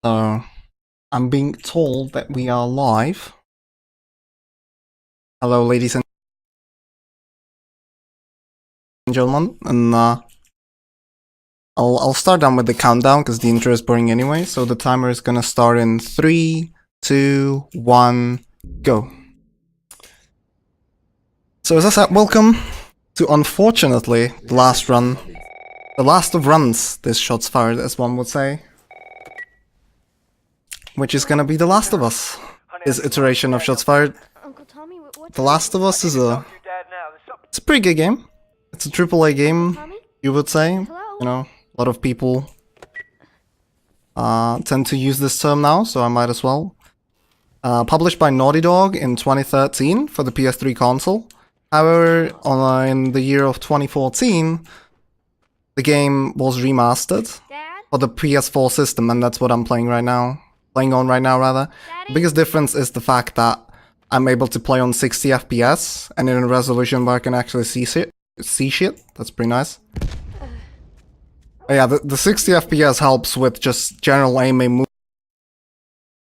So, I'm being told that we are live. Hello, ladies and gentlemen, and I'll start down with the countdown because the intro is boring anyway. So the timer is gonna start in 3, 2, 1, go. So as I said, welcome to unfortunately the last run, the last of runs. This shots fired, as one would say. Which is gonna be The Last of Us. This iteration of shots fired. The Last of Us is it's a pretty good game. It's a AAA game, you would say. You know, a lot of people tend to use this term now, so I might as well. Published by Naughty Dog in 2013 for the PS3 console. However, in the year of 2014, the game was remastered for the PS4 system, and that's what I'm playing right now. Playing on right now, rather. The biggest difference is the fact that I'm able to play on 60 FPS and in a resolution where I can actually see shit. That's pretty nice. But yeah, the 60 FPS helps with just general aim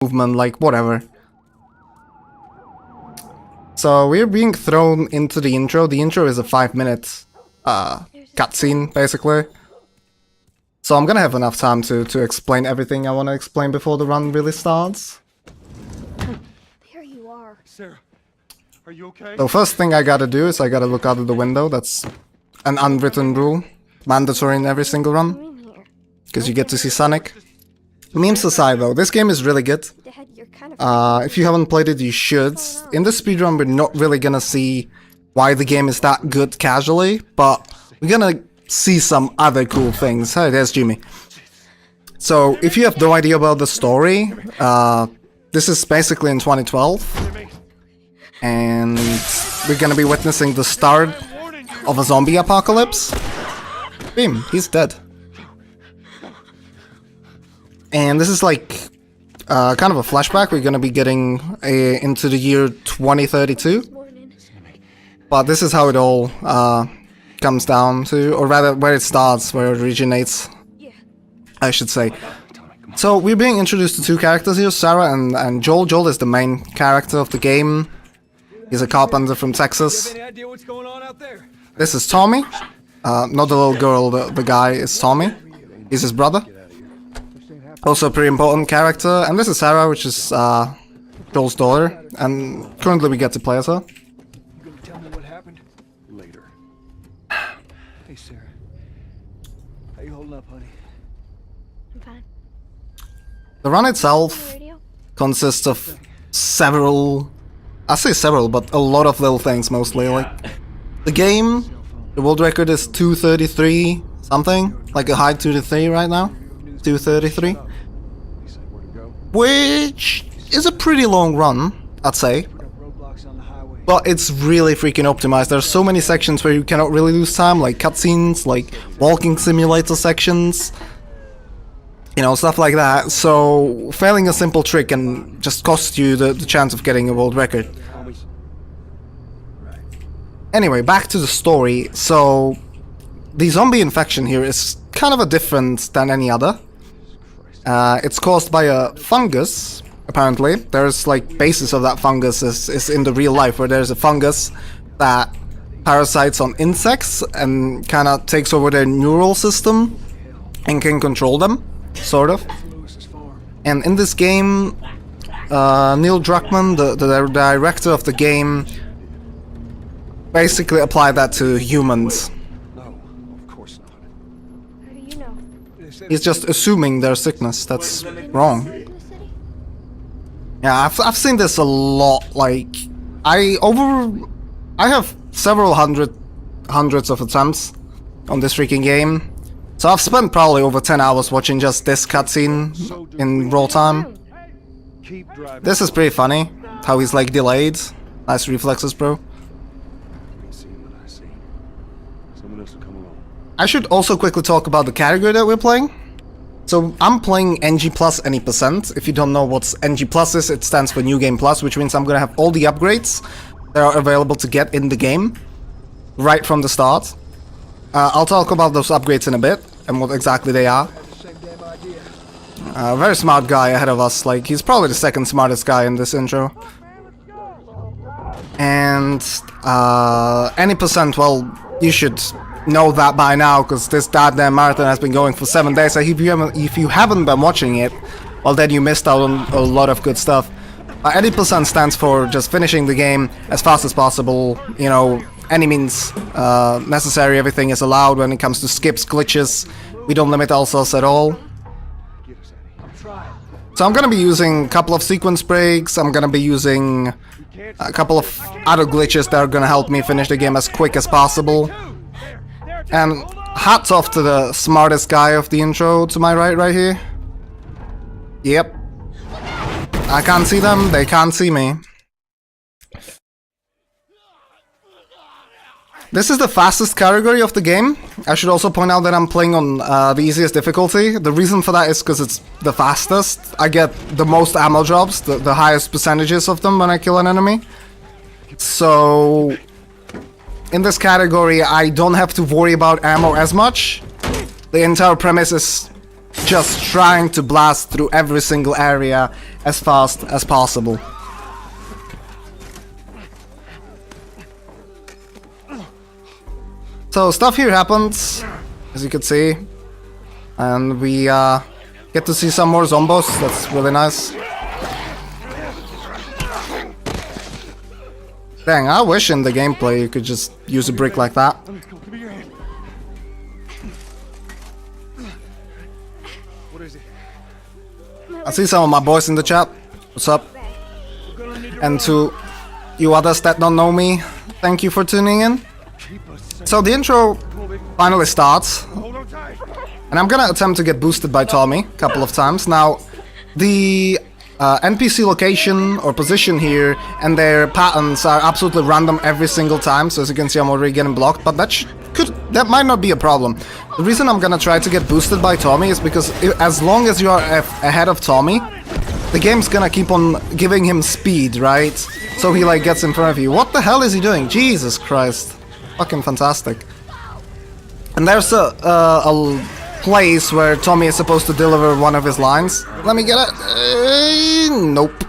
movement, like whatever. So we're being thrown into the intro. The intro is a 5-minute cutscene, basically. So I'm gonna have enough time to explain everything I want to explain before the run really starts. There you are. Sarah, are you okay? So first thing I gotta do is I gotta look out of the window. That's an unwritten rule. Mandatory in every single run. Because you get to see Sonic. Memes aside though, this game is really good. Dad, you're kind of If you haven't played it, you should. In the speedrun, we're not really gonna see why the game is that good casually, but we're gonna see some other cool things. Hey, there's Jimmy. So, if you have no idea about the story, this is basically in 2012. And we're gonna be witnessing the start of a zombie apocalypse. Bim, he's dead. And this is like kind of a flashback. We're gonna be getting into the year 2032. But this is how it all comes down to, or rather where it starts, where it originates, I should say. So we're being introduced to two characters here, Sarah and Joel. Joel is the main character of the game. He's a carpenter from Texas. This is Tommy. Not the little girl, the guy is Tommy. He's his brother. Also a pretty important character. And this is Sarah, which is Joel's daughter. And currently we get to play as her. You gonna tell me what happened? Later. Hey, Sarah. How you holding up, honey? I'm fine. The run itself Radio? consists of several, I say several, but a lot of little things mostly. Like the game, the world record is 233 something, like a high 233 right now, 233, which is a pretty long run, I'd say. But it's really freaking optimized. There's so many sections where you cannot really lose time, like cutscenes, like walking simulator sections, you know, stuff like that. So failing a simple trick can just cost you the chance of getting a world record. Anyway, back to the story. So the zombie infection here is kind of a different than any other. It's caused by a fungus. Apparently, there's like basis of that fungus is in the real life, where there's a fungus that parasites on insects and kind of takes over their neural system and can control them, sort of. And in this game, Neil Druckmann, the director of the game, basically applied that to humans. No, of course not. How do you know? He's just assuming their sickness. That's wrong. Yeah, I've seen this a lot. Like, I have several hundreds of attempts on this freaking game. So I've spent probably over 10 hours watching just this cutscene in raw time. Keep driving. This is pretty funny, how he's like delayed. Nice reflexes, bro. See what I see. Someone else will come along. I should also quickly talk about the category that we're playing. So I'm playing NG Plus any percent. If you don't know what NG Plus is, it stands for New Game Plus, which means I'm gonna have all the upgrades that are available to get in the game right from the start. I'll talk about those upgrades in a bit and what exactly they are. A very smart guy ahead of us. Like, he's probably the second smartest guy in this intro. And any percent, well, you should know that by now, because this goddamn marathon has been going for 7 days. So if you haven't been watching it, well, then you missed out on a lot of good stuff. Any percent stands for just finishing the game as fast as possible. You know, any means necessary. Everything is allowed when it comes to skips, glitches. We don't limit ourselves at all. So I'm gonna be using a couple of sequence breaks. I'm gonna be using a couple of other glitches that are gonna help me finish the game as quick as possible. And hats off to the smartest guy of the intro to my right here. Yep. I can't see them, they can't see me. This is the fastest category of the game. I should also point out that I'm playing on the easiest difficulty. The reason for that is because it's the fastest. I get the most ammo drops, the highest percentages of them when I kill an enemy. So in this category, I don't have to worry about ammo as much. The entire premise is just trying to blast through every single area as fast as possible. So stuff here happens, as you can see, and we get to see some more zombos. That's really nice. Dang, I wish in the gameplay you could just use a brick like that. What is it? I see some of my boys in the chat. What's up? And to you others that don't know me, thank you for tuning in. So the intro finally starts, and I'm gonna attempt to get boosted by Tommy a couple of times. Now, the NPC location or position here and their patterns are absolutely random every single time, so as you can see I'm already getting blocked, but that might not be a problem. The reason I'm gonna try to get boosted by Tommy is because as long as you are ahead of Tommy, the game's gonna keep on giving him speed, right? So he like gets in front of you. What the hell is he doing? Jesus Christ. Fucking fantastic. And there's a place where Tommy is supposed to deliver one of his lines. Let me get it. Nope.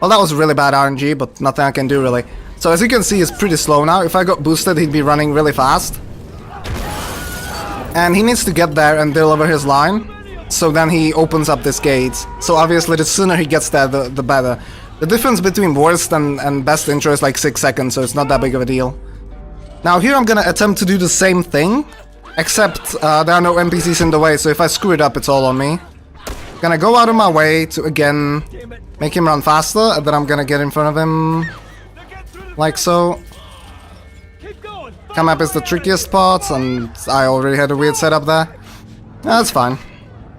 Well, that was really bad RNG, but nothing I can do really. So as you can see, he's pretty slow now. If I got boosted, he'd be running really fast. And he needs to get there and deliver his line. So then he opens up this gate. So obviously the sooner he gets there, the better. The difference between worst and best intro is like 6 seconds, so it's not that big of a deal. Now here I'm gonna attempt to do the same thing, except there are no NPCs in the way, so if I screw it up, it's all on me. Gonna go out of my way to again make him run faster, and then I'm gonna get in front of him, like so. Come up is the trickiest part, and I already had a weird setup there. That's fine,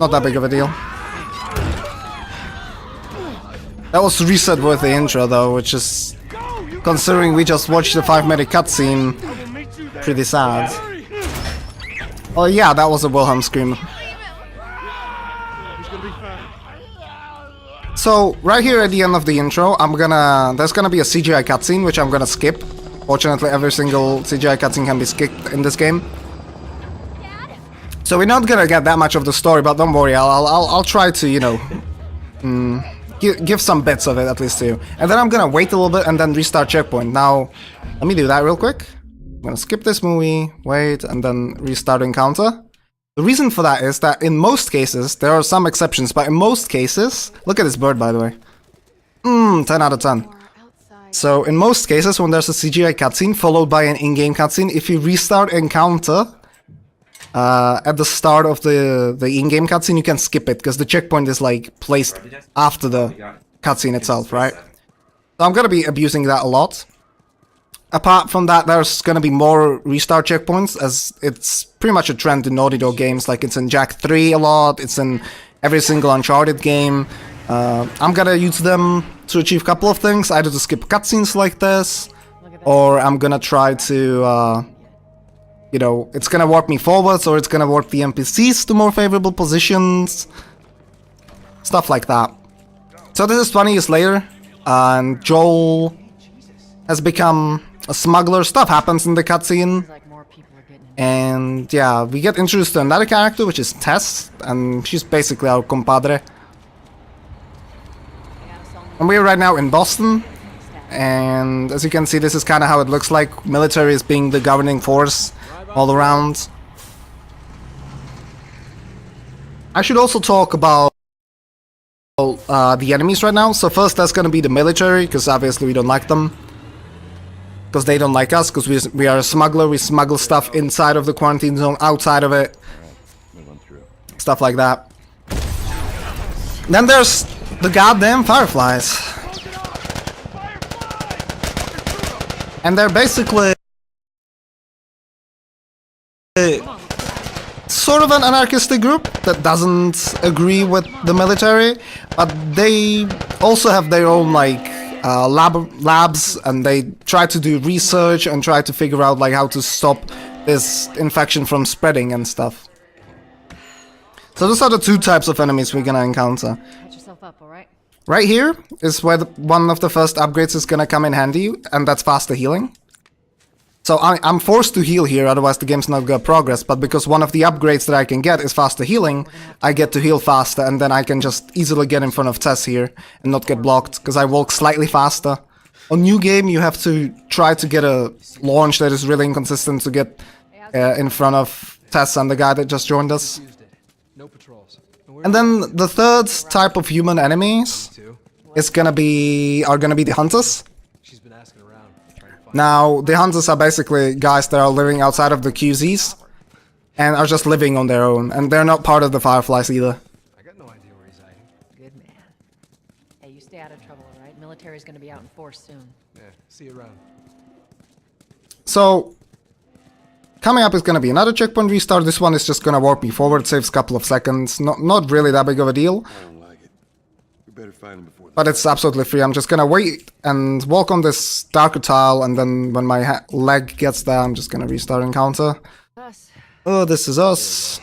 not that big of a deal. That was reset worthy intro though, which is, considering we just watched the 5-minute cutscene, pretty sad. Oh yeah, that was a Wilhelm scream. So right here at the end of the intro, there's gonna be a CGI cutscene which I'm gonna skip. Fortunately, every single CGI cutscene can be skipped in this game. So we're not gonna get that much of the story, but don't worry, I'll try to, you know, give some bits of it at least to you. And then I'm gonna wait a little bit and then restart checkpoint. Now, let me do that real quick. I'm gonna skip this movie, wait, and then restart encounter. The reason for that is that in most cases, there are some exceptions, but in most cases, look at this bird by the way. 10 out of 10. So in most cases, when there's a CGI cutscene followed by an in-game cutscene, if you restart encounter at the start of the in-game cutscene, you can skip it because the checkpoint is like placed after the cutscene itself, right? So I'm gonna be abusing that a lot. Apart from that, there's gonna be more restart checkpoints, as it's pretty much a trend in Naughty Dog games. Like it's in Jak 3 a lot, it's in every single Uncharted game. I'm gonna use them to achieve a couple of things, either to skip cutscenes like this, or I'm gonna try to, you know, it's gonna warp me forwards, or it's gonna warp the NPCs to more favorable positions. Stuff like that. So this is 20 years later, and Joel has become a smuggler. Stuff happens in the cutscene. And yeah, we get introduced to another character, which is Tess, and she's basically our compadre. And we're right now in Boston, and as you can see, this is kind of how it looks like. Military is being the governing force all around. I should also talk about the enemies right now. So first, that's gonna be the military, because obviously we don't like them. Because they don't like us, because we are a smuggler, we smuggle stuff inside of the quarantine zone, outside of it. Stuff like that. Then there's the goddamn fireflies. And they're basically sort of an anarchistic group that doesn't agree with the military, but they also have their own like labs, and they try to do research and try to figure out like how to stop this infection from spreading and stuff. So those are the two types of enemies we're gonna encounter. Patch yourself up, all right? Right here is where one of the first upgrades is gonna come in handy, and that's faster healing. So I'm forced to heal here, otherwise the game's not gonna progress, but because one of the upgrades that I can get is faster healing, I get to heal faster, and then I can just easily get in front of Tess here and not get blocked, because I walk slightly faster. On New Game, you have to try to get a launch that is really inconsistent to get in front of Tess and the guy that just joined us. No patrols. And then the third type of human enemies is gonna be the hunters. She's been asking around, trying to find. Now, the hunters are basically guys that are living outside of the QZs and are just living on their own, and they're not part of the Fireflies either. I got no idea where he's hiding. Good man. Hey, you stay out of trouble, all right? Military's gonna be out in force soon. Yeah, see you around. So, coming up is gonna be another checkpoint restart. This one is just gonna warp me forward, saves a couple of seconds. Not really that big of a deal, I don't like it. We better find him before. but it's absolutely free. I'm just gonna wait and walk on this darker tile, and then when my leg gets there, I'm just gonna restart encounter. Us. Oh, this is us.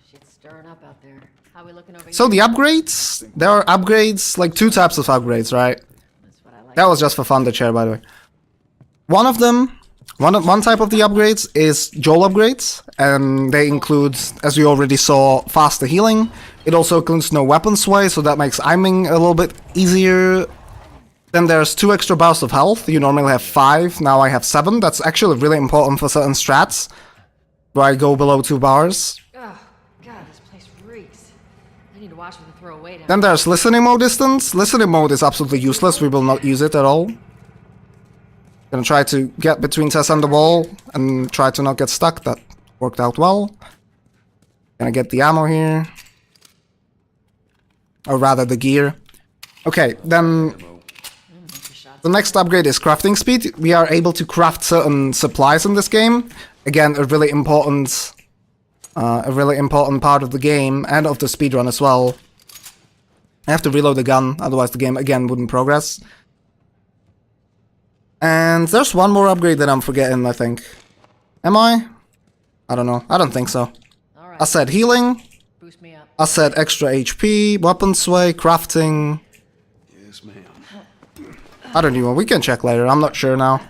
Shit's stirring up out there. How we looking over So here? the upgrades, there are upgrades, like two types of upgrades, right? That's what I like. That was just for fun, the chair, by the way. One of them, one type of the upgrades is Joel upgrades, and they include, as we already saw, faster healing. It also includes no weapon sway, so that makes aiming a little bit easier. Then there's 2 extra bars of health. You normally have 5, now I have 7. That's actually really important for certain strats, where I go below 2 bars. Oh, God, this place reeks. I need to watch what I throw away down. Then there's listening mode distance. Listening mode is absolutely useless, we will not use it at all. Gonna try to get between Tess and the wall and try to not get stuck. That worked out well. Gonna get the ammo here. Or rather the gear. Okay, then the next upgrade is crafting speed. We are able to craft certain supplies in this game. Again, a really important part of the game and of the speedrun as well. I have to reload the gun, otherwise the game again wouldn't progress. And there's one more upgrade that I'm forgetting, I think. Am I? I don't know. I don't think so. All right, I said healing. boost me up. I said extra HP, weapon sway, crafting. Yes, ma'am. I don't know. We can check later. I'm not sure now.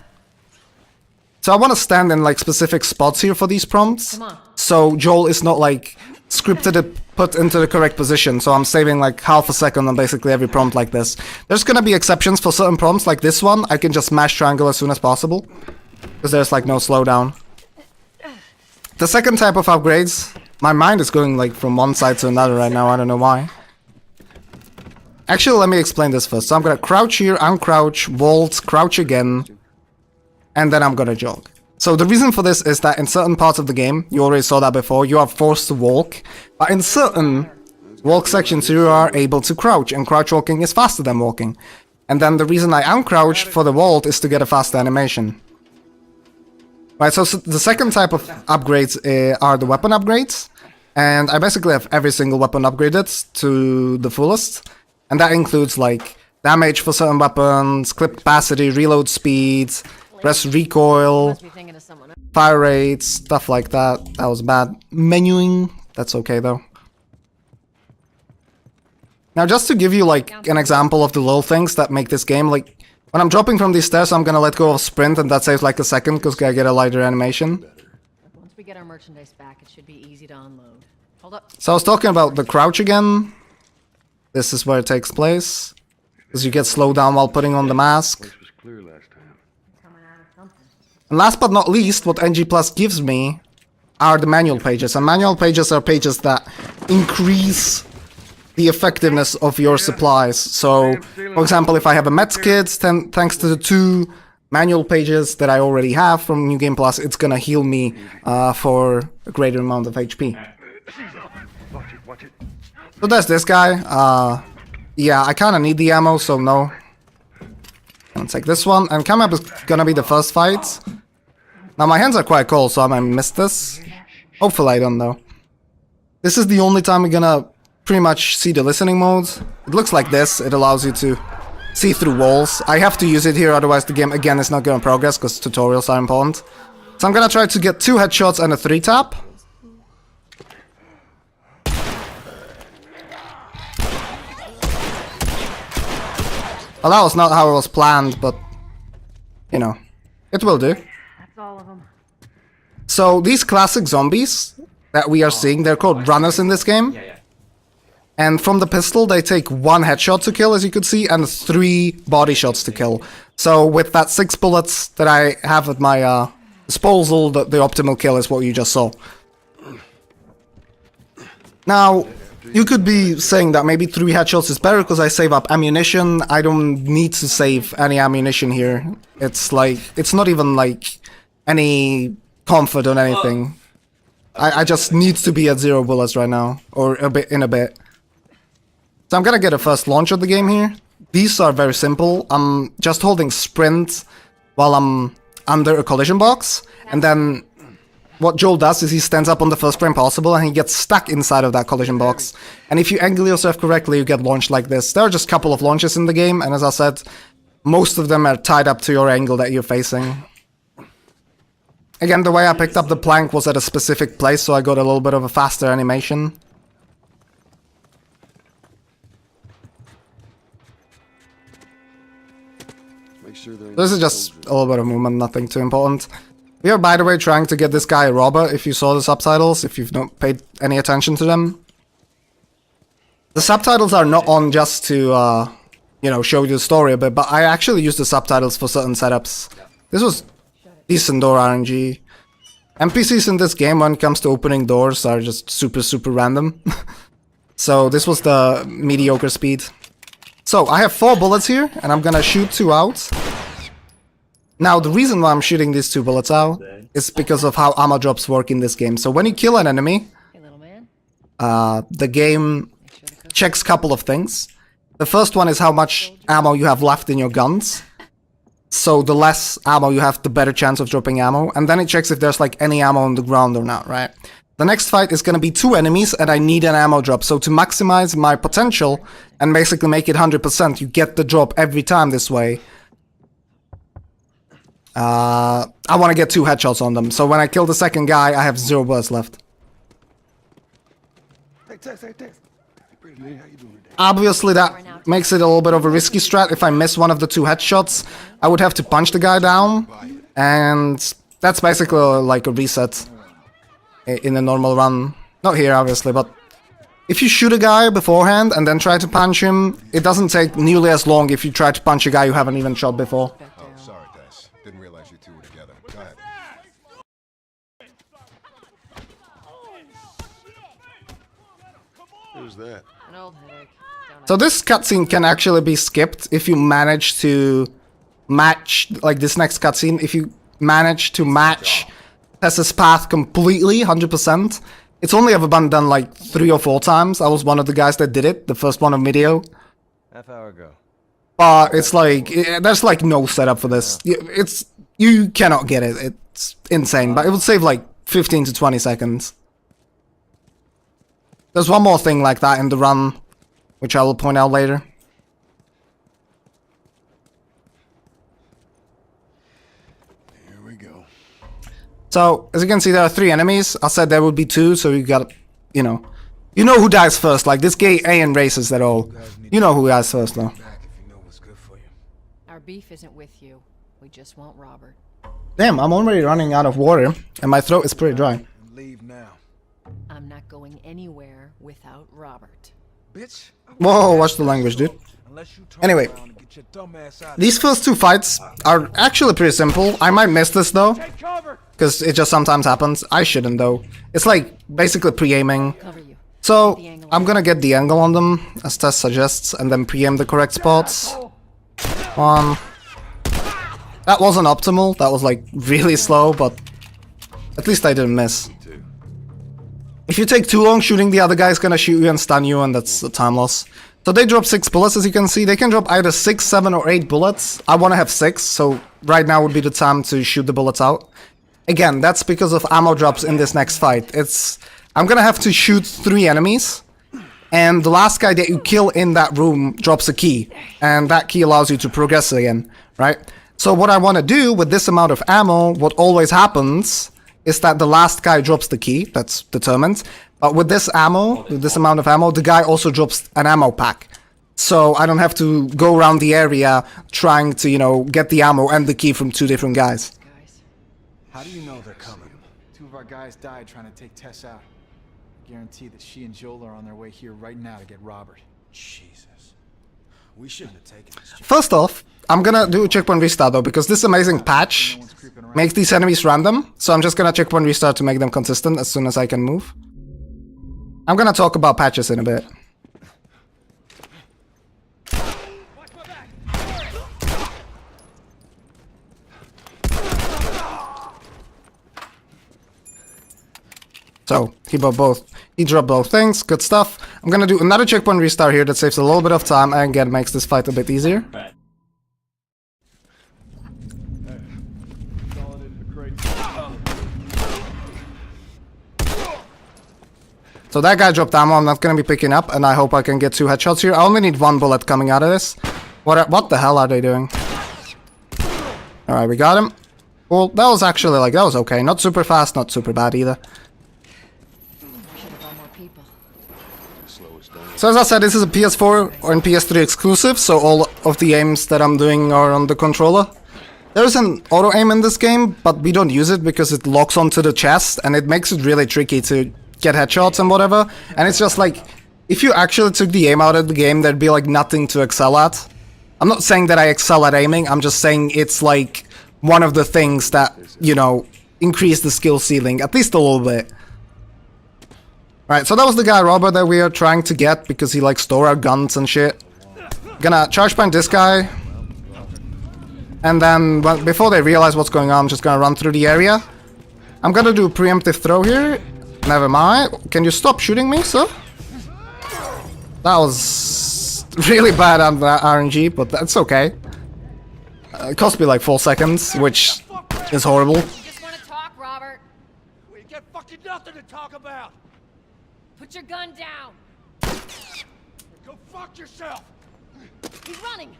So I want to stand in like specific spots here for these prompts. Come on. So Joel is not like scripted it put into the correct position. So I'm saving like half a second on basically every prompt like this. There's gonna be exceptions for certain prompts like this one. I can just smash triangle as soon as possible, because there's like no slowdown. The second type of upgrades, my mind is going like from one side to another right now. I don't know why. Actually, let me explain this first. So I'm gonna crouch here, uncrouch, vault, crouch again, and then I'm gonna jog. So the reason for this is that in certain parts of the game, you already saw that before, you are forced to walk, but in certain walk sections you are able to crouch, and crouch walking is faster than walking. And then the reason I uncrouch for the vault is to get a faster animation. Right, so the second type of upgrades are the weapon upgrades, and I basically have every single weapon upgraded to the fullest, and that includes like damage for certain weapons, clip capacity, reload speed, press recoil, Must be thinking of someone else. fire rates, stuff like that. That was bad. Menuing, that's okay though. Now just to give you like an example of the little things that make this game like, When I'm dropping from these stairs, I'm gonna let go of sprint, and that saves like a second because I get a lighter animation. Once we get our merchandise back, it should be easy to unload. Hold up. So I was talking about the crouch again. This is where it takes place. Because you get slowed down while putting on the mask. Place was clear last time. Coming out of something. And last but not least, what NG Plus gives me are the manual pages. And manual pages are pages that increase the effectiveness of your supplies. So, for example, if I have a meds kit, then thanks to the 2 manual pages that I already have from New Game Plus, it's gonna heal me for a greater amount of HP. Watch it. So there's this guy. Yeah, I kinda need the ammo, so no. I'll take this one. And coming up is gonna be the first fight. Now my hands are quite cold, so I might miss this. Hopefully I don't know. This is the only time we're gonna pretty much see the listening mode. It looks like this. It allows you to see through walls. I have to use it here, otherwise the game again is not gonna progress because tutorials are important. So I'm gonna try to get 2 headshots and a 3 tap. Well, that was not how it was planned, but you know, it will do. That's all of them. So these classic zombies that we are seeing, they're called runners in this game. And from the pistol, they take 1 headshot to kill, as you could see, and 3 body shots to kill. So with that 6 bullets that I have at my disposal, the optimal kill is what you just saw. Now, you could be saying that maybe 3 headshots is better because I save up ammunition. I don't need to save any ammunition here. It's like, it's not even like any comfort on anything. I just need to be at 0 bullets right now, or a bit. So I'm gonna get a first launch of the game here. These are very simple. I'm just holding sprint while I'm under a collision box, and then what Joel does is he stands up on the first frame possible and he gets stuck inside of that collision box. And if you angle yourself correctly, you get launched like this. There are just a couple of launches in the game, and as I said, most of them are tied up to your angle that you're facing. Again, the way I picked up the plank was at a specific place, so I got a little bit of a faster animation. This is just a little bit of movement, nothing too important. We are, by the way, trying to get this guy a robber, if you saw the subtitles, if you've not paid any attention to them. The subtitles are not on just to, you know, show you the story a bit, but I actually use the subtitles for certain setups. This was decent door RNG. NPCs in this game, when it comes to opening doors, are just super random. So this was the mediocre speed. So I have 4 bullets here, and I'm gonna shoot 2 out. Now, the reason why I'm shooting these 2 bullets out is because of how ammo drops work in this game. So when you kill an enemy, Hey, little man. the game checks a couple of things. The first one is how much ammo you have left in your guns. So the less ammo you have, the better chance of dropping ammo. And then it checks if there's like any ammo on the ground or not, right? The next fight is gonna be 2 enemies, and I need an ammo drop. So to maximize my potential and basically make it 100%, you get the drop every time this way. I want to get 2 headshots on them. So when I kill the second guy, I have 0 bullets left. Hey, Tex. Hey, pretty lady, how you doing today? Obviously, that makes it a little bit of a risky strat. If I miss one of the 2 headshots, I would have to punch the guy down. And that's basically like a reset in a normal run. Not here, obviously, but if you shoot a guy beforehand and then try to punch him, it doesn't take nearly as long if you try to punch a guy you haven't even shot before. Oh, sorry, Tess. Didn't realize you two were together. Go ahead. Who's that? An old headache. Don't So this cutscene can actually be skipped if you manage to match, like this next cutscene, if you manage to match Tess's path completely, 100%. It's only ever been done like 3 or 4 times. I was one of the guys that did it, the first one on video. Half hour ago. But it's like, there's like no setup for this. You cannot get it. It's insane, but it would save like 15 to 20 seconds. There's one more thing like that in the run, which I will point out later. Here we go. So, as you can see, there are 3 enemies. I said there would be 2, so you got, you know who dies first. Like, this game ain't racist at all. You know who dies first, though. Back if you know what's good for you. Our beef isn't with you. We just want Robert. Damn, I'm already running out of water, and my throat is pretty dry. Leave now. I'm not going anywhere without Robert. Bitch. Whoa, watch the language, dude. Unless you turn Anyway, around and get your dumb ass out of these first two fights are actually pretty simple. I might miss this though, here. Take cover. because it just sometimes happens. I shouldn't though. It's like basically pre-aiming. Cover you. So I'm gonna get the angle on them, as Tess suggests, and then pre-aim the correct spots. One. That wasn't optimal. That was like really slow, but at least I didn't miss. If you take too long shooting, the other guy's gonna shoot you and stun you, and that's a time loss. So they drop 6 bullets, as you can see. They can drop either 6, 7, or 8 bullets. I want to have 6, so right now would be the time to shoot the bullets out. Again, that's because of ammo drops in this next fight. I'm gonna have to shoot 3 enemies, and the last guy that you kill in that room drops a key, and that key allows you to progress again, right? So what I want to do with this amount of ammo, what always happens is that the last guy drops the key, that's determined. But with this ammo, with this amount of ammo, the guy also drops an ammo pack. So I don't have to go around the area trying to, you know, get the ammo and the key from 2 different guys. Guys. How do you know they're coming? 2 of our guys died trying to take Tess out. Guarantee that she and Joel are on their way here right now to get Robert. Jesus. We shouldn't have taken this. First off, I'm gonna do a checkpoint restart though, because this amazing patch makes these enemies random. So I'm just gonna checkpoint restart to make them consistent as soon as I can move. I'm gonna talk about patches in a bit. So he dropped both things, good stuff. I'm gonna do another checkpoint restart here that saves a little bit of time and again makes this fight a bit easier. So that guy dropped ammo, I'm not gonna be picking up, and I hope I can get 2 headshots here. I only need 1 bullet coming out of this. What the hell are they doing? Alright, we got him. Well, that was actually, like, that was okay. Not super fast, not super bad either. Should have brought more people. So as I said, this is a PS4 and PS3 exclusive, so all of the aims that I'm doing are on the controller. There's an auto-aim in this game, but we don't use it because it locks onto the chest, and it makes it really tricky to get headshots and whatever. And it's just like, if you actually took the aim out of the game, there'd be like nothing to excel at. I'm not saying that I excel at aiming, I'm just saying it's like one of the things that, you know, increase the skill ceiling, at least a little bit. Right, so that was the guy Robert that we are trying to get because he like stole our guns and shit. Gonna charge point this guy. And then, before they realize what's going on, I'm just gonna run through the area. I'm gonna do a preemptive throw here. Never mind. Can you stop shooting me, sir? That was really bad on the RNG, but that's okay. It cost me like 4 seconds, which is horrible. Just want to talk, Robert. We got fucking nothing to talk about. Put your gun down. Go fuck yourself. He's running.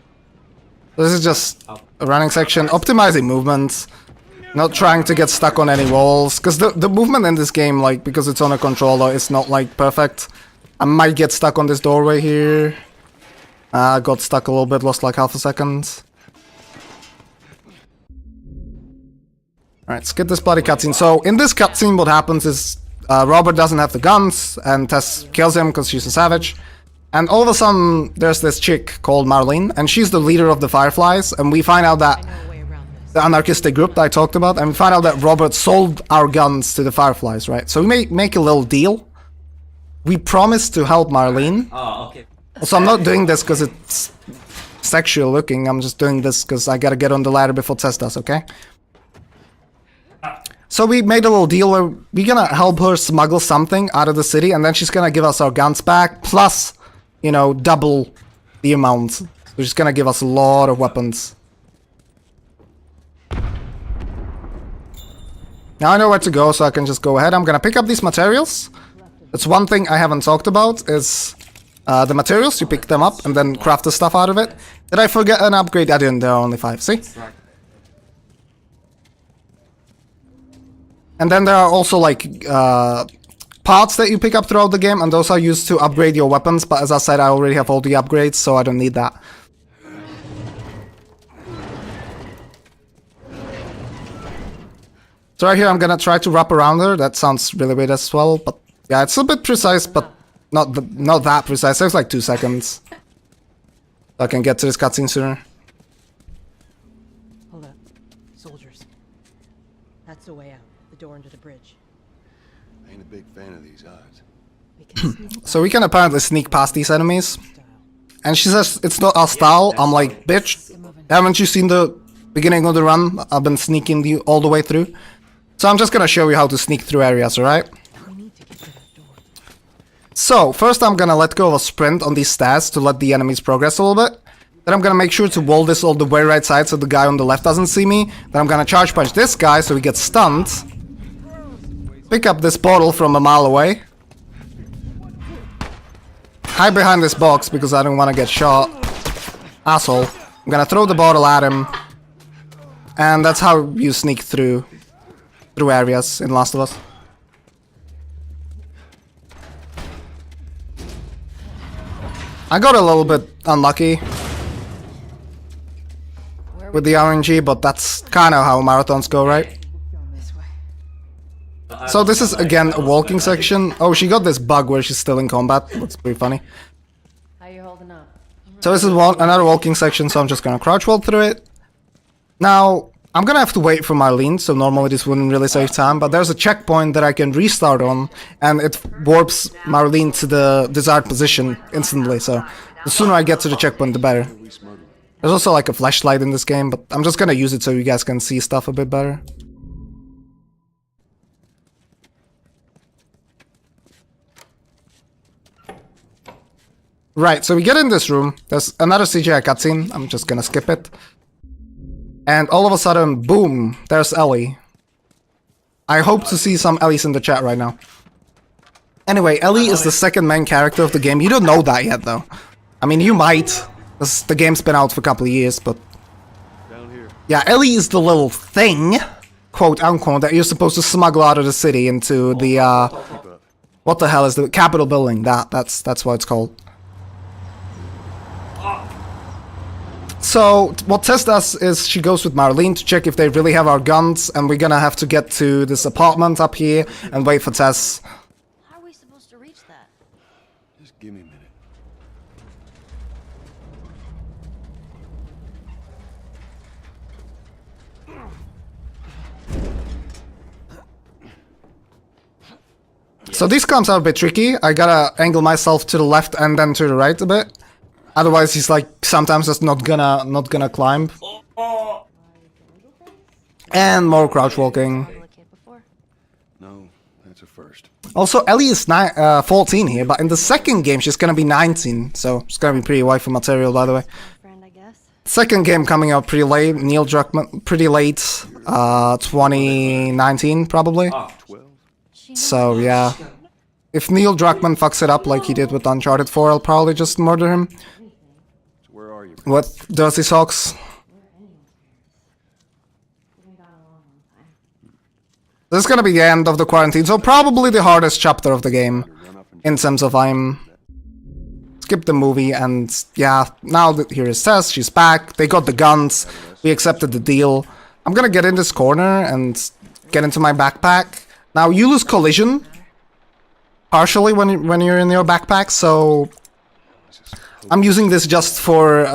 This is just a running section, optimizing movements, not trying to get stuck on any walls, because the movement in this game, like, because it's on a controller, is not, like, perfect. I might get stuck on this doorway here. Got stuck a little bit, lost like half a second. Alright, skip this bloody cutscene. So, in this cutscene, what happens is, Robert doesn't have the guns, and Tess kills him because she's a savage. And all of a sudden, there's this chick called Marlene, and she's the leader of the Fireflies, and we find out that the anarchistic group that I talked about, and we find out that Robert sold our guns to the Fireflies, right? So we may make a little deal. We promise to help Marlene. Oh, okay. So I'm not doing this because it's sexual looking, I'm just doing this because I gotta get on the ladder before Tess does, okay? So we made a little deal where we're gonna help her smuggle something out of the city, and then she's gonna give us our guns back, plus, you know, double the amount. So she's gonna give us a lot of weapons. Now I know where to go, so I can just go ahead. I'm gonna pick up these materials. That's one thing I haven't talked about, is the materials. You pick them up and then craft the stuff out of it. Did I forget an upgrade? I didn't, there are only 5, see? And then there are also like parts that you pick up throughout the game, and those are used to upgrade your weapons, but as I said, I already have all the upgrades, so I don't need that. So right here, I'm gonna try to wrap around her. That sounds really weird as well, but yeah, it's a bit precise, but not that precise. There's like 2 seconds. So I can get to this cutscene sooner. Hold up. Soldiers. That's the way out. The door into the bridge. I ain't a big fan of these odds. We can sneak So we can apparently sneak past these enemies. And she says it's not our style. I'm like, bitch, haven't you seen the beginning of the run? I've been sneaking you all the way through. So I'm just gonna show you how to sneak through areas, alright? We need to get to that door. So, first I'm gonna let go of a sprint on these stairs to let the enemies progress a little bit. Then I'm gonna make sure to wall this all the way right side so the guy on the left doesn't see me. Then I'm gonna charge punch this guy so he gets stunned. Pick up this bottle from a mile away. Hide behind this box because I don't want to get shot. Asshole. I'm gonna throw the bottle at him. And that's how you sneak through areas in Last of Us. I got a little bit unlucky with the RNG, but that's kind of how marathons go, right? This way. So this is again a walking section. Oh, she got this bug where she's still in combat. That's pretty funny. How you holding up? So this is another walking section, so I'm just gonna crouch walk through it. Now, I'm gonna have to wait for Marlene, so normally this wouldn't really save time, but there's a checkpoint that I can restart on, and it warps Marlene to the desired position instantly, so the sooner I get to the checkpoint, the better. There's also like a flashlight in this game, but I'm just gonna use it so you guys can see stuff a bit better. Right, so we get in this room, there's another CGI cutscene, I'm just gonna skip it. And all of a sudden, boom, there's Ellie. I hope to see some Ellies in the chat right now. Anyway, Ellie is the second main character of the game. You don't know that yet, though. I mean, you might, because the game's been out for a couple of years, but... Down here. Yeah, Ellie is the little thing, quote-unquote, that you're supposed to smuggle out of the city into the, what the hell is the Capitol building? That's what it's called. So, what Tess does is she goes with Marlene to check if they really have our guns, and we're gonna have to get to this apartment up here and wait for Tess. How are we supposed to reach that? Just give me a minute. So these comms are a bit tricky. I gotta angle myself to the left and then to the right a bit. Otherwise, he's like sometimes just not gonna climb. And more crouch walking. Before. No, that's a first. Also, Ellie is 14 here, but in the second game she's gonna be 19, so it's gonna be pretty waifu material, by the way. Friend, I guess. Second game coming out pretty late. Neil Druckmann, pretty late. 2019 probably. 12? So yeah, if Neil Druckmann fucks it up like he did with Uncharted 4, I'll probably just murder him. So where are you? With dirty socks. This is gonna be the end of the quarantine, so probably the hardest chapter of the game. In terms of skip the movie, and yeah, now that here is Tess, she's back, they got the guns, we accepted the deal. I'm gonna get in this corner and get into my backpack. Now, you lose collision, partially when you're in your backpack, so I'm using this just for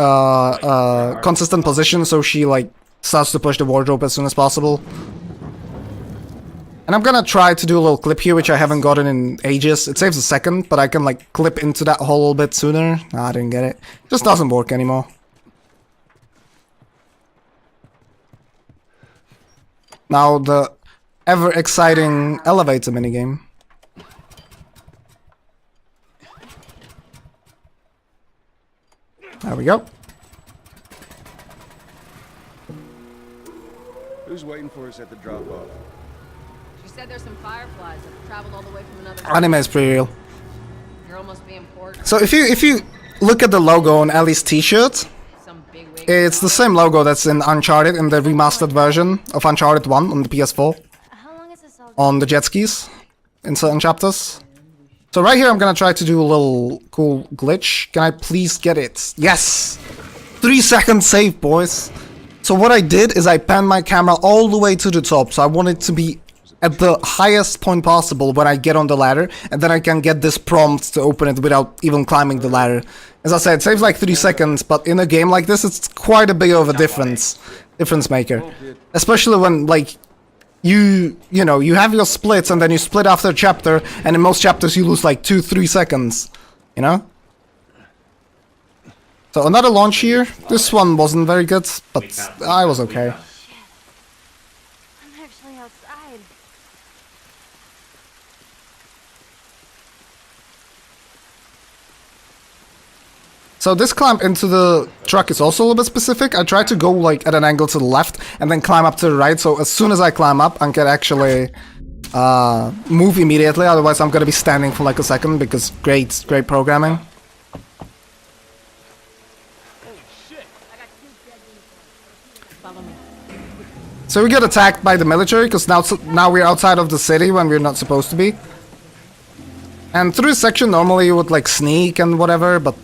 consistent position, so she like starts to push the wardrobe as soon as possible. And I'm gonna try to do a little clip here, which I haven't gotten in ages. It saves a second, but I can like clip into that hole a little bit sooner. Nah, I didn't get it. It just doesn't work anymore. Now the ever exciting elevator minigame. There we go. Who's waiting for us at the drop-off? She said there's some fireflies that traveled all the way from another. Anime is pretty real. You're almost being poured. So if you look at the logo on Ellie's t-shirt, Some big wig. it's the same logo that's in Uncharted, in the remastered version of Uncharted 1 on the PS4, How long is this all? on the jet skis, in certain chapters. So right here I'm gonna try to do a little cool glitch. Can I please get it? Yes! 3 seconds save, boys! So So what I did is I panned my camera all the way to the top, so I want it to be at the highest point possible when I get on the ladder, and then I can get this prompt to open it without even climbing the ladder. As I said, it saves like 3 seconds, but in a game like this, it's quite a big of a difference maker. Especially when, like, you know, you have your splits and then you split after a chapter, and in most chapters you lose like 2-3 seconds, you know? So another launch here. This one wasn't very good, but I was okay. I'm actually outside. So this climb into the truck is also a little bit specific. I tried to go like at an angle to the left and then climb up to the right, so as soon as I climb up I can actually move immediately, otherwise I'm gonna be standing for like a second because great programming. Follow me. So we get attacked by the military because now we're outside of the city when we're not supposed to be. And through this section normally you would like sneak and whatever, but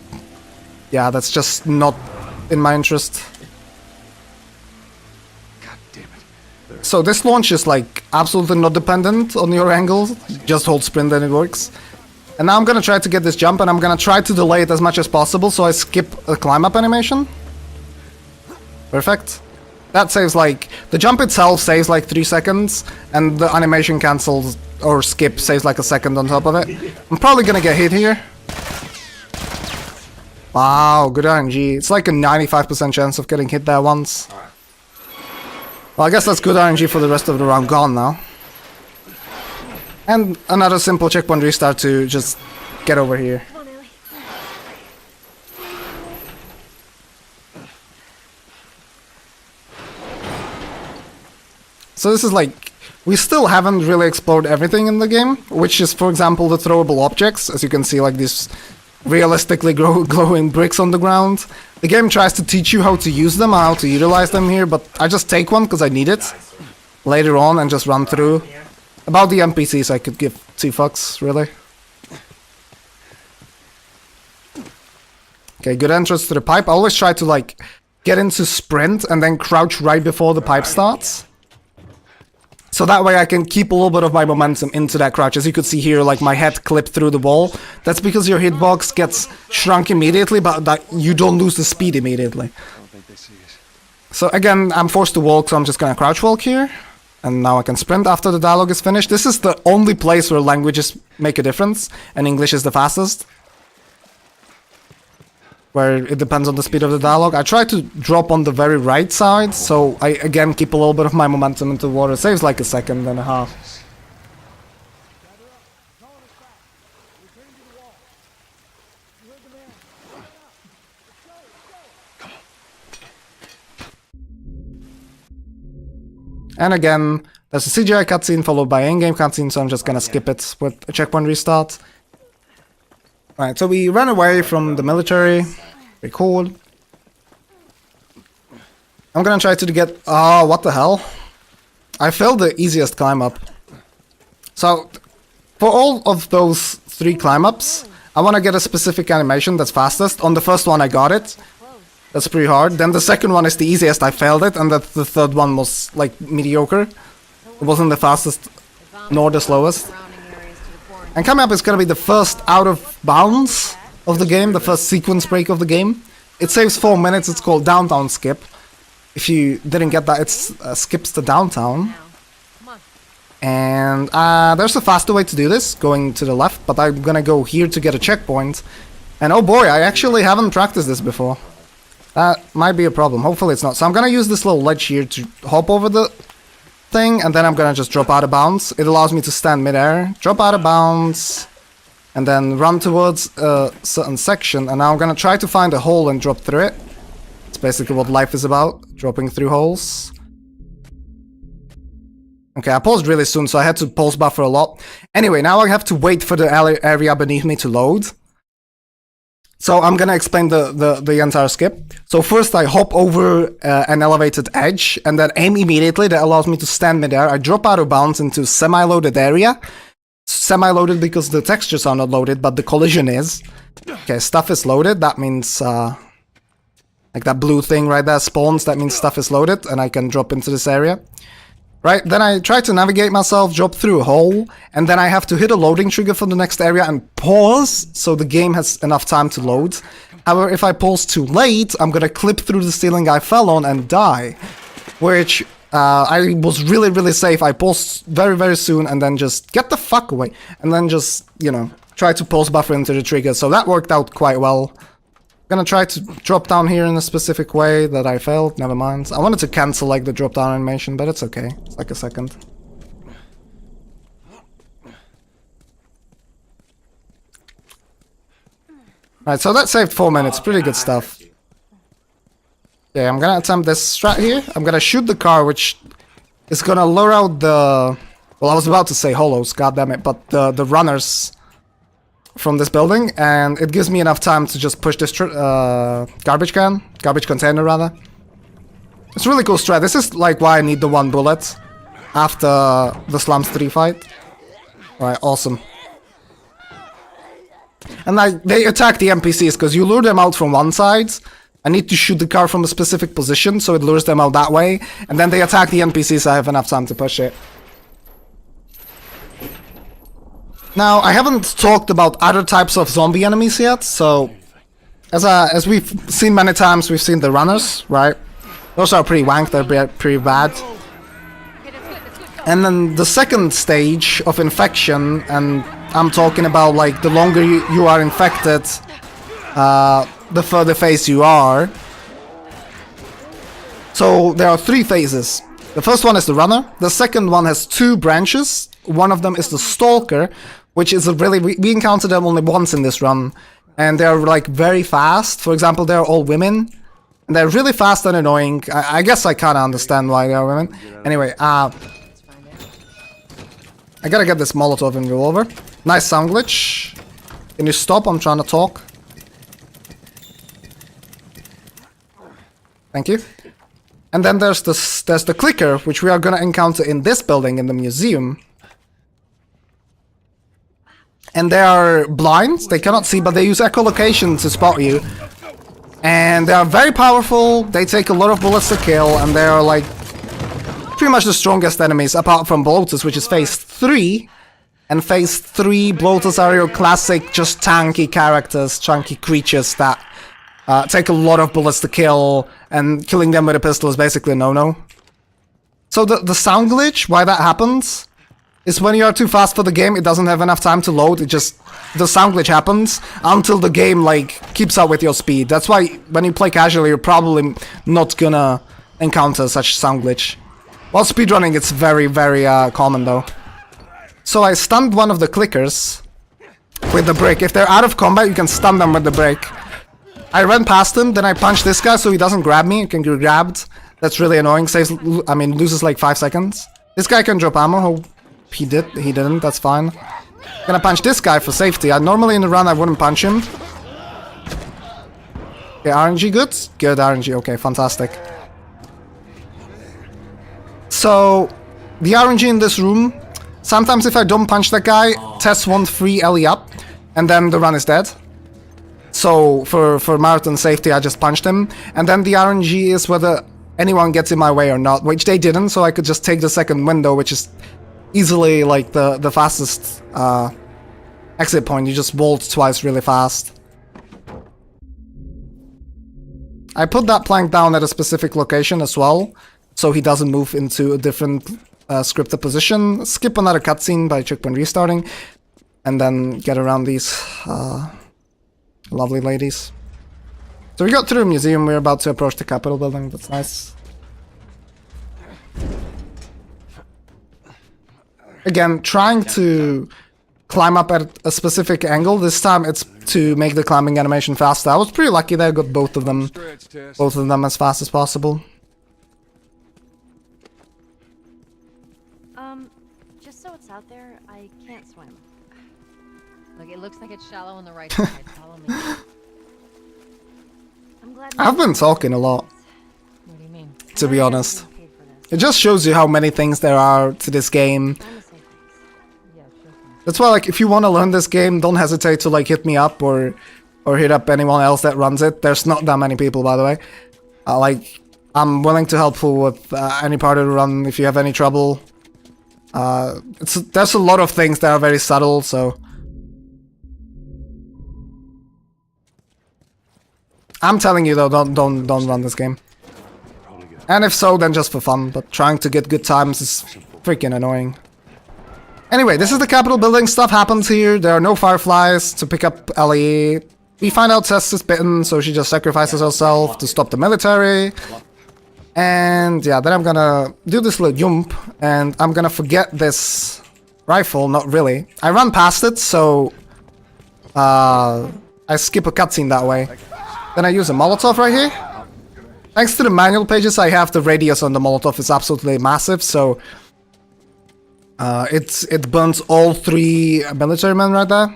yeah, that's just not in my interest. God damn it. So this launch is like absolutely not dependent on your angle, just hold sprint and it works. And now I'm gonna try to get this jump and I'm gonna try to delay it as much as possible so I skip a climb up animation. Perfect. That saves like, the jump itself saves like 3 seconds and the animation cancels or skip saves like a second on top of it. I'm probably gonna get hit here. Wow, good RNG. It's like a 95% chance of getting hit there once. Well, I guess that's good RNG for the rest of the round gone now. And another simple checkpoint restart to just get over here. Come on, Ellie. So this is like, we still haven't really explored everything in the game, which is, for example, the throwable objects. As you can see, like these realistically glowing bricks on the ground. The game tries to teach you how to use them, how to utilize them here, but I just take one because I need it later on and just run through. About the NPCs I could give 2 fucks, really. Okay, good entrance to the pipe. I always try to like get into sprint and then crouch right before the pipe starts. So that way I can keep a little bit of my momentum into that crouch. As you could see here, like my head clipped through the wall. That's because your hitbox gets shrunk immediately, but that you don't lose the speed immediately. I don't think they see us. So again, I'm forced to walk, so I'm just gonna crouch walk here. And now I can sprint after the dialogue is finished. This is the only place where languages make a difference, and English is the fastest. Where it depends on the speed of the dialogue. I try to drop on the very right side, so I again keep a little bit of my momentum into the water. It saves like a second and a half. And again, there's a CGI cutscene followed by an in-game cutscene, so I'm just gonna skip it with a checkpoint restart. Alright, so we ran away from the military. Pretty cool. I'm gonna try to get... Oh, what the hell? I failed the easiest climb up. So, for all of those 3 climb ups, I wanna get a specific animation that's fastest. On the first one I got it. That's pretty hard. Then the second one is the easiest, I failed it. And the third one was, like, mediocre. It wasn't the fastest, nor the slowest. And coming up is gonna be the first out of bounds of the game, the first sequence break of the game. It saves 4 minutes, it's called Downtown Skip. If you didn't get that, it skips to downtown. And there's a faster way to do this, going to the left, but I'm gonna go here to get a checkpoint. And oh boy, I actually haven't practiced this before. That might be a problem, hopefully it's not. So I'm gonna use this little ledge here to hop over the thing, and then I'm gonna just drop out of bounds. It allows me to stand midair, drop out of bounds, and then run towards a certain section. And now I'm gonna try to find a hole and drop through it. It's basically what life is about, dropping through holes. Okay, I paused really soon, so I had to pause buffer a lot. Anyway, now I have to wait for the area beneath me to load. So I'm gonna explain the entire skip. So first I hop over an elevated edge and then aim immediately. That allows me to stand midair. I drop out of bounds into semi-loaded area. Semi-loaded because the textures are not loaded, but the collision is. Okay, stuff is loaded. That means I like that blue thing right there spawns, that means stuff is loaded and I can drop into this area. Right, then I try to navigate myself, drop through a hole, and then I have to hit a loading trigger for the next area and pause so the game has enough time to load. However, if I pause too late, I'm gonna clip through the ceiling I fell on and die. Which, I was really safe. I paused very soon and then just get the fuck away. And then just, you know, try to pause buffer into the trigger. So that worked out quite well. Gonna try to drop down here in a specific way that I failed, never mind. I wanted to cancel like the drop down animation, but it's okay. It's like a second. Right, so that saved 4 minutes, pretty good stuff. Yeah, I'm gonna attempt this strat here. I'm gonna shoot the car, which is gonna lure out the... Well, I was about to say hollows, goddammit, but the runners from this building, and it gives me enough time to just push this garbage container rather. It's a really cool strat. This is like why I need the 1 bullet after the Slums 3 fight. Alright, awesome. And like, they attack the NPCs because you lure them out from one side. I need to shoot the car from a specific position, so it lures them out that way, and then they attack the NPCs, so I have enough time to push it. Now, I haven't talked about other types of zombie enemies yet, so as we've seen many times, we've seen the runners, right? Those are pretty wank, they're pretty bad. And then the second stage of infection, and I'm talking about like the longer you are infected, the further phase you are. So there are 3 phases. The first one is the runner, the second one has 2 branches, one of them is the stalker, which is a really, we encountered them only once in this run, and they're like very fast. For example, they're all women, and they're really fast and annoying. I guess I kinda understand why they are women. Anyway, I gotta get this Molotov and revolver. Nice sound glitch. Can you stop? I'm trying to talk. Thank you. And then there's the clicker, which we are gonna encounter in this building in the museum. And they are blind, they cannot see, but they use echolocation to spot you. And they are very powerful, they take a lot of bullets to kill, and they are like pretty much the strongest enemies, apart from bloaters, which is phase 3. And phase 3 bloaters are your classic, just tanky characters, chunky creatures that take a lot of bullets to kill, and killing them with a pistol is basically a no-no. So the sound glitch, why that happens, is when you are too fast for the game, it doesn't have enough time to load, the sound glitch happens until the game, like, keeps up with your speed. That's why, when you play casually, you're probably not gonna encounter such sound glitch. While speedrunning, it's very common, though. So I stunned one of the clickers with the brick. If they're out of combat, you can stun them with the brick. I ran past him, then I punched this guy so he doesn't grab me, he can get grabbed. That's really annoying, loses like 5 seconds. This guy can drop ammo. Oh, he didn't, that's fine. Gonna punch this guy for safety. Normally in the run I wouldn't punch him. Okay, RNG good? Good RNG, okay, fantastic. So, the RNG in this room, sometimes if I don't punch that guy, Tess won't free Ellie up, and then the run is dead. So, for marathon safety, I just punched him, and then the RNG is whether anyone gets in my way or not, which they didn't, so I could just take the second window, which is easily like the fastest exit point. You just vault twice really fast. I put that plank down at a specific location as well, so he doesn't move into a different scripted position. Skip another cutscene by checkpoint restarting, and then get around these lovely ladies. So we got through the museum, we're about to approach the Capitol building, that's nice. Again, trying to climb up at a specific angle. This time it's to make the climbing animation faster. I was pretty lucky there, I got both of them as fast as possible. Just so it's out there, I can't swim. Look, it looks like it's shallow on the right side. Follow me. I'm glad I've been talking a lot, What do you mean? to be honest. It just shows you how many things there are to this game. Yeah, sure. That's why, like, if you want to learn this game, don't hesitate to, like, hit me up or hit up anyone else that runs it. There's not that many people, by the way. Like, I'm willing to help you with any part of the run if you have any trouble. There's a lot of things that are very subtle, so... I'm telling you though, don't run this game. And if so, then just for fun, but trying to get good times is freaking annoying. Anyway, this is the Capitol building, stuff happens here, there are no fireflies to pick up Ellie. We find out Tess is bitten, so she just sacrifices herself to stop the military. And yeah, then I'm gonna do this little jump, and I'm gonna forget this rifle, not really. I run past it, so I skip a cutscene that way. Then I use a Molotov right here. Thanks to the manual pages I have, the radius on the Molotov is absolutely massive, so it burns all 3 military men right there.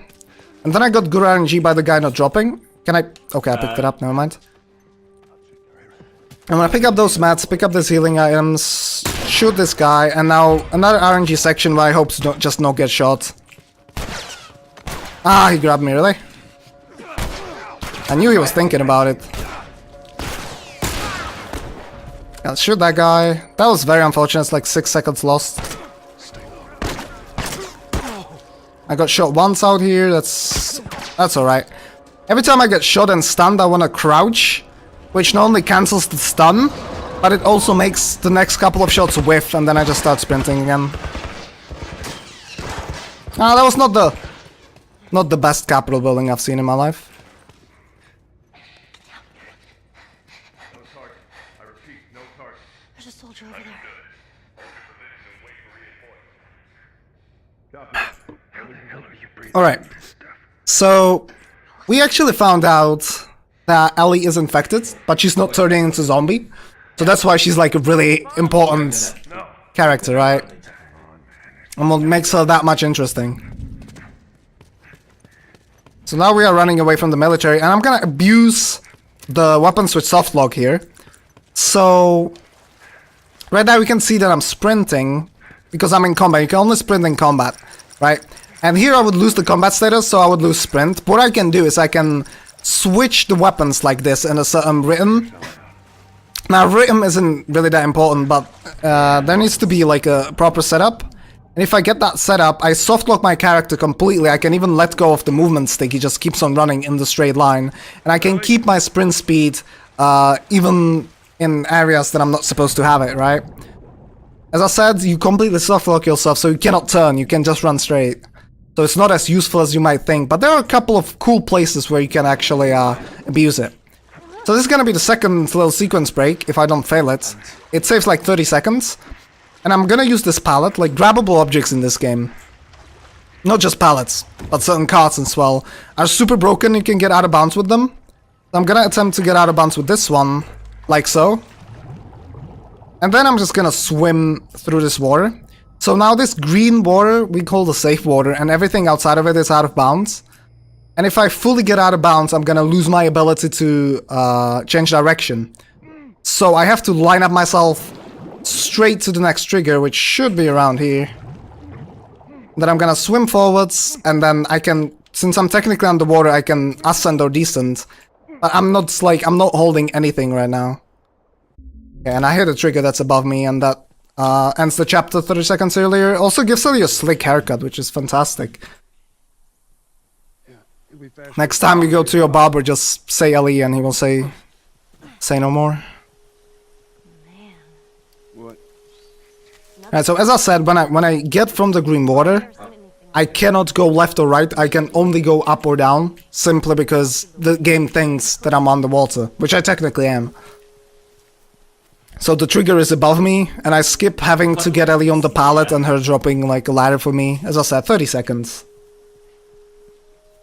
And then I got good RNG by the guy not dropping. Can I... Okay, I picked it up, never mind. I'm gonna pick up those mats, pick up these healing items, shoot this guy, and now another RNG section where I hope to just not get shot. Ah, he grabbed me, really? I knew he was thinking about it. Yeah, let's shoot that guy. That was very unfortunate, it's like 6 seconds lost. I got shot once out here, that's alright. Every time I get shot and stunned, I wanna crouch, which not only cancels the stun, but it also makes the next couple of shots whiff, and then I just start sprinting again. Ah, that was not the best Capitol building I've seen in my life. There's a soldier over there. Alright, so we actually found out that Ellie is infected, but she's not turning into a zombie. So that's why she's like a really important character, right? And what makes her that much interesting. So now we are running away from the military, and I'm gonna abuse the weapon switch softlock here. So right now we can see that I'm sprinting because I'm in combat. You can only sprint in combat, right? And here I would lose the combat status, so I would lose sprint. What I can do is I can switch the weapons like this in a certain rhythm. Now rhythm isn't really that important, but there needs to be like a proper setup. And if I get that set up, I softlock my character completely. I can even let go of the movement stick. He just keeps on running in the straight line. And I can keep my sprint speed even in areas that I'm not supposed to have it, right? As I said, you completely softlock yourself, so you cannot turn. You can just run straight. So it's not as useful as you might think, but there are a couple of cool places where you can actually abuse it. So this is gonna be the second little sequence break, if I don't fail it. It saves like 30 seconds. And I'm gonna use this pallet, like grabbable objects in this game. Not just pallets, but certain carts as well. Are super broken, you can get out of bounds with them. So I'm gonna attempt to get out of bounds with this one, like so. And then I'm just gonna swim through this water. So now this green water we call the safe water, and everything outside of it is out of bounds. And if I fully get out of bounds, I'm gonna lose my ability to change direction. So I have to line up myself straight to the next trigger, which should be around here. Then I'm gonna swim forwards, and then I can, since I'm technically underwater, I can ascend or descend. But I'm not holding anything right now. Okay, and I hit a trigger that's above me, and that ends the chapter 30 seconds earlier. Also gives Ellie a slick haircut, which is fantastic. Next time you go to your barber, just say Ellie and he will say no more. Alright, so as I said, when I get from the green water, I cannot go left or right, I can only go up or down, simply because the game thinks that I'm underwater, which I technically am. So the trigger is above me, and I skip having to get Ellie on the pallet and her dropping like a ladder for me. As I said, 30 seconds.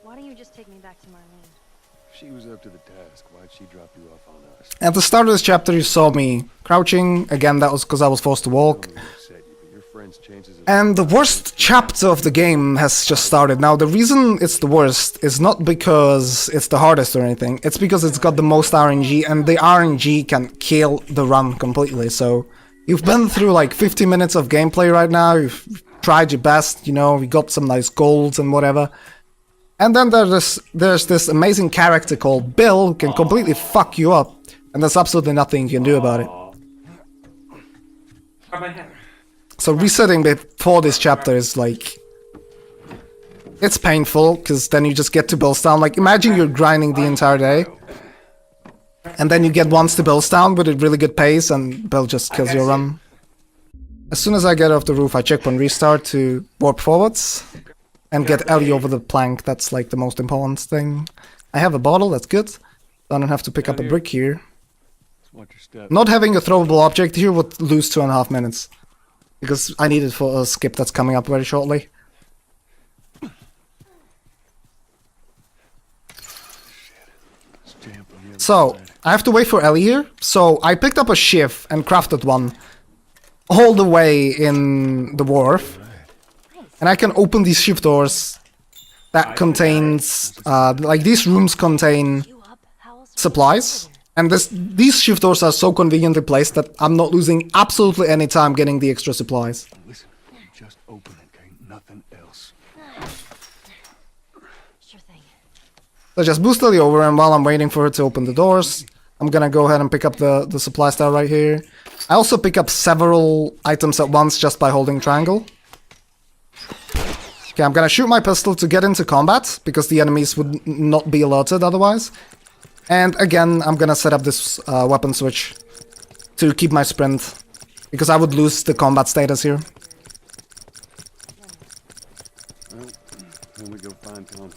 Why don't you just take me back to Marlene? She was up to the task. Why'd she drop you off on us? At the start of this chapter you saw me crouching, again that was because I was forced to walk. And the worst chapter of the game has just started. Now the reason it's the worst is not because it's the hardest or anything, it's because it's got the most RNG, and the RNG can kill the run completely. So you've been through like 50 minutes of gameplay right now, you've tried your best, you know, you got some nice golds and whatever. And then there's this amazing character called Bill who can completely fuck you up And there's absolutely nothing you can do about it. So resetting before this chapter is like... It's painful, because then you just get to Billstown. Like, imagine you're grinding the entire day. And then you get once to Billstown with a really good pace, and Bill just kills your run. As soon as I get off the roof, I checkpoint restart to warp forwards. And get Ellie over the plank, that's like the most important thing. I have a bottle, that's good. I don't have to pick up a brick here. Watch your step. Not having a throwable object here would lose 2.5 minutes. Because I need it for a skip that's coming up very shortly. So, I have to wait for Ellie here. So, I picked up a shiv and crafted one. All the way in the wharf. And I can open these shiv doors. That contains... like, these rooms contain supplies. And these shiv doors are so conveniently placed that I'm not losing absolutely any time getting the extra supplies. Listen, just open it, okay? Nothing else. Sure thing. So just boost Ellie over, and while I'm waiting for her to open the doors, I'm gonna go ahead and pick up the supply star right here. I also pick up several items at once just by holding triangle. Okay, I'm gonna shoot my pistol to get into combat, because the enemies would not be alerted otherwise. And again, I'm gonna set up this weapon switch to keep my sprint, because I would lose the combat status here. Well, then we go find Tommy.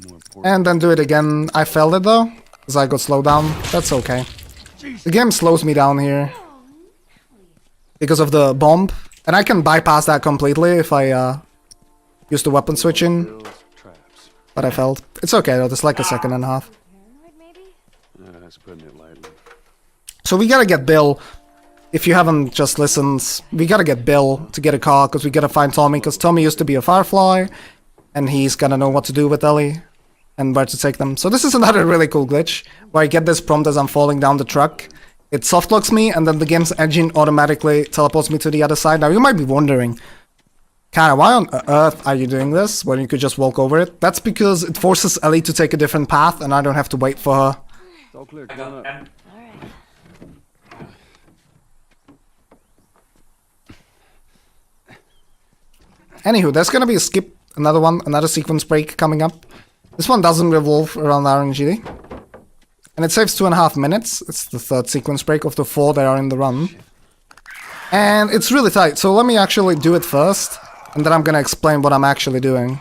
More important. And then do it again. I failed it though, because I got slowed down. That's okay. The game slows me down here because of the bomb, and I can bypass that completely if I use the weapon switching. Bills, traps. But I failed. It's okay though, there's like a second and a half. Paranoid, maybe? That's putting it lightly. So we gotta get Bill. If you haven't just listened, we gotta get Bill to get a car, because we gotta find Tommy, because Tommy used to be a Firefly, and he's gonna know what to do with Ellie, and where to take them. So this is another really cool glitch, where I get this prompt as I'm falling down the truck. It softlocks me, and then the game's engine automatically teleports me to the other side. Now you might be wondering, Cara, why on earth are you doing this when you could just walk over it? That's because it forces Ellie to take a different path, and I don't have to wait for her. It's all clear. Come on up. Anywho, there's gonna be a skip, another sequence break coming up. This one doesn't revolve around RNG. And it saves 2.5 minutes. It's the third sequence break of the 4 that are in the run. And it's really tight, so let me actually do it first, and then I'm gonna explain what I'm actually doing.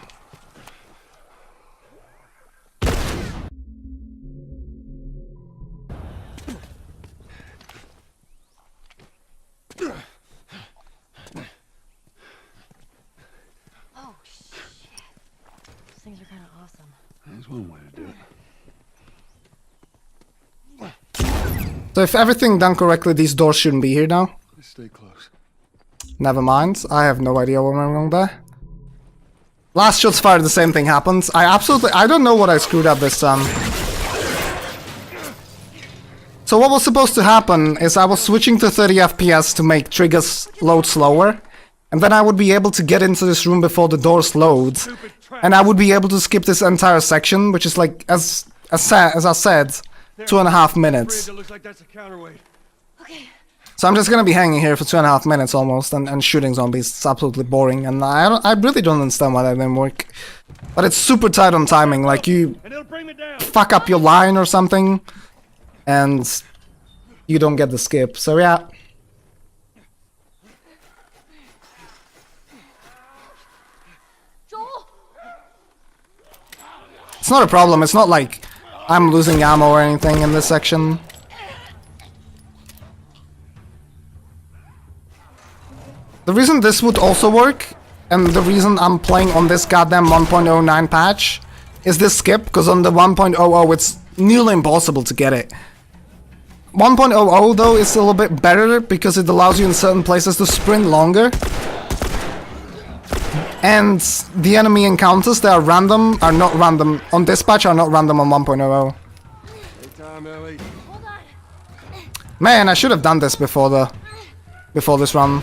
Oh, shit. These things are kind of awesome. That's one way to do it. So if everything done correctly, these doors shouldn't be here now. Let's stay close. Never mind, I have no idea what went wrong there. Last shots fired, the same thing happened. I don't know what I screwed up this time. So what was supposed to happen is I was switching to 30 FPS to make triggers load slower. And then I would be able to get into this room before the doors load. And I would be able to skip this entire section, which is like, as I said, 2.5 minutes. Okay. So I'm just gonna be hanging here for 2.5 minutes almost and shooting zombies. It's absolutely boring, and I really don't understand why that didn't work. But it's super tight on timing, like you fuck up your line or something, and you don't get the skip. So yeah. Joel! It's not a problem, it's not like I'm losing ammo or anything in this section. The reason this would also work, and the reason I'm playing on this goddamn 1.09 patch, is this skip, because on the 1.00 it's nearly impossible to get it. 1.00 though is a little bit better, because it allows you in certain places to sprint longer. And the enemy encounters that are not random on this patch, are not random on 1.00. Hey, Tom, Ellie. Hold on. Man, I should have done this before this run.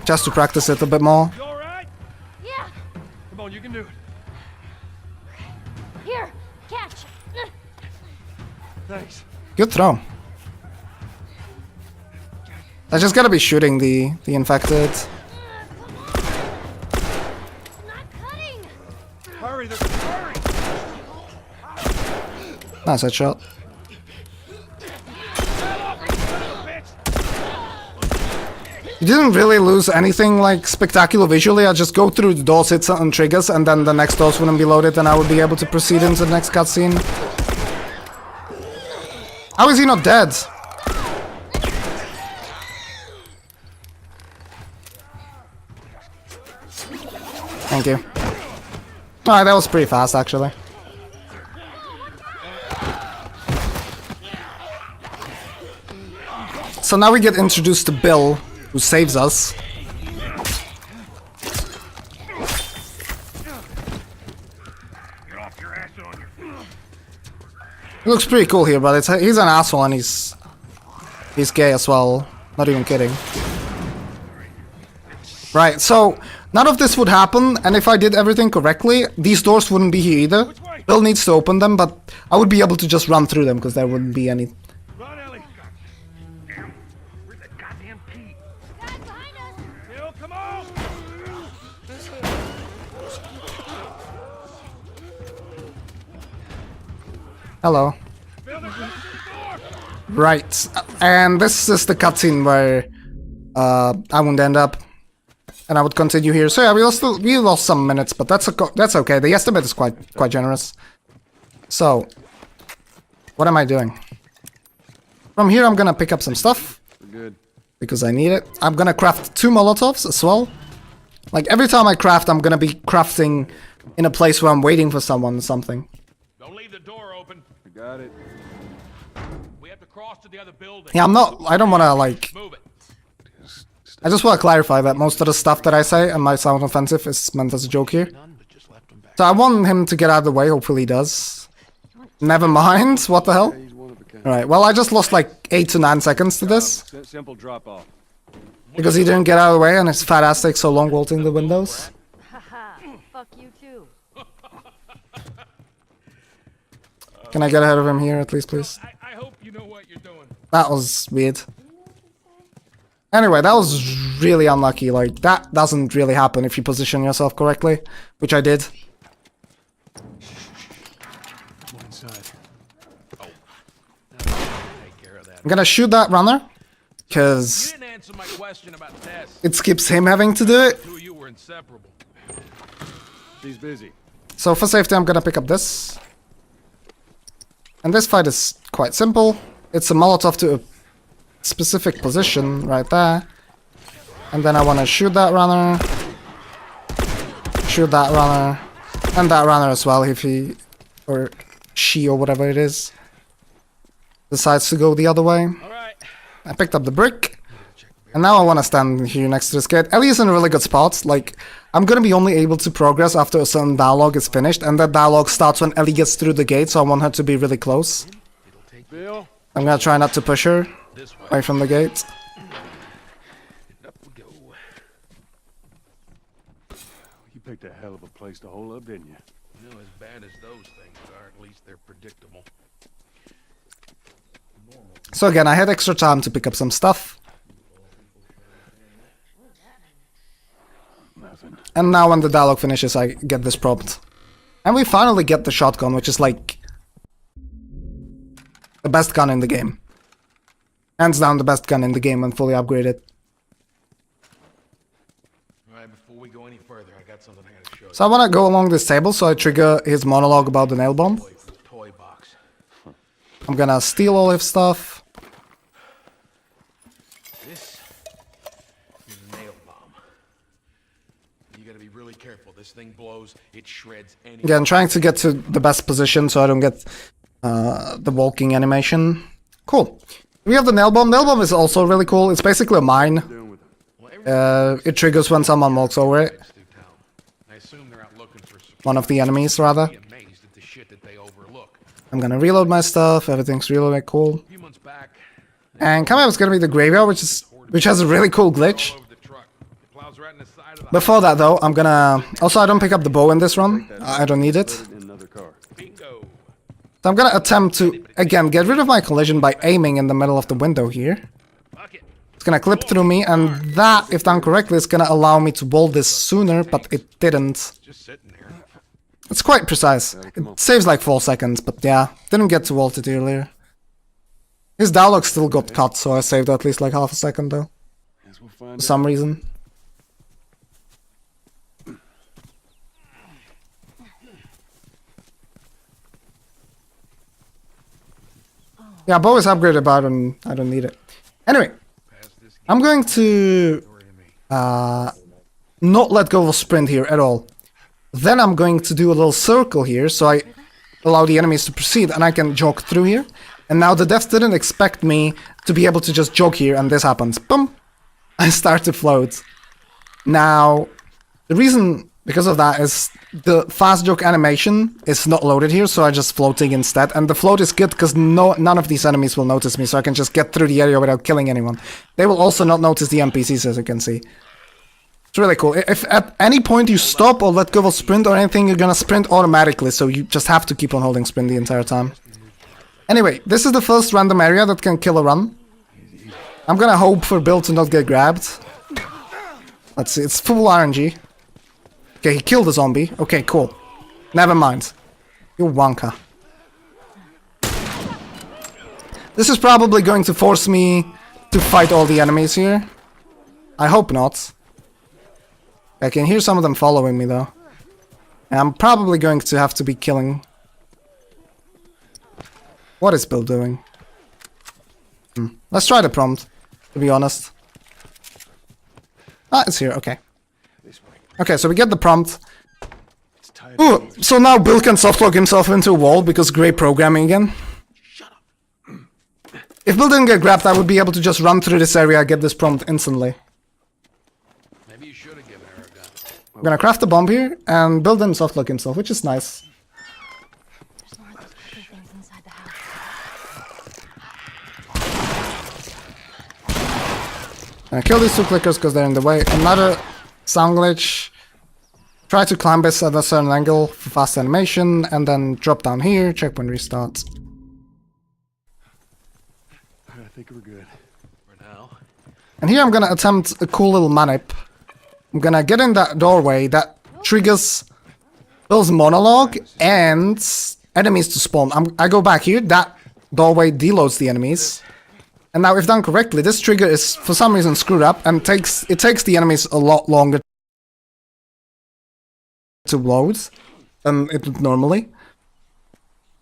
Just to practice it a bit more. You all right? Yeah. Come on, you can do it. Here, catch. Thanks. Good throw. I just gotta be shooting the infected. Hurry, hurry! Nice headshot. You didn't really lose anything like spectacular visually. I just go through the doors, hit certain triggers, and then the next doors wouldn't be loaded, and I would be able to proceed into the next cutscene. How is he not dead? Thank you. Alright, that was pretty fast actually. So now we get introduced to Bill, who saves us. He looks pretty cool here, but he's an asshole and he's gay as well. Not even kidding. Right, so none of this would happen, and if I did everything correctly, these doors wouldn't be here either. Bill needs to open them, but I would be able to just run through them because there wouldn't be any. Run, Ellie! Damn, where's that goddamn key? Guys behind us! Bill, come on! Hello. Bill, they're coming through the door! Right, and this is the cutscene where I wouldn't end up, and I would continue here. So yeah, we lost some minutes, but that's okay. The estimate is quite generous. So, what am I doing? From here, I'm gonna pick up some stuff We're good. because I need it. I'm gonna craft 2 Molotovs as well. Like every time I craft, I'm gonna be crafting in a place where I'm waiting for someone or something. Don't leave the door open. We got it. We have to cross to the other building. Yeah, I don't wanna like. Move it. I just want to clarify that most of the stuff that I say and might sound offensive is meant as a joke here. So I want him to get out of the way, hopefully he does. Never mind, what the hell? He's one of a kind. Alright, well I just lost like 8 to 9 seconds to this. Simple drop off. Because he didn't get out of the way and his fat ass takes so long vaulting the windows. Haha, fuck you too. Can I get ahead of him here at least, please? I hope you know what you're doing. That was weird. Anyway, that was really unlucky. Like, that doesn't really happen if you position yourself correctly, which I did. One inside. Take care of that. I'm gonna shoot that runner, You because didn't answer my question about Tess. it skips him having to do it. Two of you were inseparable. She's busy. So for safety, I'm gonna pick up this. And this fight is quite simple. It's a Molotov to a specific position right there. And then I want to shoot that runner. Shoot that runner. And that runner as well if he, or she or whatever it is, decides to go the other way. All right. I picked up the brick. And now I want to stand here next to this kid. Ellie is in a really good spot. Like, I'm gonna be only able to progress after a certain dialogue is finished. And that dialogue starts when Ellie gets through the gate, so I want her to be really close. Bill? I'm gonna try not to push her This way. away from the gate. Up we go. You picked a hell of a place to hole up, didn't you? You know, as bad as those things are, at least they're predictable. So again, I had extra time to pick up some stuff. Nothing. And now when the dialogue finishes, I get this prompt. And we finally get the shotgun, which is like the best gun in the game. Hands down the best gun in the game when fully upgraded. All right, before we go any further, I got something I gotta show you. So I want to go along this table, so I trigger his monologue about the nail bomb. Toy from the toy box. I'm gonna steal all his stuff. This is a nail bomb. You gotta be really careful. This thing blows, it shreds any. Again, trying to get to the best position so I don't get the walking animation. Cool. We have the nail bomb. Nail bomb is also really cool. It's basically a mine. Doing with it. It triggers when someone walks over it. Through town. I assume they're out looking for support. One of the enemies, rather. Be amazed at the shit that they overlook. I'm gonna reload my stuff. Everything's reloaded. Cool. A few months back, And coming up is gonna be the graveyard, which has a really cool glitch. all over the truck. It plows right in the side of the Before that, though, I'm gonna. Also, I don't pick up the bow in this run. I don't need it. Put it in another car. bingo. So I'm gonna attempt to, again, get rid of my collision by aiming in the middle of the window here. It's gonna clip through me, and that, if done correctly, is gonna allow me to wall this sooner, but it didn't. Just sitting there. It's quite precise. It saves like 4 seconds, but yeah, didn't get to vault it earlier. His dialogue still got cut, so I saved at least like half a second though. Guess we'll find For some reason. Yeah, bow is upgraded, but I don't need it. Anyway, I'm going to not let go of sprint here at all. Then I'm going to do a little circle here, so I allow the enemies to proceed, and I can jog through here. And now the devs didn't expect me to be able to just jog here, and this happens. Boom! I start to float. Now, the reason because of that is the fast jog animation is not loaded here, so I'm just floating instead. And the float is good because none of these enemies will notice me, so I can just get through the area without killing anyone. They will also not notice the NPCs, as you can see. It's really cool. If at any point you stop or let go of sprint or anything, you're gonna sprint automatically, so you just have to keep on holding sprint the entire time. Anyway, this is the first random area that can kill a run. I'm gonna hope for Bill to not get grabbed. Let's see, it's full RNG. Okay, he killed a zombie. Okay, cool. Never mind. You wanker. This is probably going to force me to fight all the enemies here. I hope not. I can hear some of them following me though. And I'm probably going to have to be killing. What is Bill doing? Let's try the prompt, to be honest. Ah, it's here, okay. Okay, so we get the prompt. Ooh, so now Bill can softlock himself into a wall because great programming again. If Bill didn't get grabbed, I would be able to just run through this area and get this prompt instantly. Maybe you should have given her a gun. I'm gonna craft a bomb here, and Bill didn't softlock himself, which is nice. There's more of those creepy things inside the house. I'm gonna kill these two clickers because they're in the way. Another sound glitch. Try to climb this at a certain angle for fast animation, and then drop down here, checkpoint restart. I think we're good. For now. And here I'm gonna attempt a cool little manip. I'm gonna get in that doorway that triggers Bill's monologue and enemies to spawn. I go back here, that doorway deloads the enemies. And now if done correctly, this trigger is for some reason screwed up and it takes the enemies a lot longer to load than it would normally.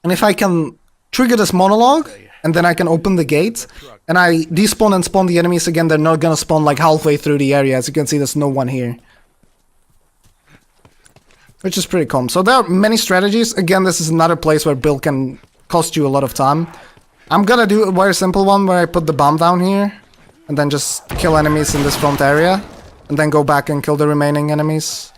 And if I can trigger this monologue, and then I can open the gate, and I despawn and spawn the enemies again, they're not gonna spawn like halfway through the area. As you can see, there's no one here. Which is pretty calm. So there are many strategies. Again, this is another place where Bill can cost you a lot of time. I'm gonna do a very simple one where I put the bomb down here, and then just kill enemies in this front area, and then go back and kill the remaining enemies.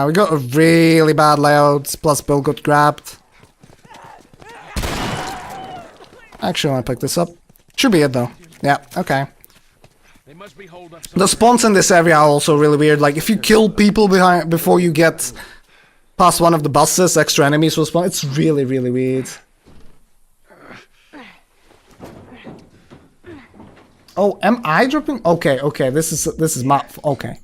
We got a really bad layout, plus Bill got grabbed. Actually, I want to pick this up. Should be it though. Yeah, okay. They must be holed up The spawns in this area are also really weird. Like, if you kill people before you get past one of the buses, extra enemies will spawn. It's really, really weird. Oh, am I dropping? Okay, okay. This is my okay.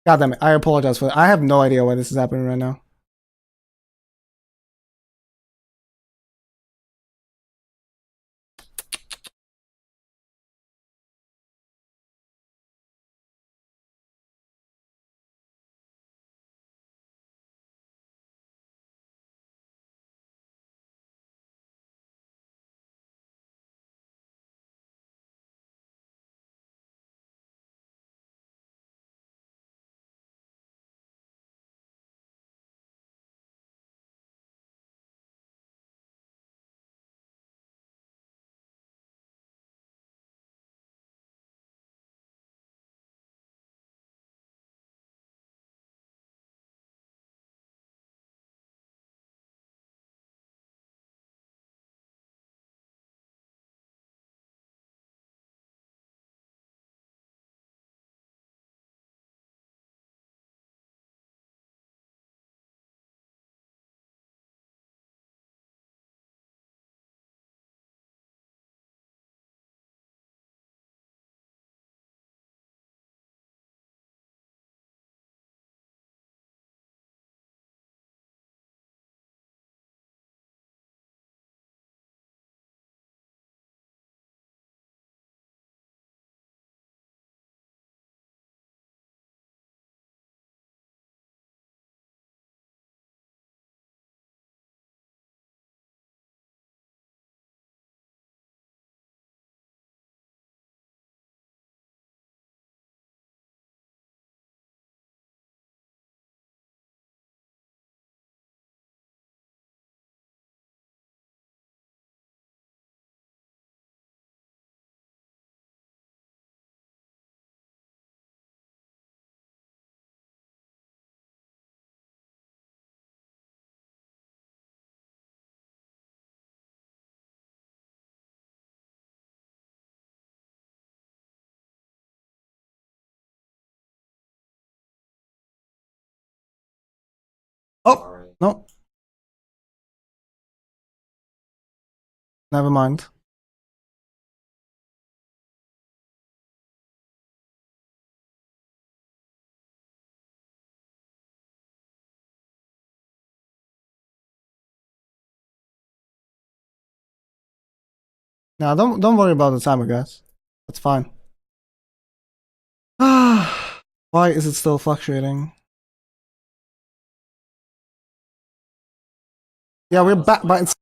God damn it, I apologize for that. I have no idea why this is happening right now. No. Never mind. Now don't worry about the timer, guys. That's fine. Ah, why is it still fluctuating? Yeah, we're back, but it's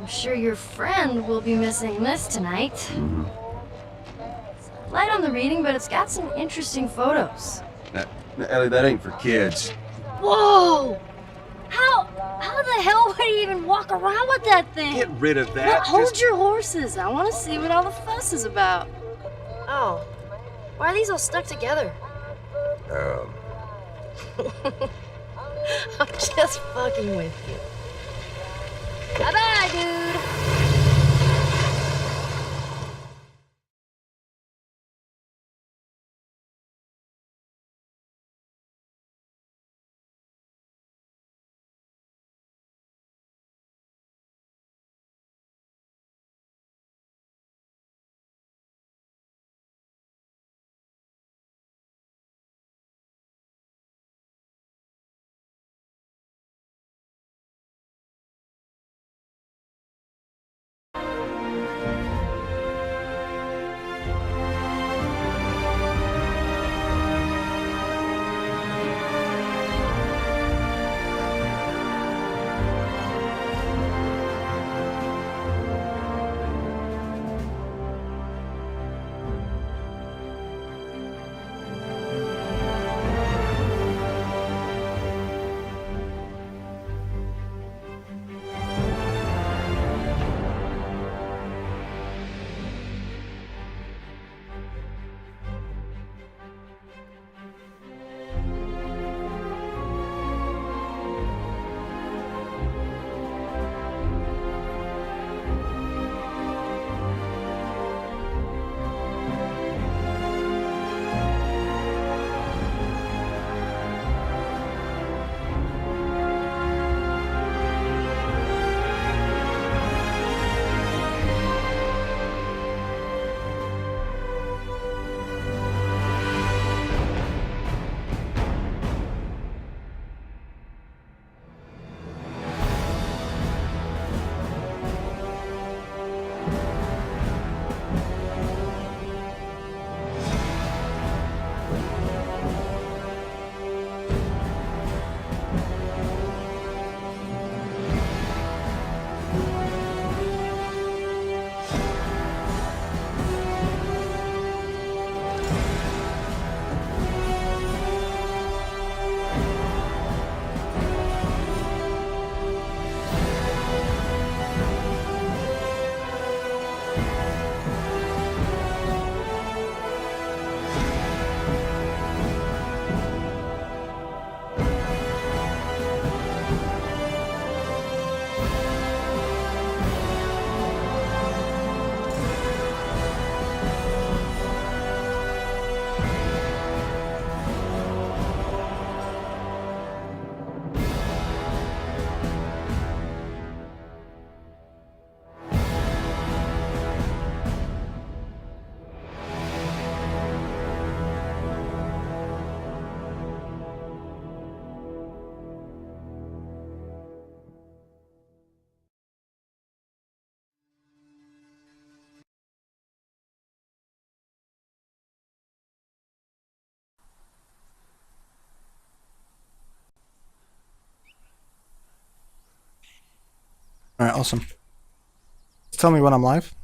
I'm sure your friend will be missing this tonight. It's light on the reading, but it's got some interesting photos. Ellie, that ain't for kids. Whoa! How the hell would he even walk around with that thing? Get rid of that. Well, hold your horses. I want to see what all the fuss is about. Oh, why are these all stuck together? I'm just fucking with you. Bye-bye, dude. Alright, awesome. Tell me when I'm live.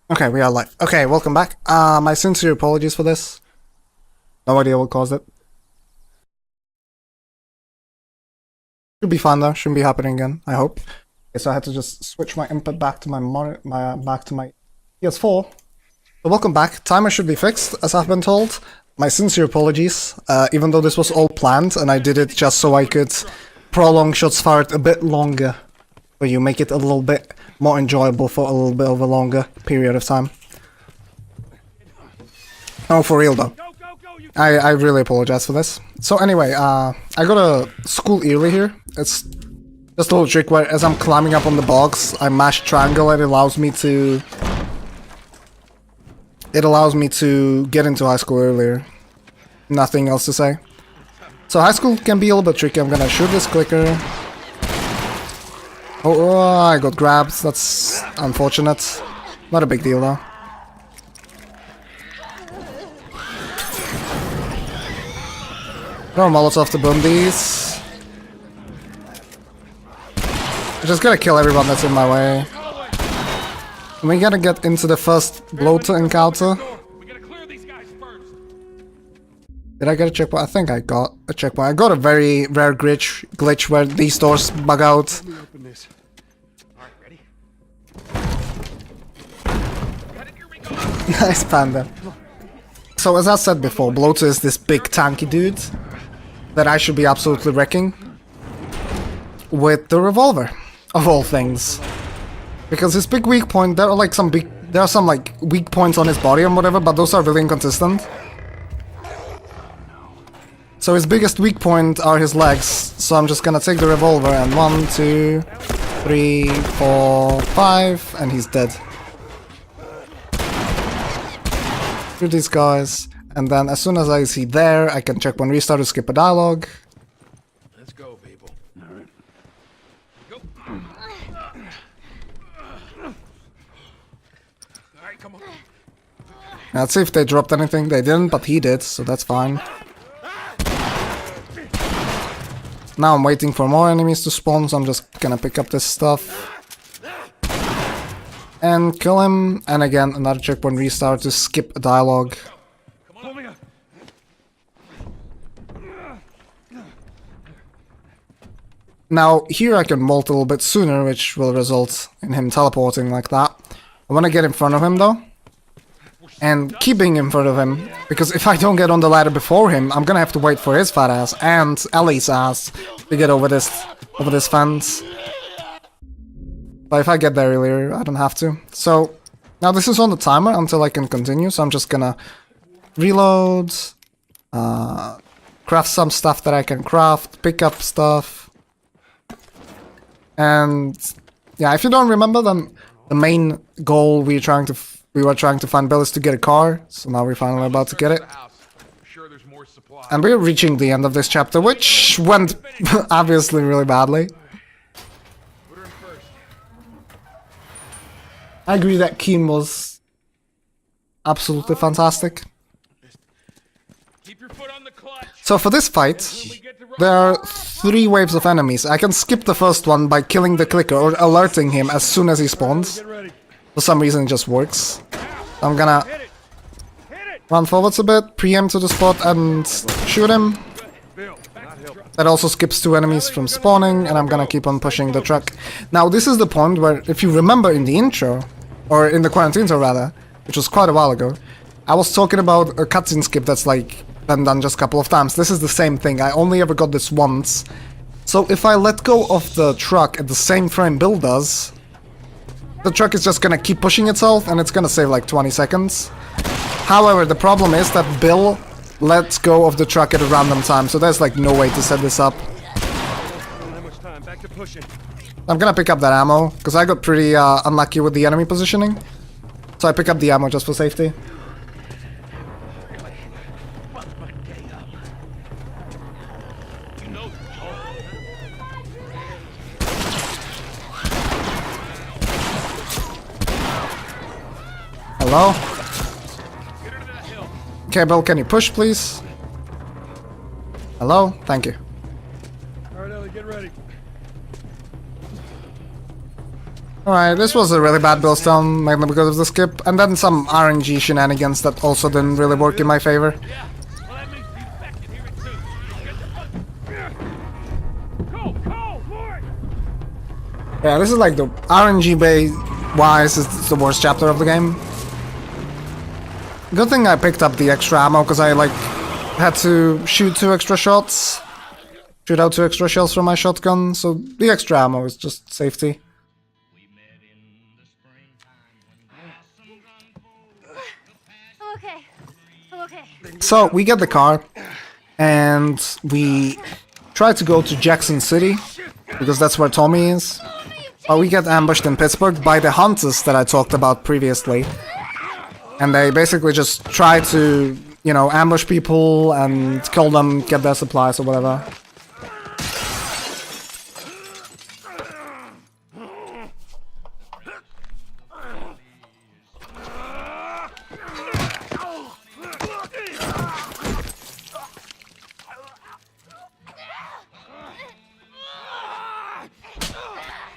Okay, we are live. Okay, welcome back. My sincere apologies for this. No idea what caused it. Should be fine though, shouldn't be happening again, I hope. Okay, so I had to just switch my input back to my back to my PS4. So welcome back. Timer should be fixed, as I've been told. My sincere apologies, even though this was all planned, and I did it just so I could prolong Shots Fired a bit longer for you, make it a little bit more enjoyable for a little bit of a longer period of time. Oh, for real though. I really apologize for this. So anyway, I got a school early here. It's just a little trick where as I'm climbing up on the box, I mash triangle and it allows me to get into high school earlier. Nothing else to say. So high school can be a little bit tricky. I'm gonna shoot this clicker. Oh, I got grabbed. That's unfortunate. Not a big deal though. Throw a Molotov to boom these. I'm just gonna kill everyone that's in my way. We gotta get into the first bloater encounter. We gotta clear these guys first. Did I get a checkpoint? I think I got a checkpoint. I got a very rare glitch where these doors bug out. Let me open this. All right, ready? Nice panda. So as I said before, Bloater is this big tanky dude that I should be absolutely wrecking with the revolver, of all things. Because his big weak point, there are some like weak points on his body and whatever, but those are really inconsistent. So his biggest weak point are his legs, so I'm just gonna take the revolver and 1, 2, 3, 4, 5, and he's dead. Shoot these guys, and then as soon as I see there, I can check one restart to skip a dialogue. Let's go, people. All right. Go. All right, come on. Let's see if they dropped anything. They didn't, but he did, so that's fine. Now I'm waiting for more enemies to spawn, so I'm just gonna pick up this stuff. And kill him, and again, another checkpoint restart to skip a dialogue. Pull me up. Now, here I can molt a little bit sooner, which will result in him teleporting like that. I wanna get in front of him though. And keep being in front of him, because if I don't get on the ladder before him, I'm gonna have to wait for his fat ass and Ellie's ass to get over this fence. But if I get there earlier, I don't have to. So, now this is on the timer until I can continue, so I'm just gonna reload, craft some stuff that I can craft, pick up stuff. And, yeah, if you don't remember, then the main goal we were trying to find Bill is to get a car, so now we're finally about to get it. Sure, there's more supplies. And we're reaching the end of this chapter, which went obviously really badly. Put her in first. I agree that Keen was absolutely fantastic. Keep your foot on the clutch. So for this fight, there are 3 waves of enemies. I can skip the first one by killing the clicker or alerting him as soon as he spawns. For some reason it just works. I'm gonna run forwards a bit, preempt to the spot and shoot him. That also skips 2 enemies from spawning, and I'm gonna keep on pushing the truck. Now this is the point where, if you remember in the intro, or in the quarantine intro rather, which was quite a while ago, I was talking about a cutscene skip that's like been done just a couple of times. This is the same thing, I only ever got this once. So if I let go of the truck at the same frame Bill does, the truck is just gonna keep pushing itself and it's gonna save like 20 seconds. However, the problem is that Bill lets go of the truck at a random time, so there's like no way to set this up. I'm gonna pick up that ammo, because I got pretty unlucky with the enemy positioning. So I pick up the ammo just for safety. Hello? Okay, Bill, can you push, please? Hello? Thank you. All right, Ellie, get ready. Alright, this was a really bad build stone, mainly because of the skip, and then some RNG shenanigans that also didn't really work in my favor. Yeah, this is like the RNG-wise is the worst chapter of the game. Good thing I picked up the extra ammo, because I like had to shoot 2 extra shots. Shoot out 2 extra shells from my shotgun, so the extra ammo is just safety. I'm okay. So we get the car, and we try to go to Jackson City, because that's where Tommy is. But we get ambushed in Pittsburgh by the hunters that I talked about previously. And they basically just try to, you know, ambush people and kill them, get their supplies or whatever.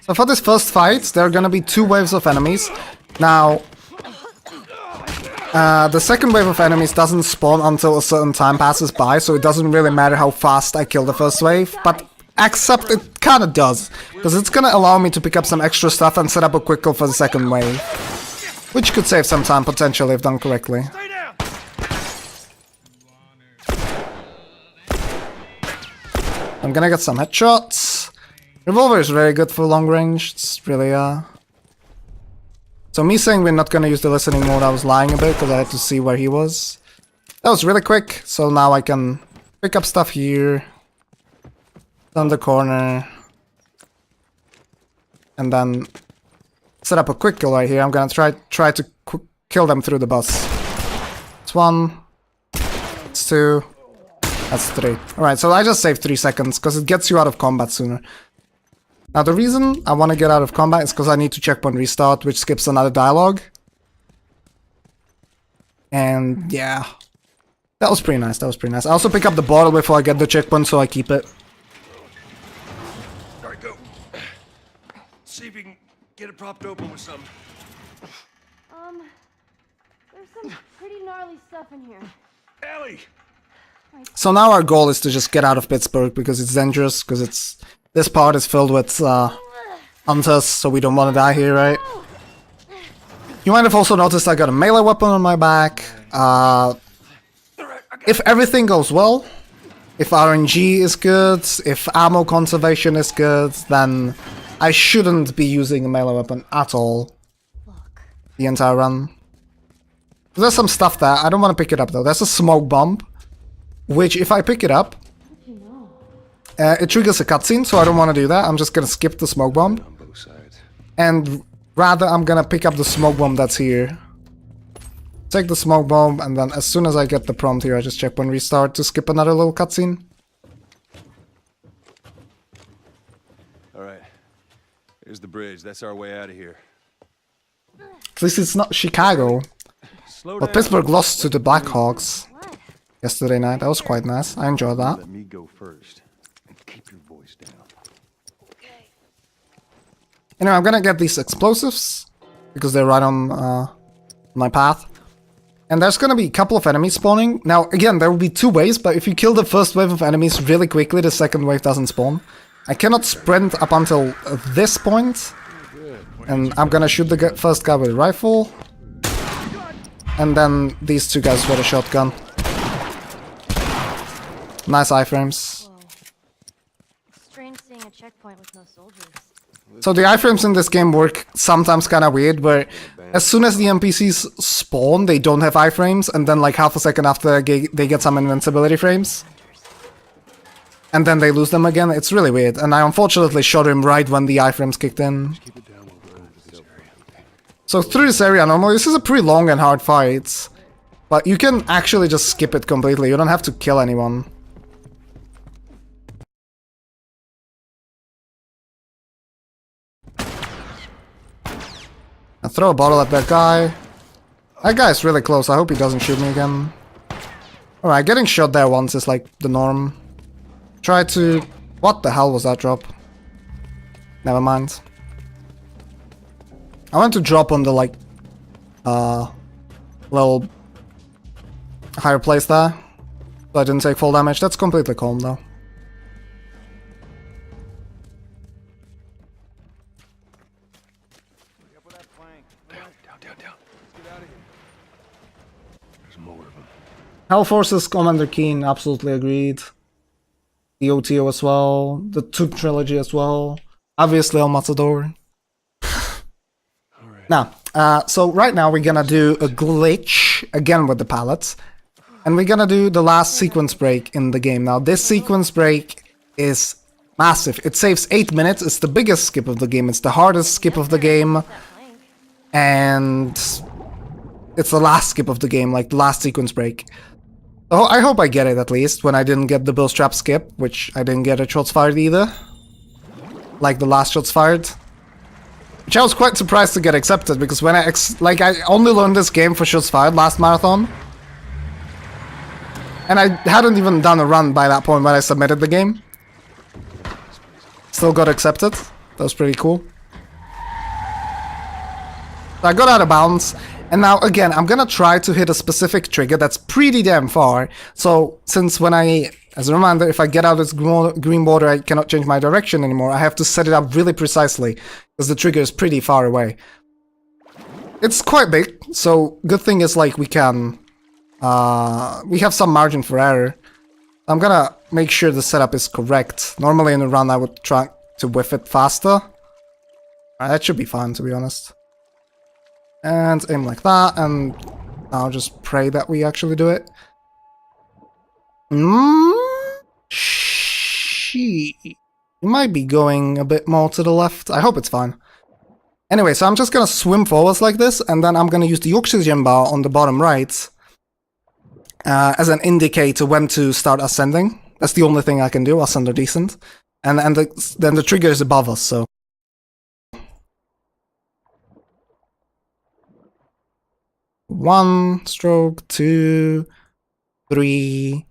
So for this first fight, there are gonna be 2 waves of enemies. Now, the second wave of enemies doesn't spawn until a certain time passes by, so it doesn't really matter how fast I kill the first wave, but except it kinda does, because it's gonna allow me to pick up some extra stuff and set up a quick kill for the second wave, which could save some time potentially if done correctly. I'm gonna get some headshots. Revolver is very good for long range, it's really So me saying we're not gonna use the listening mode, I was lying a bit because I had to see where he was. That was really quick, so now I can pick up stuff here. Down the corner. And then set up a quick kill right here. I'm gonna try to kill them through the bus. It's 1. It's 2. That's 3. Alright, so I just saved 3 seconds because it gets you out of combat sooner. Now the reason I want to get out of combat is because I need to checkpoint restart, which skips another dialogue. And yeah, that was pretty nice, that was pretty nice. I also pick up the bottle before I get the checkpoint, so I keep it. Alright, go. See if you can get it propped open with something. There's some pretty gnarly stuff in here. Ellie! So now our goal is to just get out of Pittsburgh because it's dangerous, because this part is filled with hunters, so we don't want to die here, right? You might have also noticed I got a melee weapon on my back. If everything goes well, if RNG is good, if ammo conservation is good, then I shouldn't be using a melee weapon at all the entire run. There's some stuff there, I don't want to pick it up though. There's a smoke bomb, which if I pick it up, it triggers a cutscene, so I don't want to do that. I'm just gonna skip the smoke bomb. And rather, I'm gonna pick up the smoke bomb that's here. Take the smoke bomb, and then as soon as I get the prompt here, I just checkpoint restart to skip another little cutscene. Alright. Here's the bridge. That's our way out of here. At least it's not Chicago. But Pittsburgh lost to the Blackhawks yesterday night. That was quite nice. I enjoyed that. Let me go first. Keep your voice down. Anyway, I'm gonna get these explosives because they're right on my path. And there's gonna be a couple of enemies spawning. Now, again, there will be 2 waves, but if you kill the first wave of enemies really quickly, the second wave doesn't spawn. I cannot sprint up until this point. And I'm gonna shoot the first guy with a rifle. And then these 2 guys with a shotgun. Nice iframes. Strange seeing a checkpoint with no soldiers. So the iframes in this game work sometimes kind of weird, where as soon as the NPCs spawn, they don't have iframes, and then like half a second after they get some invincibility frames. And then they lose them again. It's really weird, and I unfortunately shot him right when the iframes kicked in. So through this area normally, this is a pretty long and hard fight, but you can actually just skip it completely, you don't have to kill anyone. I throw a bottle at that guy. That guy is really close, I hope he doesn't shoot me again. Alright, getting shot there once is like the norm. Try to... What the hell was that drop? Never mind. I went to drop on the like... little... higher place there. So I didn't take full damage, that's completely calm though. Hell Forces, Commander Keen, absolutely agreed. The OTO as well, the Tube Trilogy as well, obviously El Matador. Now, so right now we're gonna do a glitch, again with the pallets, and we're gonna do the last sequence break in the game. Now this sequence break is massive, it saves 8 minutes, it's the biggest skip of the game, it's the hardest skip of the game, and it's the last skip of the game, like the last sequence break. Oh, I hope I get it at least, when I didn't get the Bill's Trap skip, which I didn't get at Shots Fired either. Like the last Shots Fired. Which I was quite surprised to get accepted, because when I only learned this game for Shots Fired last marathon. And I hadn't even done a run by that point when I submitted the game. Still got accepted. That was pretty cool. I got out of bounds, and now again, I'm gonna try to hit a specific trigger that's pretty damn far. So, since when as a reminder, if I get out of this green border, I cannot change my direction anymore. I have to set it up really precisely, because the trigger is pretty far away. It's quite big, so good thing is like we can, we have some margin for error. I'm gonna make sure the setup is correct. Normally in a run I would try to whiff it faster. That should be fine, to be honest. And aim like that, and I'll just pray that we actually do it. She might be going a bit more to the left. I hope it's fine. Anyway, so I'm just gonna swim forwards like this, and then I'm gonna use the oxygen bar on the bottom right as an indicator when to start ascending. That's the only thing I can do. Ascend or descent, and then the trigger is above us. So. One stroke, 2, 3,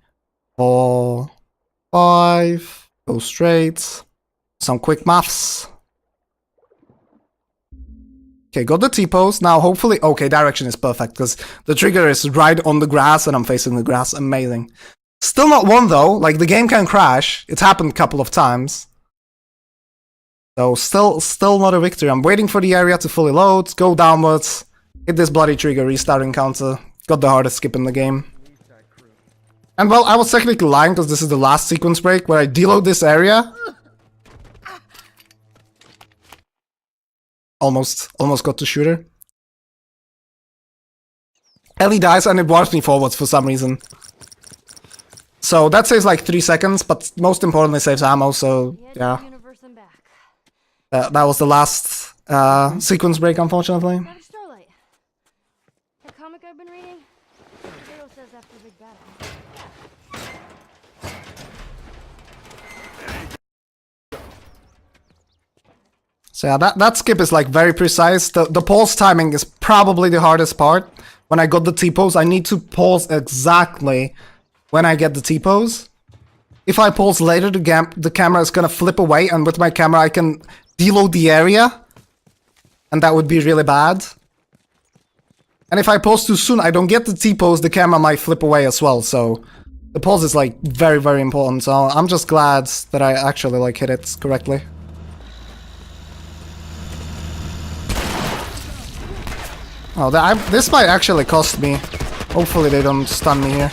4, 5. Go straight. Some quick maths. Okay, got the T-pose. Now, hopefully... Okay, direction is perfect, because the trigger is right on the grass, and I'm facing the grass. Amazing. Still not one, though. Like, the game can crash. It's happened a couple of times. So, still not a victory. I'm waiting for the area to fully load, go downwards, hit this bloody trigger, restart encounter. Got the hardest skip in the game. And, well, I was technically lying, because this is the last sequence break, where I deload this area. Almost got to shoot her. Ellie dies and it warps me forwards for some reason. So that saves like 3 seconds, but most importantly saves ammo, so yeah. That was the last sequence break, unfortunately. Starlight. That comic I've been reading? The hero says after a big battle. So yeah, that skip is like very precise. The pulse timing is probably the hardest part. When I got the T-pose, I need to pulse exactly when I get the T-pose. If I pulse later, the camera is gonna flip away, and with my camera I can deload the area. And that would be really bad. And if I pulse too soon, I don't get the T-pose, the camera might flip away as well, so... The pulse is like very, very important, so I'm just glad that I actually like hit it correctly. Oh, this might actually cost me. Hopefully they don't stun me here.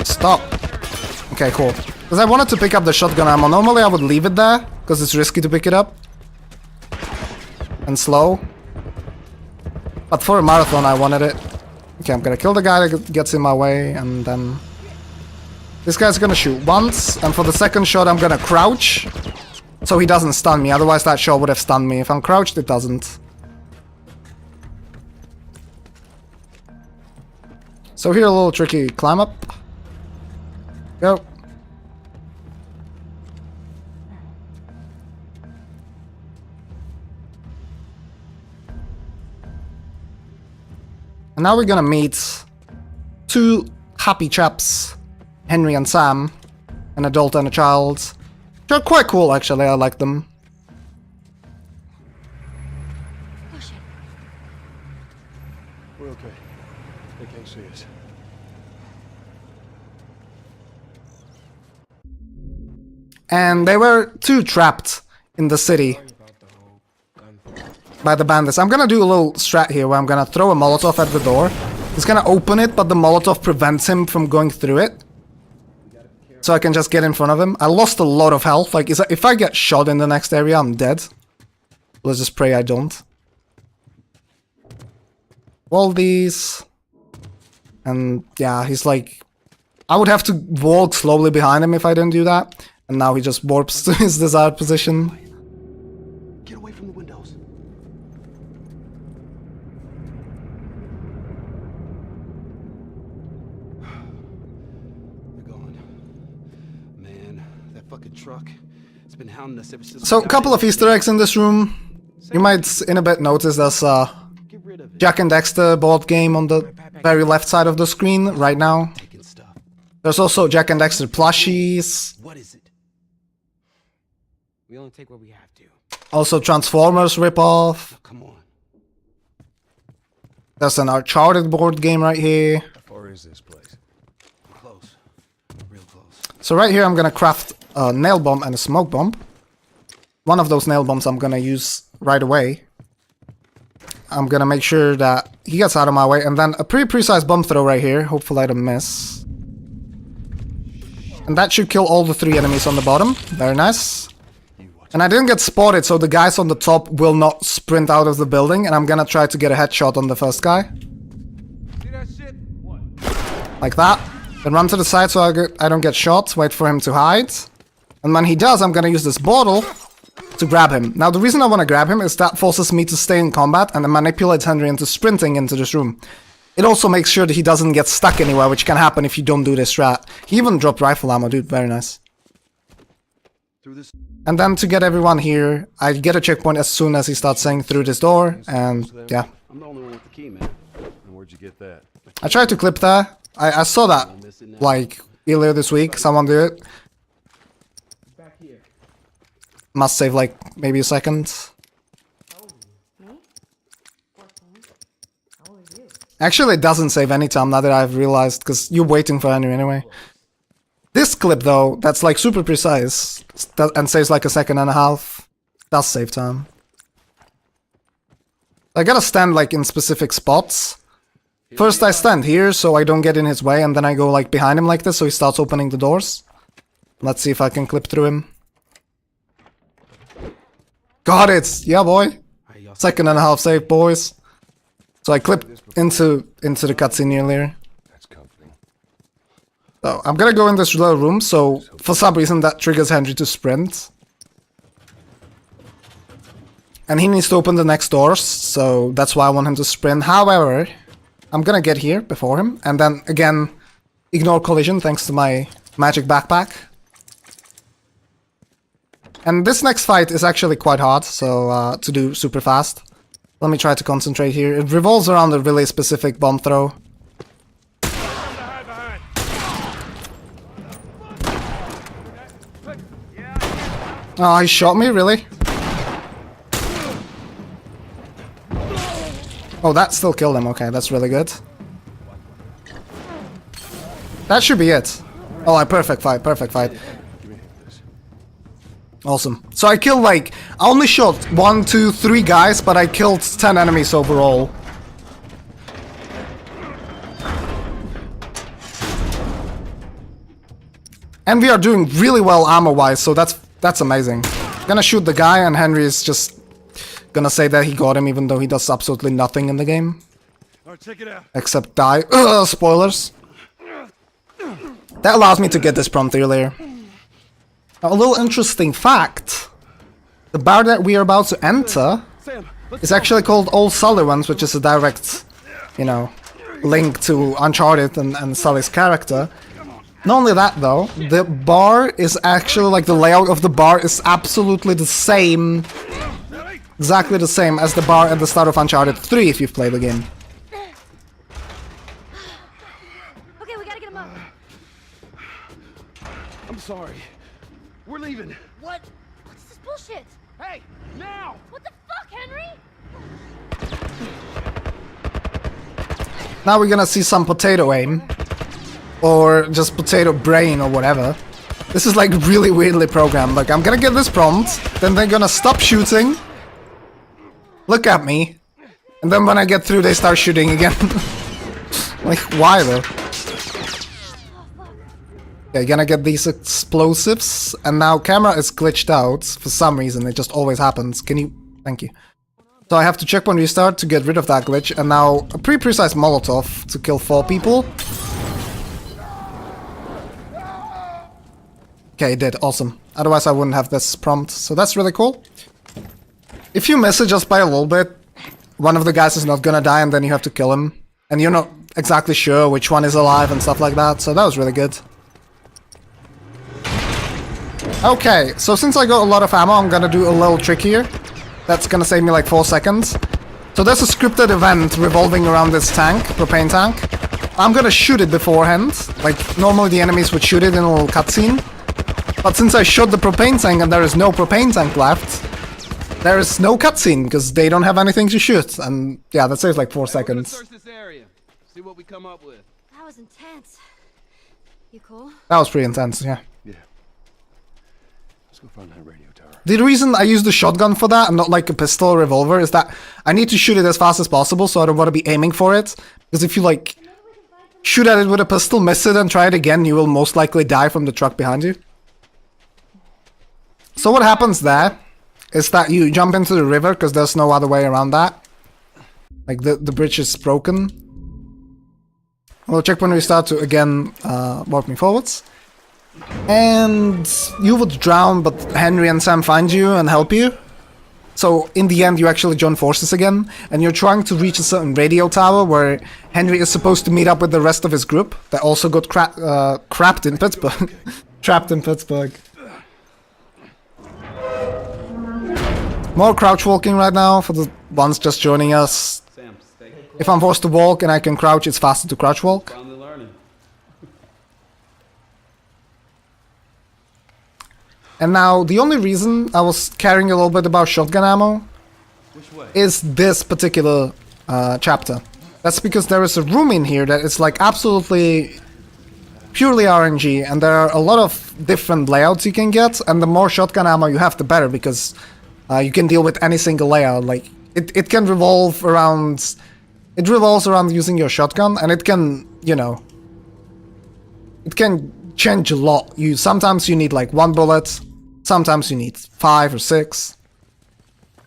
Stop. Okay, cool. Because I wanted to pick up the shotgun ammo. Normally I would leave it there, because it's risky to pick it up. And slow. But for a marathon I wanted it. Okay, I'm gonna kill the guy that gets in my way, and then... This guy's gonna shoot once, and for the second shot I'm gonna crouch. So he doesn't stun me, otherwise that shot would have stunned me. If I'm crouched, it doesn't. So here a little tricky climb up. Go. And now we're gonna meet 2 happy chaps, Henry and Sam, an adult and a child. They're quite cool actually, I like them. We're okay. They can't see us. And they were 2 trapped in the city by the bandits. I'm gonna do a little strat here where I'm gonna throw a Molotov at the door. It's gonna open it, but the Molotov prevents him from going through it. So I can just get in front of him. I lost a lot of health. Like, if I get shot in the next area, I'm dead. Let's just pray I don't. All these. And yeah, he's like... I would have to walk slowly behind him if I didn't do that. And now he just warps to his desired position. Get away from the windows. They're gone. Man, that fucking truck. It's been hounding us ever since. So, a couple of Easter eggs in this room. You might in a bit notice there's a Jack and Dexter board game on the very left side of the screen right now. There's also Jack and Dexter plushies. What is it? We only take what we have to. Also Transformers ripoff. Come on. There's an Uncharted board game right here. How far is this place? Close. Real close. So right here I'm gonna craft a nail bomb and a smoke bomb. One of those nail bombs I'm gonna use right away. I'm gonna make sure that he gets out of my way, and then a pretty precise bomb throw right here. Hopefully I don't miss. And that should kill all the 3 enemies on the bottom. Very nice. And I didn't get spotted, so the guys on the top will not sprint out of the building, and I'm gonna try to get a headshot on the first guy. See that shit? What? Like that. Then run to the side so I don't get shot. Wait for him to hide. And when he does, I'm gonna use this bottle to grab him. Now, the reason I want to grab him is that forces me to stay in combat and then manipulates Henry into sprinting into this room. It also makes sure that he doesn't get stuck anywhere, which can happen if you don't do this strat. He even dropped rifle ammo, dude. Very nice. And then to get everyone here, I get a checkpoint as soon as he starts saying through this door, and yeah. I'm the only one with the key, man. And where'd you get that? I tried to clip there. I saw that, like, earlier this week. Someone did it. Must save, like, maybe a second. Actually, it doesn't save any time now that I've realized, because you're waiting for Henry anyway. This clip, though, that's, like, super precise, and saves, like, a second and a half, does save time. I gotta stand, like, in specific spots. First I stand here, so I don't get in his way, and then I go, like, behind him like this, so he starts opening the doors. Let's see if I can clip through him. Got it! Yeah, boy! Second and a half save, boys. So I clipped into the cutscene earlier. That's comforting. So I'm gonna go in this little room, so for some reason that triggers Henry to sprint. And he needs to open the next doors, so that's why I want him to sprint. However, I'm gonna get here before him, and then again, ignore collision thanks to my magic backpack. And this next fight is actually quite hard, so to do super fast. Let me try to concentrate here. It revolves around a really specific bomb throw. Oh, he shot me, really? Oh, that still killed him. Okay, that's really good. That should be it. Oh, perfect fight, perfect fight. Awesome. So I killed, like, I only shot 1, 2, 3 guys, but I killed 10 enemies overall. And we are doing really well ammo-wise, so that's amazing. Gonna shoot the guy, and Henry is just gonna say that he got him, even though he does absolutely nothing in the game. Alright, check it out. Except die. Spoilers. That allows me to get this prompt earlier. Now, a little interesting fact. The bar that we are about to enter is actually called Old Sullivan's, which is a direct, you know, link to Uncharted and Sully's character. Not only that, though, the bar is actually, like, the layout of the bar is absolutely the same, exactly the same as the bar at the start of Uncharted 3, if you've played the game. Okay, we gotta get him up. I'm sorry. We're leaving. What? What's this bullshit? Hey, now! What the fuck, Henry? Now we're gonna see some potato aim. Or just potato brain or whatever. This is like really weirdly programmed. Like, I'm gonna get this prompt, then they're gonna stop shooting. Look at me. And then when I get through, they start shooting again. Like, why though? Okay, gonna get these explosives. And now camera is glitched out. For some reason, it just always happens. Can you... Thank you. So I have to checkpoint restart to get rid of that glitch. And now a pretty precise Molotov to kill 4 people. Okay, it did. Awesome. Otherwise I wouldn't have this prompt. So that's really cool. If you miss it just by a little bit, one of the guys is not gonna die and then you have to kill him. And you're not exactly sure which one is alive and stuff like that. So that was really good. Okay, so since I got a lot of ammo, I'm gonna do a little trick here. That's gonna save me like 4 seconds. So there's a scripted event revolving around this tank, propane tank. I'm gonna shoot it beforehand. Like, normally the enemies would shoot it in a little cutscene. But since I shot the propane tank and there is no propane tank left, there is no cutscene because they don't have anything to shoot, and yeah, that saves like 4 seconds. Search this area. See what we come up with. That was intense. You cool? That was pretty intense, yeah. Yeah. Let's go find that radio tower. The reason I use the shotgun for that and not like a pistol or revolver is that I need to shoot it as fast as possible, so I don't want to be aiming for it. Because if you like shoot at it with a pistol, miss it, and try it again, you will most likely die from the truck behind you. So what happens there is that you jump into the river because there's no other way around that. Like the bridge is broken. Well, checkpoint restart to again warp me forwards. And you would drown, but Henry and Sam find you and help you. So in the end you actually join forces again, and you're trying to reach a certain radio tower where Henry is supposed to meet up with the rest of his group that also got crapped in Pittsburgh. Trapped in Pittsburgh. More crouch walking right now for the ones just joining us. If I'm forced to walk and I can crouch, it's faster to crouch walk. And now, the only reason I was caring a little bit about shotgun ammo is this particular chapter. That's because there is a room in here that is like absolutely purely RNG, and there are a lot of different layouts you can get, and the more shotgun ammo you have, the better, because you can deal with any single layout. Like it can revolve around. It revolves around using your shotgun, and it can, you know, it can change a lot. Sometimes you need like 1 bullet, sometimes you need 5 or 6.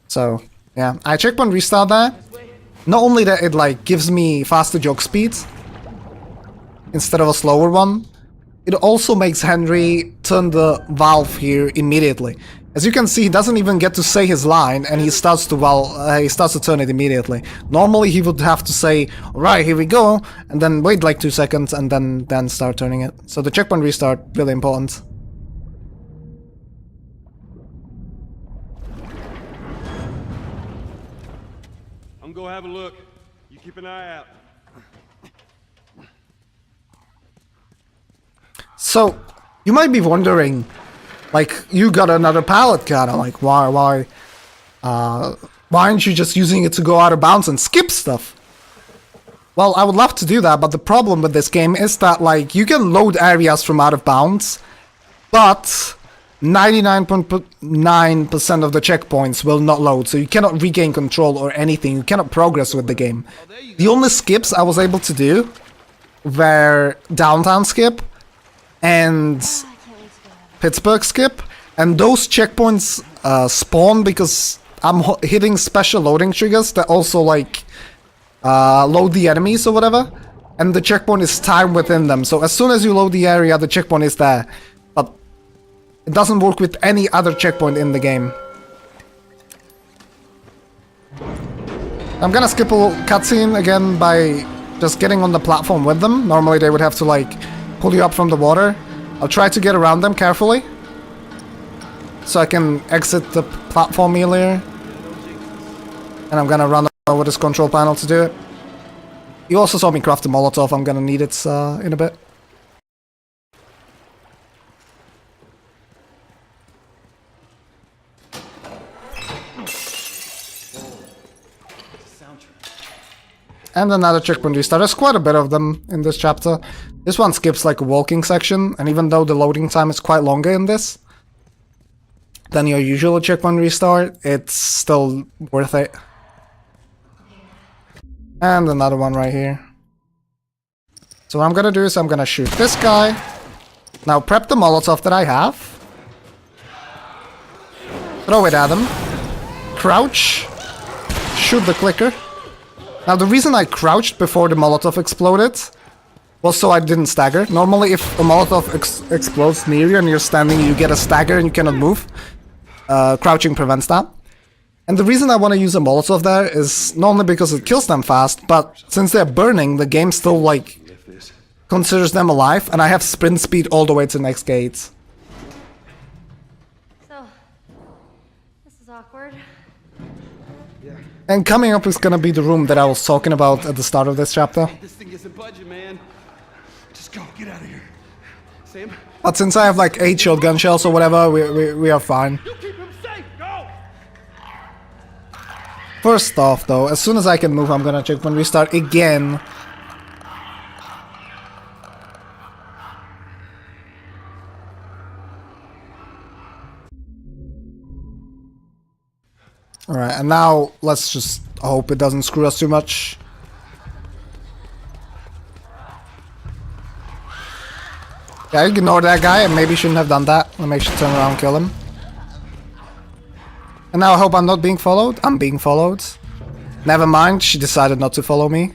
So yeah, I checkpoint restart there. Not only that it like gives me faster jog speed instead of a slower one, it also makes Henry turn the valve here immediately. As you can see, he doesn't even get to say his line, and he starts to turn it immediately. Normally he would have to say, "Alright, here we go," and then wait like 2 seconds and then start turning it. So the checkpoint restart, really important. I'm gonna have a look. You keep an eye out. So, you might be wondering, like, you got another pallet cannon, like, why aren't you just using it to go out of bounds and skip stuff? Well, I would love to do that, but the problem with this game is that, like, you can load areas from out of bounds, but 99.9% of the checkpoints will not load, so you cannot regain control or anything, you cannot progress with the game. The only skips I was able to do were downtown skip and Pittsburgh skip, and those checkpoints spawn because I'm hitting special loading triggers that also like load the enemies or whatever, and the checkpoint is timed within them, so as soon as you load the area the checkpoint is there, but it doesn't work with any other checkpoint in the game. I'm gonna skip a little cutscene again by just getting on the platform with them. Normally they would have to like pull you up from the water. I'll try to get around them carefully so I can exit the platform earlier. And I'm gonna run over this control panel to do it. You also saw me craft a Molotov, I'm gonna need it in a bit. And another checkpoint restart. There's quite a bit of them in this chapter. This one skips like a walking section, and even though the loading time is quite longer in this than your usual checkpoint restart, it's still worth it. And another one right here. So what I'm gonna do is I'm gonna shoot this guy. Now prep the Molotov that I have. Throw it at him. Crouch. Shoot the clicker. Now the reason I crouched before the Molotov exploded was so I didn't stagger. Normally if a Molotov explodes near you and you're standing, you get a stagger and you cannot move. Crouching prevents that. And the reason I want to use a Molotov there is not only because it kills them fast, but since they're burning, the game still like considers them alive, and I have sprint speed all the way to the next gate. So, this is awkward. And coming up is gonna be the room that I was talking about at the start of this chapter. This thing isn't budging, man. Just go, get out of here. Sam? But since I have like 8 shotgun shells or whatever, we are fine. You keep him safe, go! First off, though, as soon as I can move, I'm gonna check when we start again. Alright, and now let's just hope it doesn't screw us too much. Yeah, ignore that guy. I maybe shouldn't have done that. I maybe should turn around and kill him. And now I hope I'm not being followed. I'm being followed. Never mind, she decided not to follow me.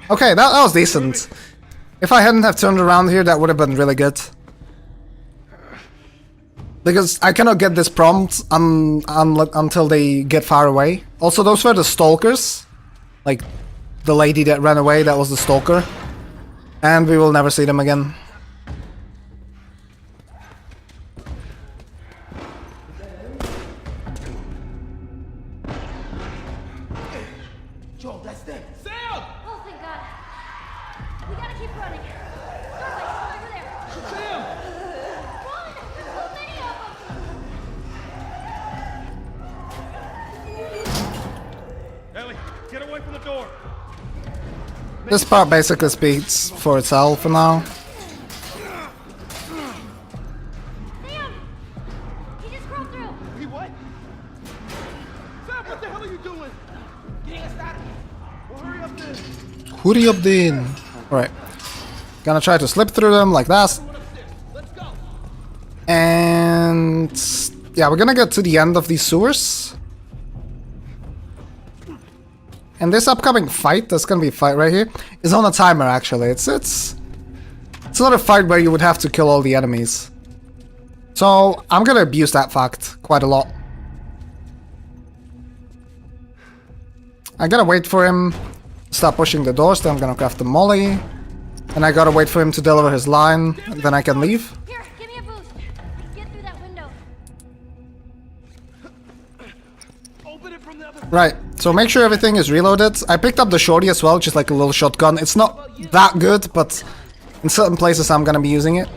Okay, that was decent. If I hadn't have turned around here, that would have been really good. Because I cannot get this prompt until they get far away. Also, those were the stalkers. Like, the lady that ran away, that was the stalker. And we will never see them again. Joel, that's them. Sam! Oh, thank God. We gotta keep running. Doorway, over there. Sam! Run! So many of them. Ellie, get away from the door. This part basically speaks for itself for now. Sam! He just crawled through. He what? Sam, what the hell are you doing? Getting us out of here. Well, hurry up then. Hurry up then. Alright. Gonna try to slip through them like that. Let's go. And yeah, we're gonna get to the end of these sewers. And this upcoming fight, there's gonna be a fight right here, is on a timer actually. It's not a fight where you would have to kill all the enemies. So I'm gonna abuse that fact quite a lot. I gotta wait for him to stop pushing the doors, then I'm gonna craft the molly. And I gotta wait for him to deliver his line, and then I can leave. Here, give me a boost. Get through that window. Open it from the other. Right, so make sure everything is reloaded. I picked up the shorty as well, just like a little shotgun. It's not that good, but in certain places I'm gonna be using it.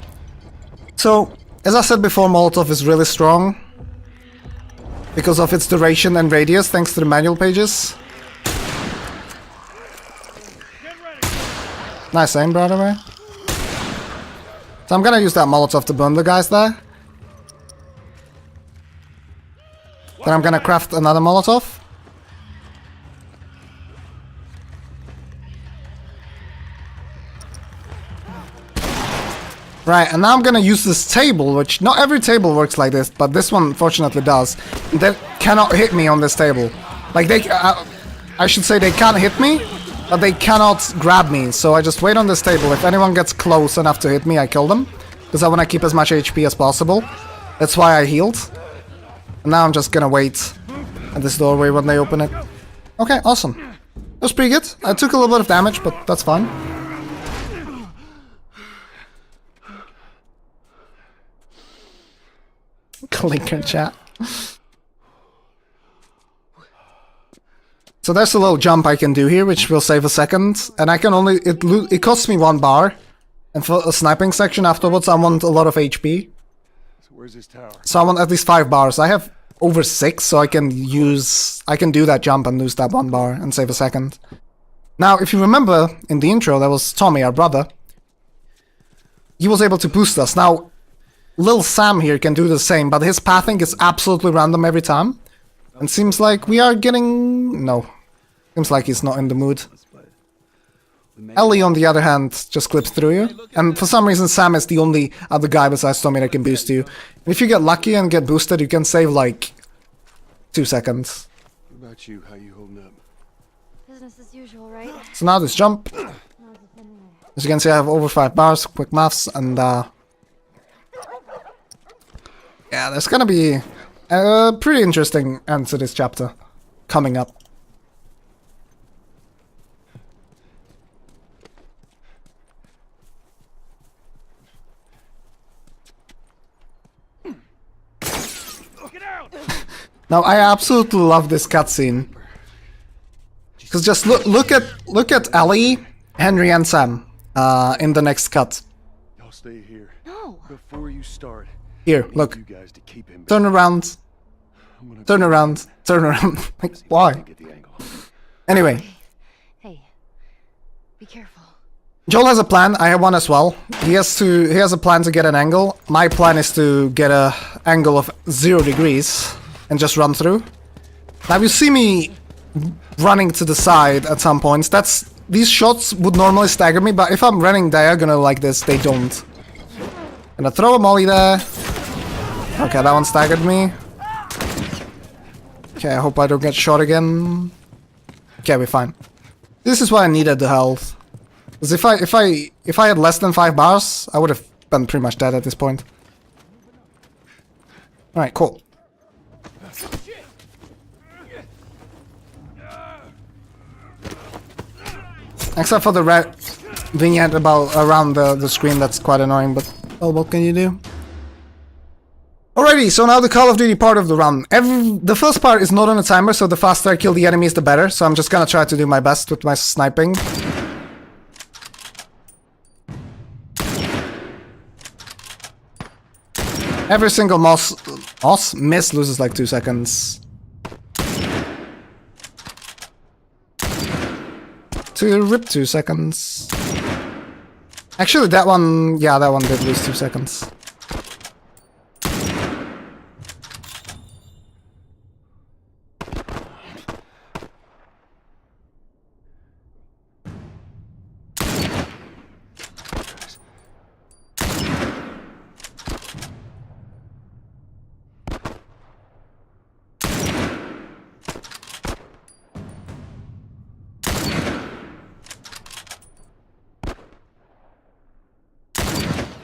So, as I said before, Molotov is really strong because of its duration and radius, thanks to the manual pages. Nice aim, by the way. So I'm gonna use that Molotov to burn the guys there. Then I'm gonna craft another Molotov. Right, and now I'm gonna use this table, which not every table works like this, but this one fortunately does. They cannot hit me on this table. Like I should say they can't hit me, but they cannot grab me. So I just wait on this table. If anyone gets close enough to hit me, I kill them, because I want to keep as much HP as possible. That's why I healed. And now I'm just gonna wait at this doorway when they open it. Okay, awesome. That was pretty good. I took a little bit of damage, but that's fine. Clinker chat. So there's a little jump I can do here, which will save a second, and I can only it costs me 1 bar, and for a sniping section afterwards, I want a lot of HP. So where's this tower? So I want at least 5 bars. I have over 6, so I can do that jump and lose that 1 bar and save a second. Now, if you remember in the intro, that was Tommy, our brother. He was able to boost us. Now, Lil Sam here can do the same, but his pathing is absolutely random every time. And seems like we are getting... no. Seems like he's not in the mood. Ellie, on the other hand, just clips through you. And for some reason, Sam is the only other guy besides Tommy that can boost you. And if you get lucky and get boosted, you can save like 2 seconds. What about you? How you holding up? Business as usual, right? So now this jump. As you can see, I have over 5 bars, quick maths, and yeah, there's gonna be a pretty interesting end to this chapter coming up. Now I absolutely love this cutscene, because just look at Ellie, Henry, and Sam in the next cut. Y'all stay here. No. Before you start. Here, I look. need you guys to keep him. Turn around. I'm gonna Turn around. Turn around. Like, why? get the angle. Anyway, Hey, be careful. Joel has a plan. I have one as well. He has a plan to get an angle. My plan is to get a angle of 0 degrees and just run through. Now you see me running to the side at some points. These shots would normally stagger me, but if I'm running diagonal like this, they don't. Gonna throw a molly there. Okay, that one staggered me. Okay, I hope I don't get shot again. Okay, we're fine. This is why I needed the health. Because if I had less than 5 bars, I would have been pretty much dead at this point. Alright, cool. Except for the red vignette around the screen, that's quite annoying, but oh, what can you do? Alrighty, so now the Call of Duty part of the run. The first part is not on a timer, so the faster I kill the enemies, the better. So I'm just gonna try to do my best with my sniping. Every single miss loses like 2 seconds. To rip 2 seconds. Actually, that one did lose 2 seconds.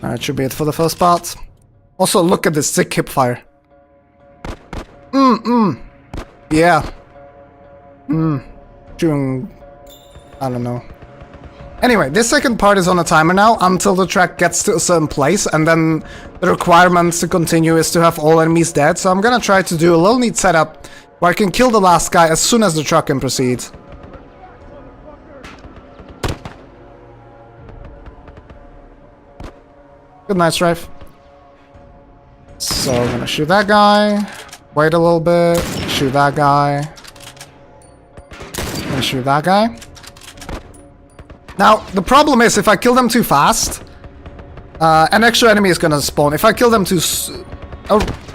That should be it for the first part. Also, look at this sick hip fire. Yeah. Doing... I don't know. Anyway, this second part is on a timer now, until the track gets to a certain place, and then the requirements to continue is to have all enemies dead, so I'm gonna try to do a little neat setup where I can kill the last guy as soon as the truck can proceed. Good night, Strife. So I'm gonna shoot that guy, wait a little bit, shoot that guy, and shoot that guy. Now, the problem is if I kill them too fast, an extra enemy is gonna spawn. If I kill them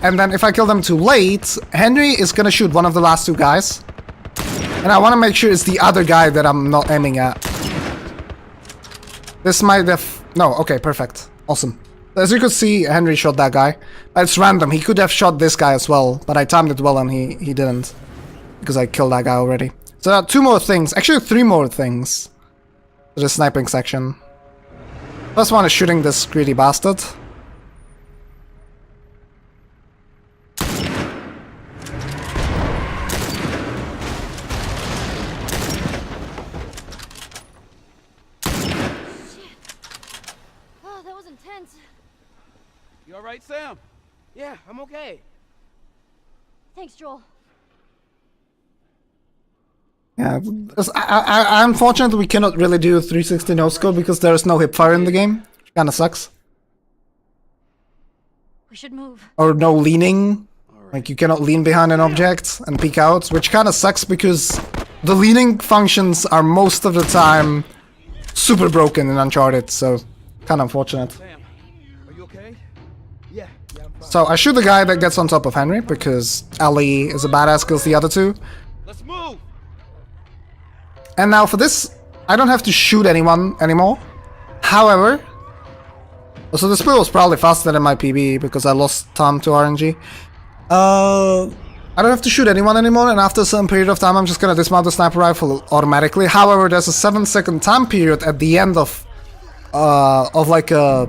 and then if I kill them too late, Henry is gonna shoot one of the last 2 guys. And I wanna make sure it's the other guy that I'm not aiming at. This might have... No, okay, perfect. Awesome. As you could see, Henry shot that guy. It's random, he could have shot this guy as well, but I timed it well and he didn't. Because I killed that guy already. So there are 2 more things, actually 3 more things. To the sniping section. First one is shooting this greedy bastard. You alright, Sam? Yeah, I'm okay. Thanks, Joel. Yeah, unfortunately we cannot really do a 360 no-scope because there is no hipfire in the game. Kinda sucks. We should move. Or no leaning. Like you cannot lean behind an object and peek out, which kinda sucks because the leaning functions are most of the time super broken in Uncharted, so kinda unfortunate. Sam, are you okay? Yeah, I'm fine. So I shoot the guy that gets on top of Henry because Ellie is a badass, kills the other 2. Let's move! And now for this, I don't have to shoot anyone anymore. However, so the split was probably faster than my PB because I lost time to RNG. I don't have to shoot anyone anymore, and after a certain period of time I'm just gonna dismount the sniper rifle automatically. However, there's a 7-second time period at the end of like a...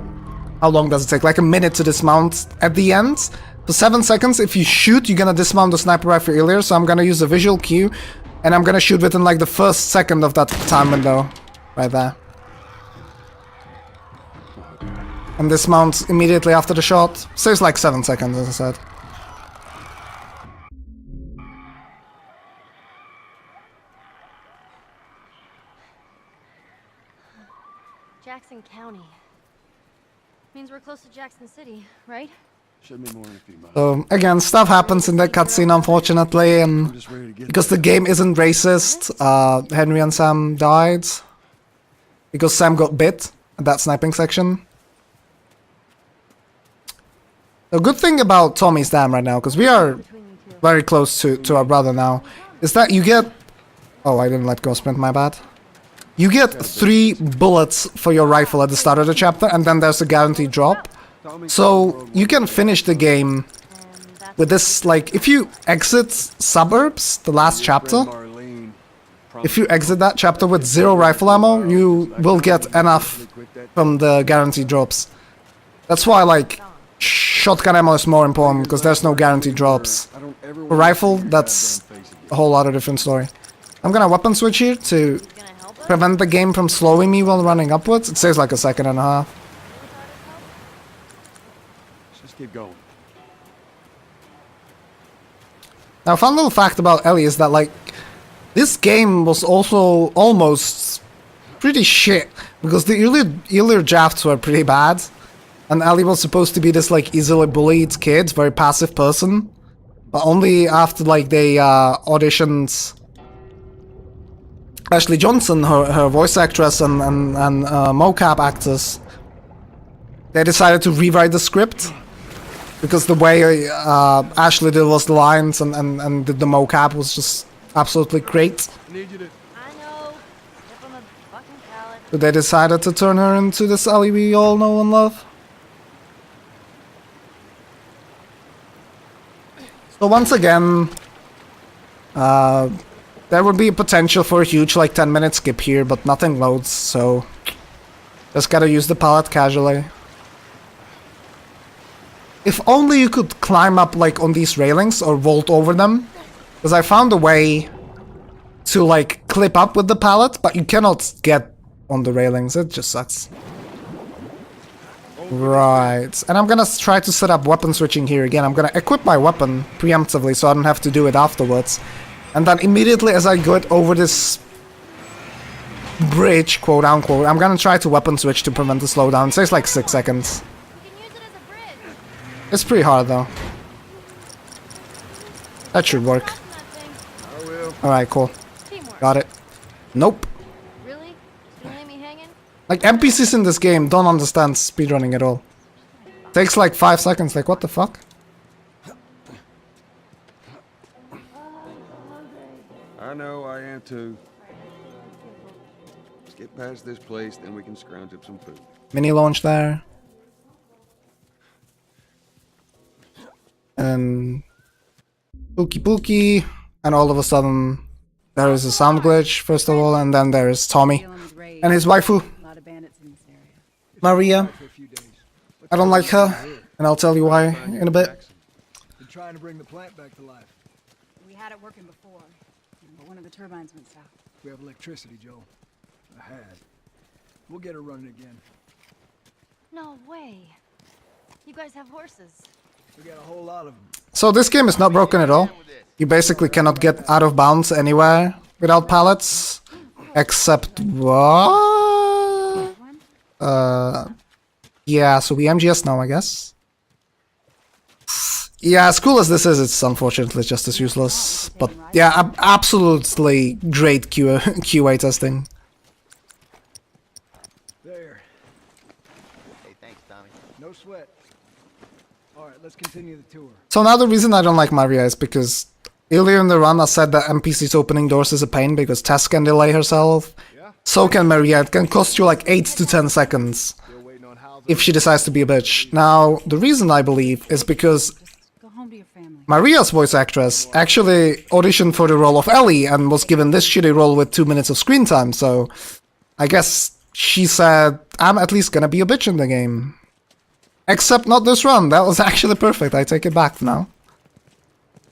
How long does it take? Like a minute to dismount at the end. For 7 seconds, if you shoot, you're gonna dismount the sniper rifle earlier, so I'm gonna use a visual cue. And I'm gonna shoot within like the first second of that time window. Right there. And dismount immediately after the shot. Saves like 7 seconds, as I said. Jackson County. Means we're close to Jackson City, right? Should be more in a few months. So again, stuff happens in that cutscene, unfortunately, and Just ready to get because the game isn't racist, Henry and Sam died because Sam got bit at that sniping section. The good thing about Tommy's dam right now, because we are very close to our brother now, is that you get... Oh, I didn't let go sprint, my bad. You get 3 bullets for your rifle at the start of the chapter, and then there's a guaranteed drop. So you can finish the game with this, like, if you exit Suburbs, the last chapter, if you exit that chapter with 0 rifle ammo, you will get enough from the guaranteed drops. That's why, like, shotgun ammo is more important, because there's no guaranteed drops. For rifle, that's a whole lot of different story. I'm gonna weapon switch here to prevent the game from slowing me while running upwards. It saves like a second and a half. Just keep going. Now, a fun little fact about Ellie is that, like, this game was also almost pretty shit, because the earlier drafts were pretty bad, and Ellie was supposed to be this, like, easily bullied kid, very passive person, but only after, like, they auditioned Ashley Johnson, her voice actress, and mocap actors, they decided to rewrite the script. Because the way Ashley did was the lines and the mocap was just absolutely great. I know. Step on the fucking pallet. So they decided to turn her into this Ellie we all know and love. So once again, there would be a potential for a huge like 10-minute skip here, but nothing loads, so just gotta use the pallet casually. If only you could climb up like on these railings or vault over them, because I found a way to like clip up with the pallet, but you cannot get on the railings. It just sucks. Right, and I'm gonna try to set up weapon switching here again. I'm gonna equip my weapon preemptively so I don't have to do it afterwards. And then immediately as I get over this bridge, quote unquote, I'm gonna try to weapon switch to prevent the slowdown. It takes like 6 seconds. You can use it as a bridge. It's pretty hard though. That should work. Alright, cool. Teamwork. Got it. Nope. Really? Just gonna leave me hanging? Like, NPCs in this game don't understand speedrunning at all. Takes like 5 seconds, like what the fuck? I know, I am too. Let's get past this place, then we can scrounge up some food. Mini launch there. And pookie pookie. And all of a sudden there is a sound glitch first of all, and then there is Tommy and his waifu, Maria. I don't like her, and I'll tell you why in a bit. Been trying to bring the plant back to life. We had it working before, but one of the turbines went south. We have electricity, Joel. I had. We'll get her running again. No way. You guys have horses. We got a whole lot of them. So this game is not broken at all. You basically cannot get out of bounds anywhere without pallets, except what? Yeah, so we MGS now, I guess. Yeah, as cool as this is, it's unfortunately just as useless. But yeah, absolutely great QA testing. There. Hey, thanks, Tommy. No sweat. Alright, let's continue the tour. So now the reason I don't like Maria is because earlier in the run I said that NPCs opening doors is a pain because Tess can delay herself. So can Maria. It can cost you like 8 to 10 seconds if she decides to be a bitch. Now, the reason I believe is because Go home to your family. Maria's voice actress actually auditioned for the role of Ellie and was given this shitty role with 2 minutes of screen time, so I guess she said, I'm at least gonna be a bitch in the game. Except not this run. That was actually perfect. I take it back now.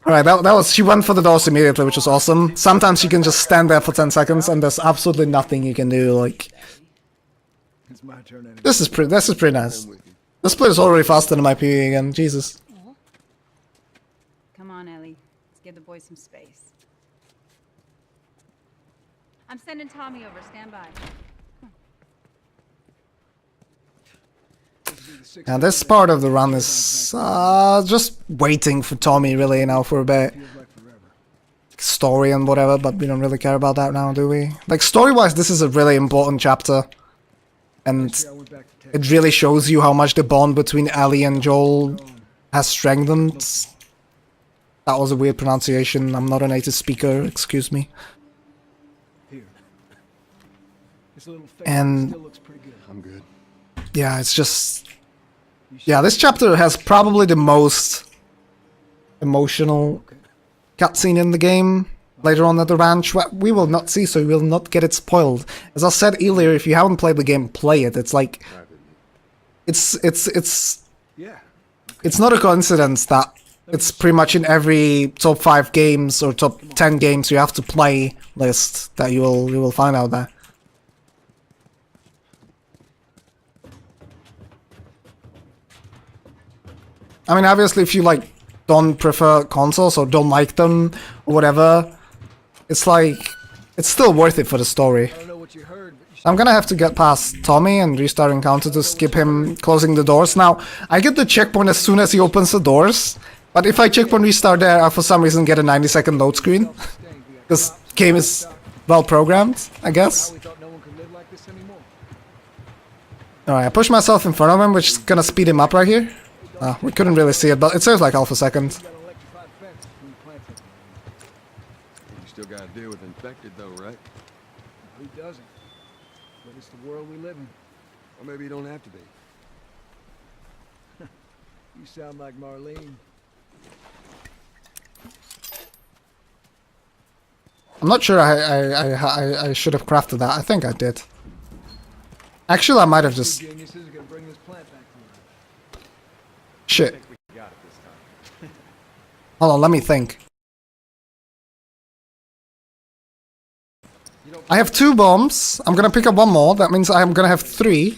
Alright, that was... She went for the doors immediately, which was awesome. Sometimes you can just stand there for 10 seconds and there's absolutely nothing you can do, like... It's my turn anyway. This is pretty nice. This play is already faster than my PvE again, Jesus. Come on, Ellie. Let's give the boys some space. I'm sending Tommy over. Stand by. This is And this part of the run is just waiting for Tommy really now for a bit. Story and whatever, but we don't really care about that now, do we? Like, story-wise, this is a really important chapter. And it really shows you how much the bond between Ellie and Joel has strengthened. That was a weird pronunciation. I'm not a native speaker, excuse me. And I'm good. yeah, it's just... Yeah, this chapter has probably the most emotional cutscene in the game. Later on at the ranch, we will not see, so we will not get it spoiled. As I said earlier, if you haven't played the game, play it. It's like... It's not a coincidence that it's pretty much in every top 5 games or top 10 games you have to play list that you will find out there. I mean, obviously, if you like don't prefer consoles or don't like them or whatever, it's like it's still worth it for the story. I'm gonna have to get past Tommy and restart encounter to skip him closing the doors. Now, I get the checkpoint as soon as he opens the doors, but if I checkpoint restart there, I for some reason get a 90-second load screen. This game is well programmed, I guess. Alright, I pushed myself in front of him, which is gonna speed him up right here. We couldn't really see it, but it says like half a second. You still gotta deal with infected though, right? Who doesn't? But it's the world we live in. Or maybe you don't have to be. You sound like Marlene. I'm not sure I should have crafted that. I think I did. Actually, I might have just... Shit. Hold on, let me think. I have 2 bombs. I'm gonna pick up 1 more. That means I'm gonna have 3.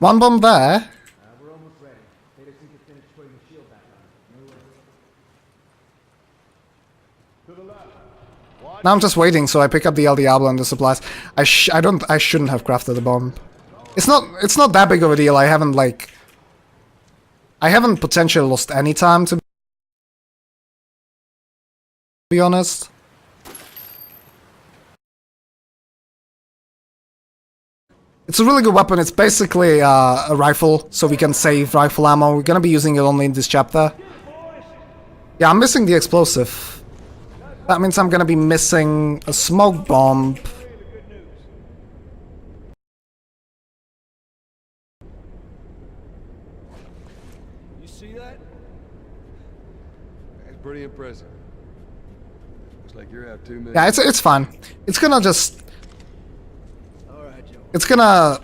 1 bomb there. Now I'm just waiting, so I pick up the El Diablo and the supplies. I shouldn't have crafted the bomb. It's not that big of a deal. I haven't potentially lost any time, to be honest. It's a really good weapon. It's basically a rifle, so we can save rifle ammo. We're gonna be using it only in this chapter. Yeah, I'm missing the explosive. That means I'm gonna be missing a smoke bomb. Pretty impressive. Looks like you're out 2 minutes. Yeah, it's fine. It's gonna just... It's gonna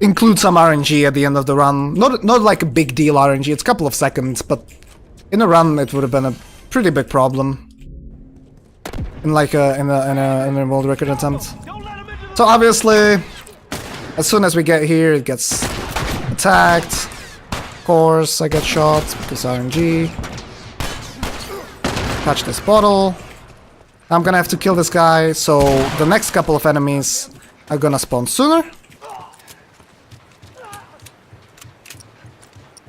include some RNG at the end of the run. Not like a big deal RNG. It's a couple of seconds, but in a run it would have been a pretty big problem. In like in a world record attempt. So obviously, as soon as we get here, it gets attacked. Of course, I get shot because RNG. Catch this bottle. I'm gonna have to kill this guy, so the next couple of enemies are gonna spawn sooner.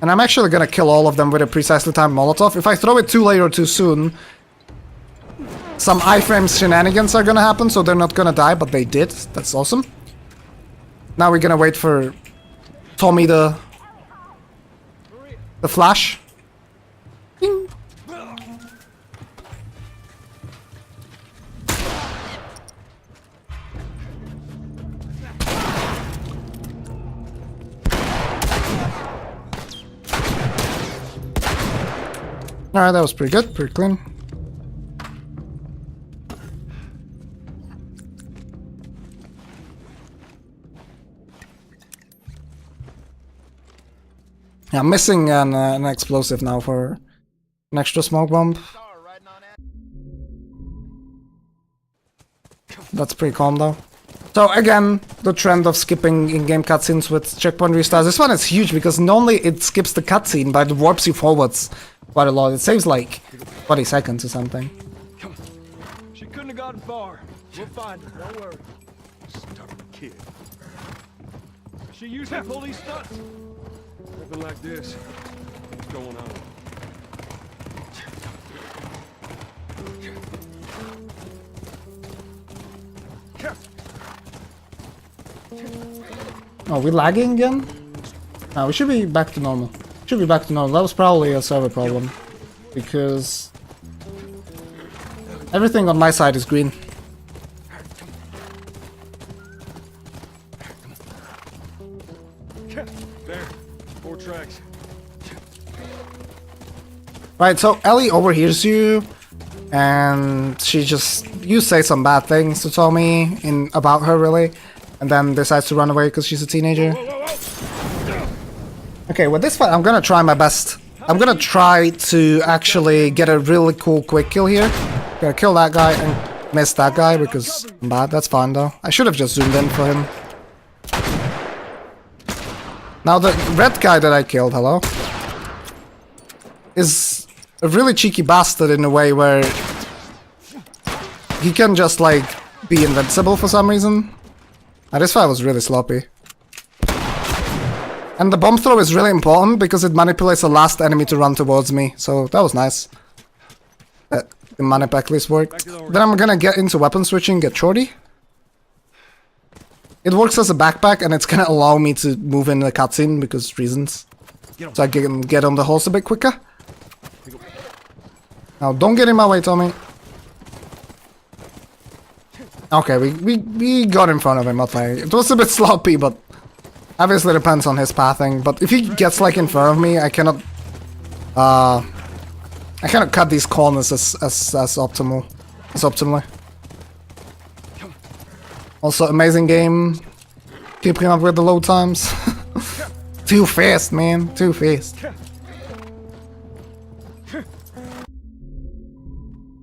And I'm actually gonna kill all of them with a precisely timed Molotov. If I throw it too late or too soon, some iframe shenanigans are gonna happen, so they're not gonna die, but they did. That's awesome. Now we're gonna wait for Tommy the flash. Ding. Alright, that was pretty good, pretty clean. Yeah, I'm missing an explosive now for an extra smoke bomb. That's pretty calm though. So again, the trend of skipping in-game cutscenes with checkpoint restarts. This one is huge because not only it skips the cutscene, but it warps you forwards quite a lot. It saves like 40 seconds or something. Come on. She couldn't have gotten far. We'll find her, don't worry. Stubborn kid. she used to pull these stunts? Nothing like this. What's going on? Oh, we lagging again? No, we should be back to normal. Should be back to normal. That was probably a server problem. Because everything on my side is green. There. 4 tracks. Right, so Ellie overhears you, and you say some bad things to Tommy about her, really, and then decides to run away because she's a teenager. Okay, with this fight, I'm gonna try my best. I'm gonna try to actually get a really cool quick kill here. Gonna kill that guy and miss that guy because I'm bad. That's fine though. I should have just zoomed in for him. Now the red guy that I killed, hello, is a really cheeky bastard in a way where he can just like be invincible for some reason. Now this fight was really sloppy. And the bomb throw is really important because it manipulates the last enemy to run towards me. So that was nice. That the manip at least worked. Then I'm gonna get into weapon switching, get shorty. It works as a backpack and it's gonna allow me to move in the cutscene because reasons. So I can get on the horse a bit quicker. Now don't get in my way, Tommy. Okay, we got in front of him, okay. It was a bit sloppy, but obviously depends on his pathing. But if he gets like in front of me, I cannot cut these corners as optimally. Also, amazing game. Keeping up with the load times. Too fast, man. Too fast.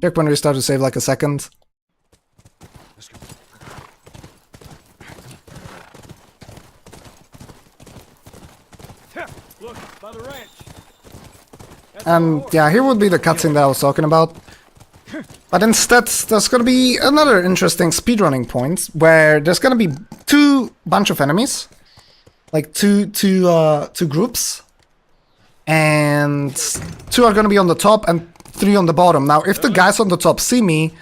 Check when we start to save like a second. Look, by the ranch. And yeah, here would be the cutscene that I was talking about. But instead, there's gonna be another interesting speedrunning point where there's gonna be two bunch of enemies, like two groups, and 2 are gonna be on the top and 3 on the bottom. Now, if the guys on the top see me,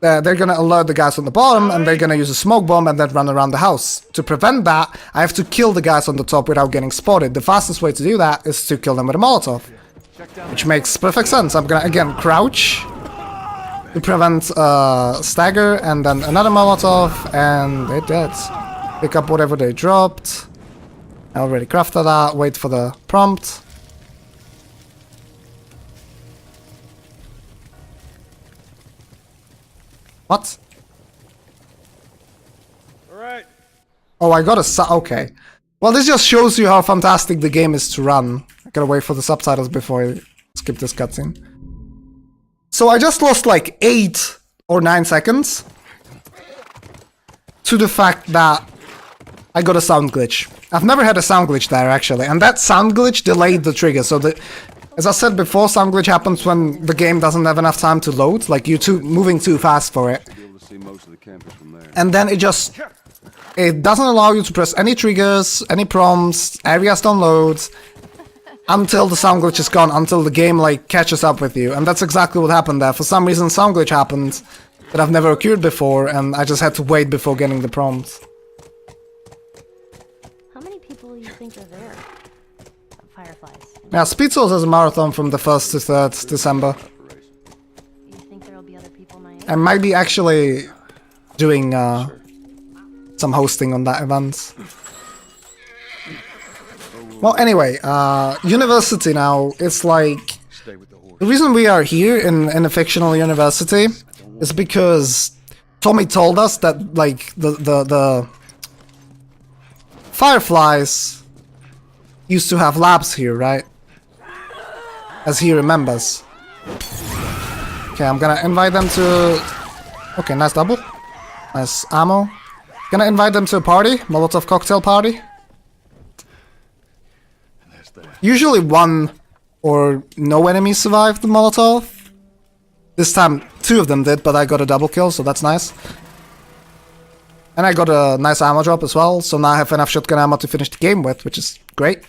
they're gonna alert the guys on the bottom, and they're gonna use a smoke bomb and then run around the house. To prevent that, I have to kill the guys on the top without getting spotted. The fastest way to do that is to kill them with a Molotov, which makes perfect sense. I'm gonna again crouch to prevent stagger, and then another Molotov, and it did. Pick up whatever they dropped. I already crafted that. Wait for the prompt. What? Alright. Oh, I got a okay. Well, this just shows you how fantastic the game is to run. I gotta wait for the subtitles before I skip this cutscene. So I just lost like 8 or 9 seconds to the fact that I got a sound glitch. I've never had a sound glitch there actually, and that sound glitch delayed the trigger. So as I said before, sound glitch happens when the game doesn't have enough time to load, like you're moving too fast for it. And then it doesn't allow you to press any triggers, any prompts, areas don't load, until the sound glitch is gone, until the game like catches up with you. And that's exactly what happened there. For some reason, sound glitch happened that I've never occurred before, and I just had to wait before getting the prompt. How many people you think are there? Fireflies. Yeah, Speed Souls has a marathon from the 1st to 3rd December. You think there'll be other people my age? I might be actually doing some hosting on that event. Well, anyway, university now, it's like... The reason we are here in a fictional university is because Tommy told us that, like, the Fireflies used to have labs here, right? As he remembers. Okay, I'm gonna invite them to... Okay, nice double. Nice ammo. Gonna invite them to a party, Molotov cocktail party. Usually 1 or no enemies survived the Molotov. This time 2 of them did, but I got a double kill, so that's nice. And I got a nice ammo drop as well, so now I have enough shotgun ammo to finish the game with, which is great.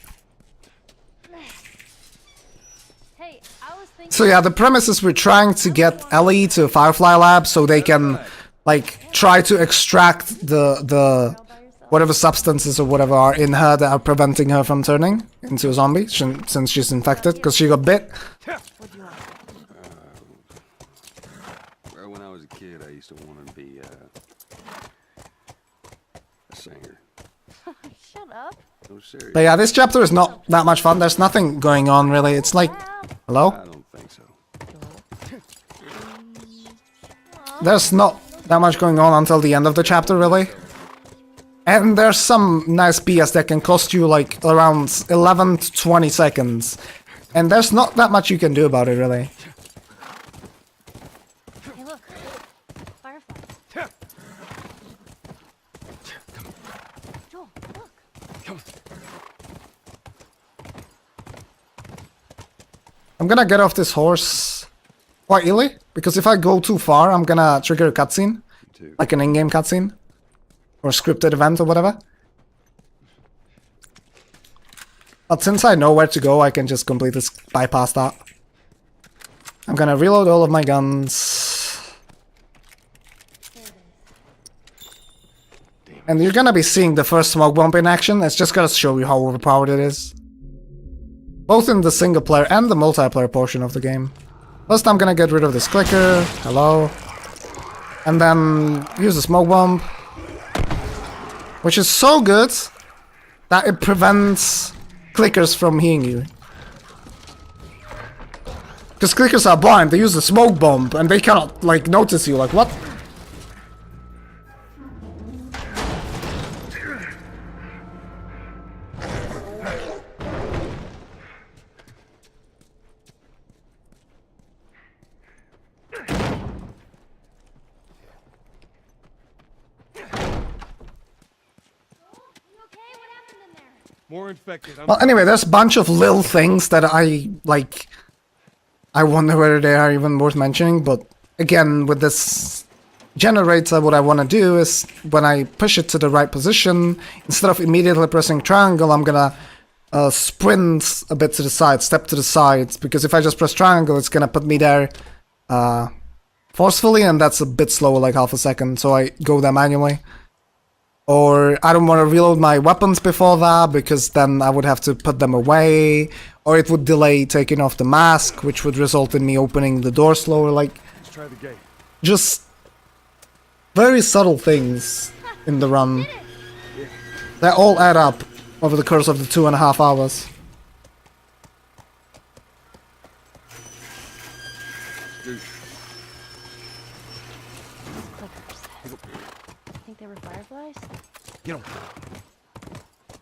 Hey, I was thinking. So yeah, the premise is we're trying to get Ellie to Firefly Lab so they can, like, try to extract the whatever substances or whatever are in her that are preventing her from turning into a zombie since she's infected, because she got bit. Well, when I was a kid, I used to want to be a singer. Shut up. No, serious. But yeah, this chapter is not that much fun. There's nothing going on really. It's like, hello? I don't think so. There's not that much going on until the end of the chapter really. And there's some nice BS that can cost you like around 11 to 20 seconds. And there's not that much you can do about it really. Hey, look. Firefly. Joel, look. I'm gonna get off this horse quite early, because if I go too far, I'm gonna trigger a cutscene. Like an in-game cutscene. Or scripted event or whatever. But since I know where to go, I can just completely bypass that. I'm gonna reload all of my guns. And you're gonna be seeing the first smoke bomb in action. It's just gonna show you how overpowered it is. Both in the single player and the multiplayer portion of the game. First I'm gonna get rid of this clicker. Hello. And then use the smoke bomb. Which is so good that it prevents clickers from hitting you. Because clickers are blind, they use the smoke bomb and they cannot like notice you, like what? More infected. Well, anyway, there's a bunch of little things that I, like, I wonder whether they are even worth mentioning, but again, with this generator, what I want to do is, when I push it to the right position, instead of immediately pressing triangle, I'm gonna sprint a bit to the side, step to the side, because if I just press triangle, it's gonna put me there forcefully, and that's a bit slower, like half a second, so I go there manually. Or I don't want to reload my weapons before that, because then I would have to put them away. Or it would delay taking off the mask, which would result in me opening the door slower. Like, Let's try the gate. just very subtle things in the run. They all add up over the course of the 2.5 hours. Think they were fireflies? Get him.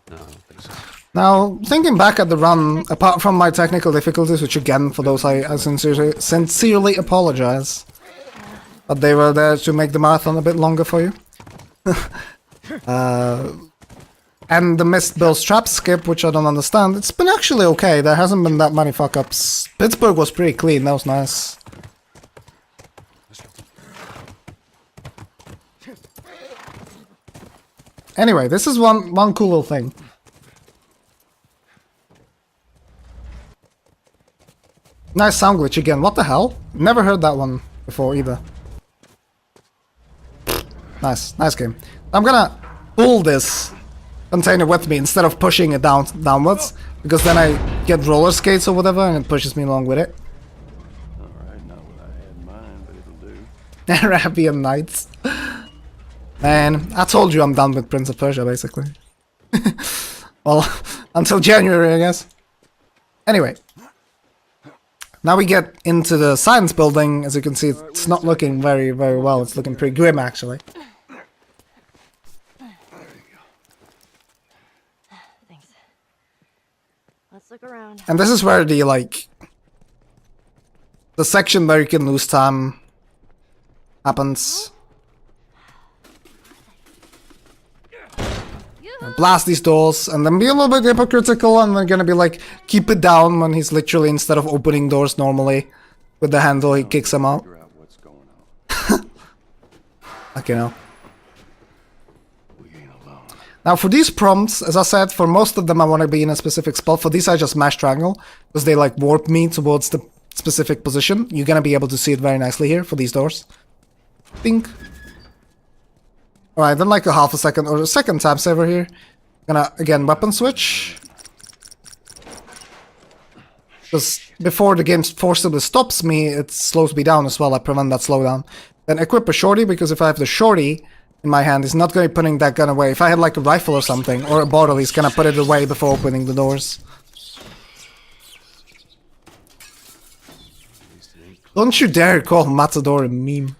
No, I don't think so. Now, thinking back at the run, apart from my technical difficulties, which again, for those I sincerely apologize, but they were there to make the marathon a bit longer for you. And the missed Bill's trap skip, which I don't understand, it's been actually okay, there hasn't been that many fuck-ups. Pittsburgh was pretty clean, that was nice. Anyway, this is one cool little thing. Nice sound glitch again. What the hell? Never heard that one before either. Nice game. I'm gonna pull this container with me instead of pushing it downwards, because then I get roller skates or whatever, and it pushes me along with it. Alright, not what I had in mind, but it'll do. Arabian Nights. Man, I told you I'm done with Prince of Persia, basically. Well, until January, I guess. Anyway. Now we get into the science building. As you can see, it's not looking very well. It's looking pretty grim, actually. Thanks. Let's look around. And this is where the, like... the section where you can lose time happens. Blast these doors, and then be a little bit hypocritical, and then gonna be like, keep it down when he's literally, instead of opening doors normally with the handle, he kicks them out. Figure out what's going on. Like, you know. Now for these prompts, as I said, for most of them I want to be in a specific spot. For these I just mash triangle, because they like warp me towards the specific position. You're gonna be able to see it very nicely here for these doors. Think. Alright, then like a half a second or a second time saver here. Gonna again weapon switch. Because before the game forcibly stops me, it slows me down as well. I prevent that slowdown. Then equip a shorty, because if I have the shorty in my hand, he's not going to be putting that gun away. If I had like a rifle or something, or a bottle, he's going to put it away before opening the doors. Don't you dare call Matador a meme.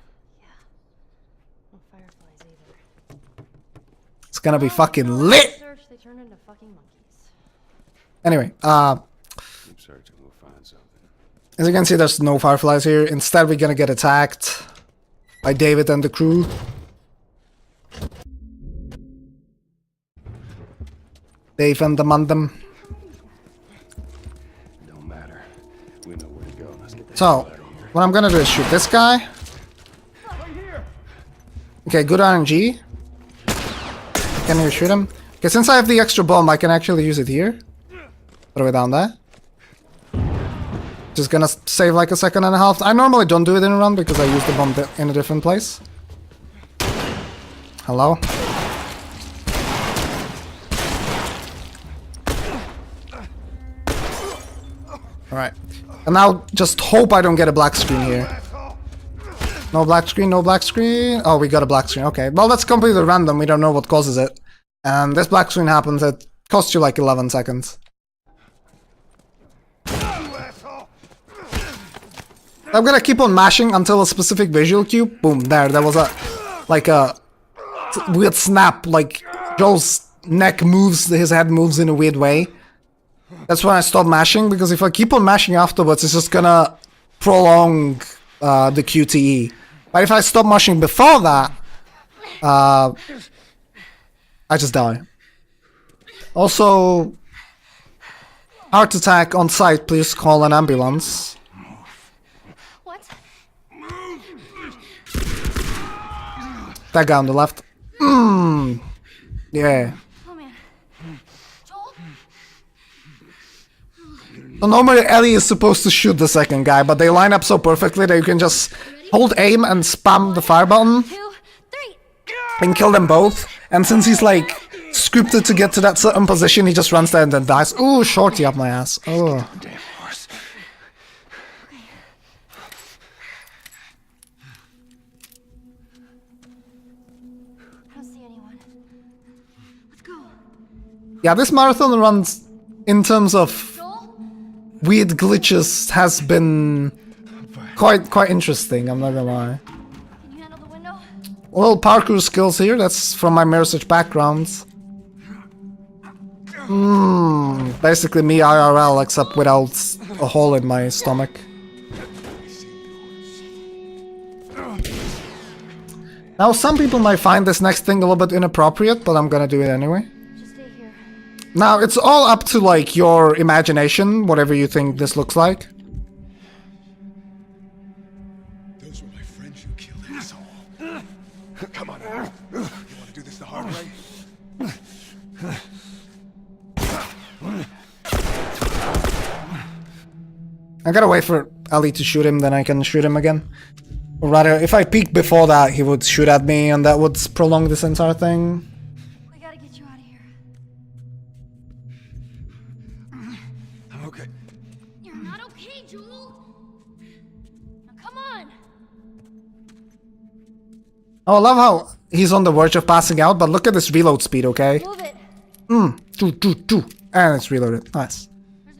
No fireflies either. It's gonna be fucking lit! They turn into fucking monkeys. Anyway, Keep searching, we'll find something. as you can see, there's no fireflies here. Instead, we're gonna get attacked by David and the crew. Dave and the Mandem. Don't matter. We know where to go. Let's get the So, hell out of here. what I'm gonna do is shoot this guy. Okay, good RNG. Can you shoot him? Okay, since I have the extra bomb, I can actually use it here. Put it down there. Just gonna save like a second and a half. I normally don't do it in a run because I use the bomb in a different place. Hello? Alright. And now just hope I don't get a black screen here. No black screen, no black screen. Oh, we got a black screen. Okay. Well, that's completely random. We don't know what causes it. And this black screen happens. It costs you like 11 seconds. I'm gonna keep on mashing until a specific visual cue. Boom, there was a like a weird snap, like Joel's neck moves, his head moves in a weird way. That's when I stop mashing, because if I keep on mashing afterwards, it's just gonna prolong the QTE. But if I stop mashing before that, I just die. Also, heart attack on site, please call an ambulance. That guy on the left. Yeah. Oh man. Joel? So normally Ellie is supposed to shoot the second guy, but they line up so perfectly that you can just hold aim and spam the fire button 2, 3. and kill them both. And since he's like scripted to get to that certain position, he just runs there and then dies. Ooh, shorty up my ass. Oh. Damn horse. I don't see anyone. Let's go. Yeah, this marathon runs in terms of Joel? weird glitches has been quite interesting, I'm not gonna lie. Can you handle the window? Well, parkour skills here, that's from my Mirror Search background. Basically me IRL, except without a hole in my stomach. Now, some people might find this next thing a little bit inappropriate, but I'm gonna do it anyway. Just stay here. Now, it's all up to, like, your imagination, whatever you think this looks like. Those were my friends you killed, asshole. Come on now. You want to do this the hard way? I gotta wait for Ali to shoot him, then I can shoot him again. Or rather, if I peek before that, he would shoot at me, and that would prolong this entire thing. We gotta get you out of here. I'm okay. You're not okay, Joel. Now come on. Oh, I love how he's on the verge of passing out, but look at this reload speed, okay? Move it. And it's reloaded. Nice.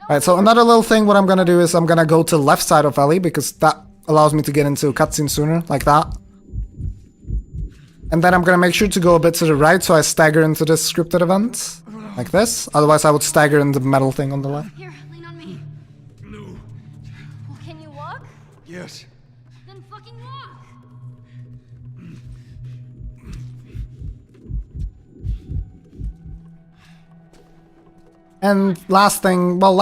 Alright, so another little thing, what I'm gonna do is I'm gonna go to the left side of Ellie, because that allows me to get into a cutscene sooner, like that. And then I'm gonna make sure to go a bit to the right, so I stagger into this scripted event. Like this. Otherwise I would stagger in the metal thing on the left. Here, lean on me. No. Well, can you walk? Yes. Then fucking walk. And last thing, well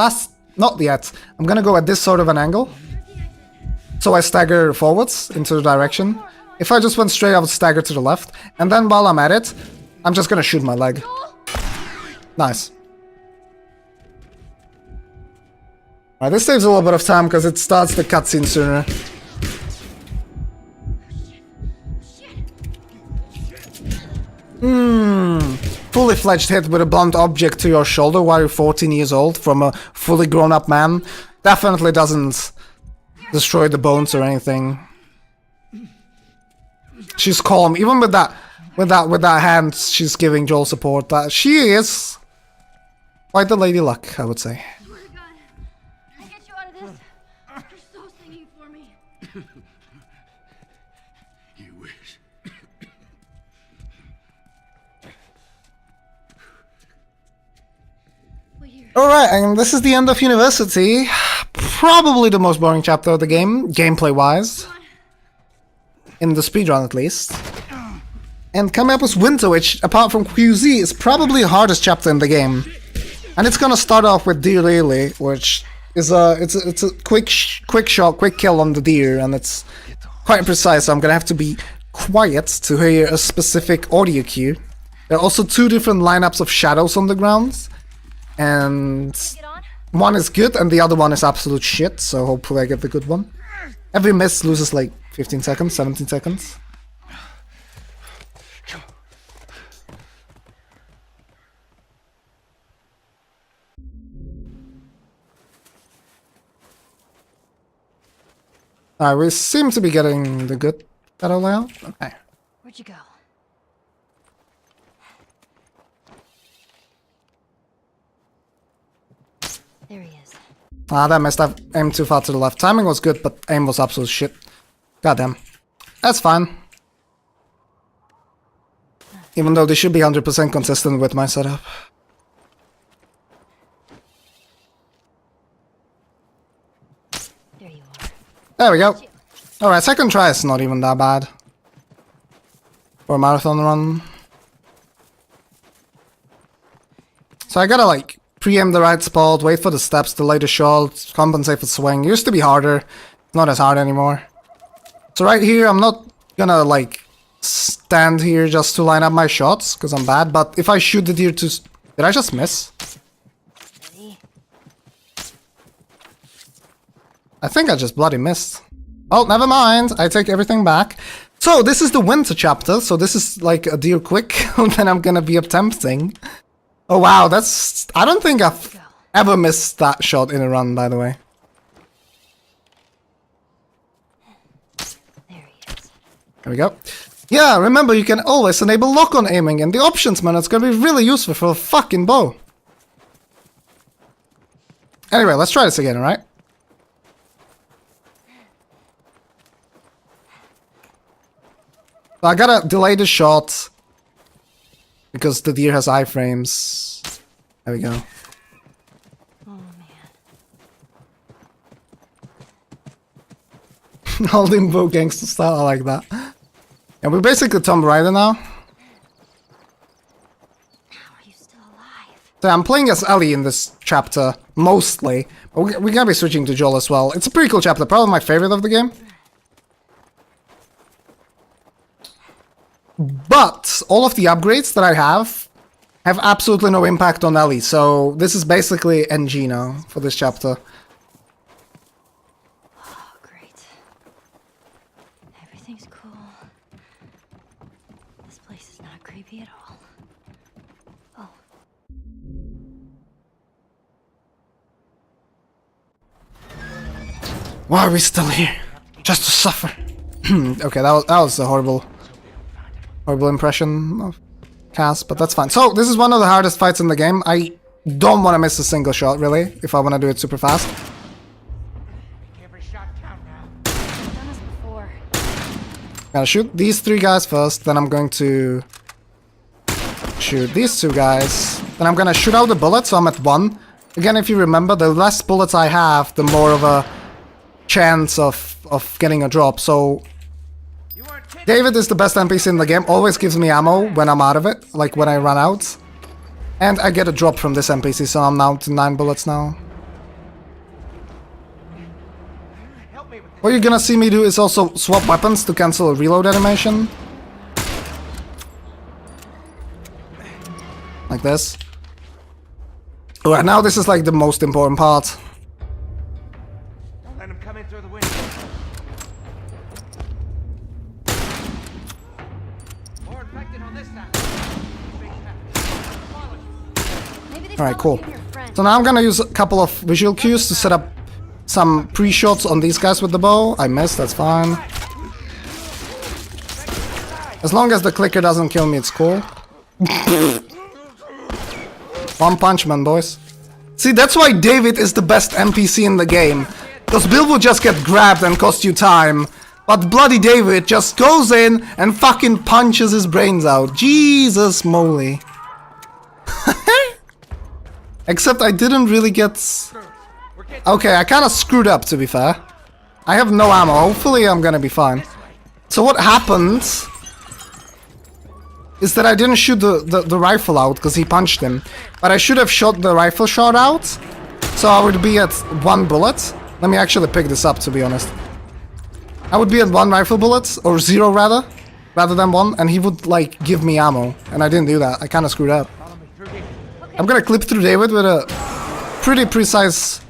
not yet. I'm gonna go at this sort of an angle. So I stagger forwards into the direction. If I just went straight, I would stagger to the left. And then while I'm at it, I'm just gonna shoot my leg. Joel? Nice. Alright, this saves a little bit of time because it starts the cutscene sooner. Fully fledged hit with a blunt object to your shoulder while you're 14 years old from a fully grown up man definitely doesn't destroy the bones or anything. She's calm, even with that hand. She's giving Joel support. She is quite the lady luck, I would say. Swear to God, I get you out of this. You're so singing for me. You wish. Wait here. Alright, and this is the end of University. Probably the most boring chapter of the game, gameplay-wise. In the speedrun, at least. And coming up with Winter, which, apart from QZ, is probably the hardest chapter in the game. And it's gonna start off with Deer Lily, which is it's a quick shot, quick kill on the deer, and it's quite precise, so I'm gonna have to be quiet to hear a specific audio cue. There are also two different lineups of shadows on the ground, and one is good and the other one is absolute shit, so hopefully I get the good one. Every miss loses like 15 seconds, 17 seconds. Alright, we seem to be getting the good shadow layout. Okay. Where'd you go? There he is. Ah, that messed up. Aimed too far to the left. Timing was good, but aim was absolute shit. Goddamn. That's fine. Even though they should be 100% consistent with my setup. There you are. There we go. Alright, second try is not even that bad. For a marathon run. So I gotta like pre-aim the right spot, wait for the steps, delay the shot, compensate for swing. Used to be harder. Not as hard anymore. So right here, I'm not gonna like stand here just to line up my shots, because I'm bad, but if I shoot the deer to... Did I just miss? Ready? I think I just bloody missed. Oh, never mind. I take everything back. So this is the winter chapter, so this is like a deer quick that I'm gonna be attempting. Oh wow, that's... I don't think I've ever missed that shot in a run, by the way. There he is. There we go. Yeah, remember you can always enable lock-on aiming in the options menu. It's gonna be really useful for a fucking bow. Anyway, let's try this again, alright? So I gotta delay the shot because the deer has iframes. There we go. Oh man. Holding bow gangster style, I like that. And we're basically Tomb Raider now. How are you still alive? So I'm playing as Ellie in this chapter, mostly. But we're gonna be switching to Joel as well. It's a pretty cool chapter, probably my favorite of the game. But all of the upgrades that I have absolutely no impact on Ellie. So this is basically NG now for this chapter. Oh, great. Everything's cool. This place is not creepy at all. Oh. Why are we still here? Just to suffer. Okay, that was a horrible impression of Cass, but that's fine. So this is one of the hardest fights in the game. I don't want to miss a single shot, really, if I want to do it super fast. Every shot count now. I've done this before. Gotta shoot these three guys first, then I'm going to shoot these two guys. Then I'm gonna shoot out the bullets, so I'm at 1. Again, if you remember, the less bullets I have, the more of a chance of getting a drop. So David is the best NPC in the game, always gives me ammo when I'm out of it, like when I run out. And I get a drop from this NPC, so I'm down to 9 bullets now. What you're gonna see me do is also swap weapons to cancel a reload animation. Like this. Alright, now this is like the most important part. Don't let him come in through the window. More infected on this side. Alright, cool. So now I'm gonna use a couple of visual cues to set up some pre-shots on these guys with the bow. I missed, that's fine. As long as the clicker doesn't kill me, it's cool. One punch man, boys. See, that's why David is the best NPC in the game. Because Bill will just get grabbed and cost you time. But bloody David just goes in and fucking punches his brains out. Jesus moly. Except I didn't really get... Okay, I kinda screwed up, to be fair. I have no ammo. Hopefully I'm gonna be fine. So what happened is that I didn't shoot the rifle out because he punched him. But I should have shot the rifle shot out. So I would be at 1 bullet. Let me actually pick this up, to be honest. I would be at 1 rifle bullet, or 0 rather than 1, and he would like give me ammo. And I didn't do that. I kinda screwed up. I'm gonna clip through David with a pretty precise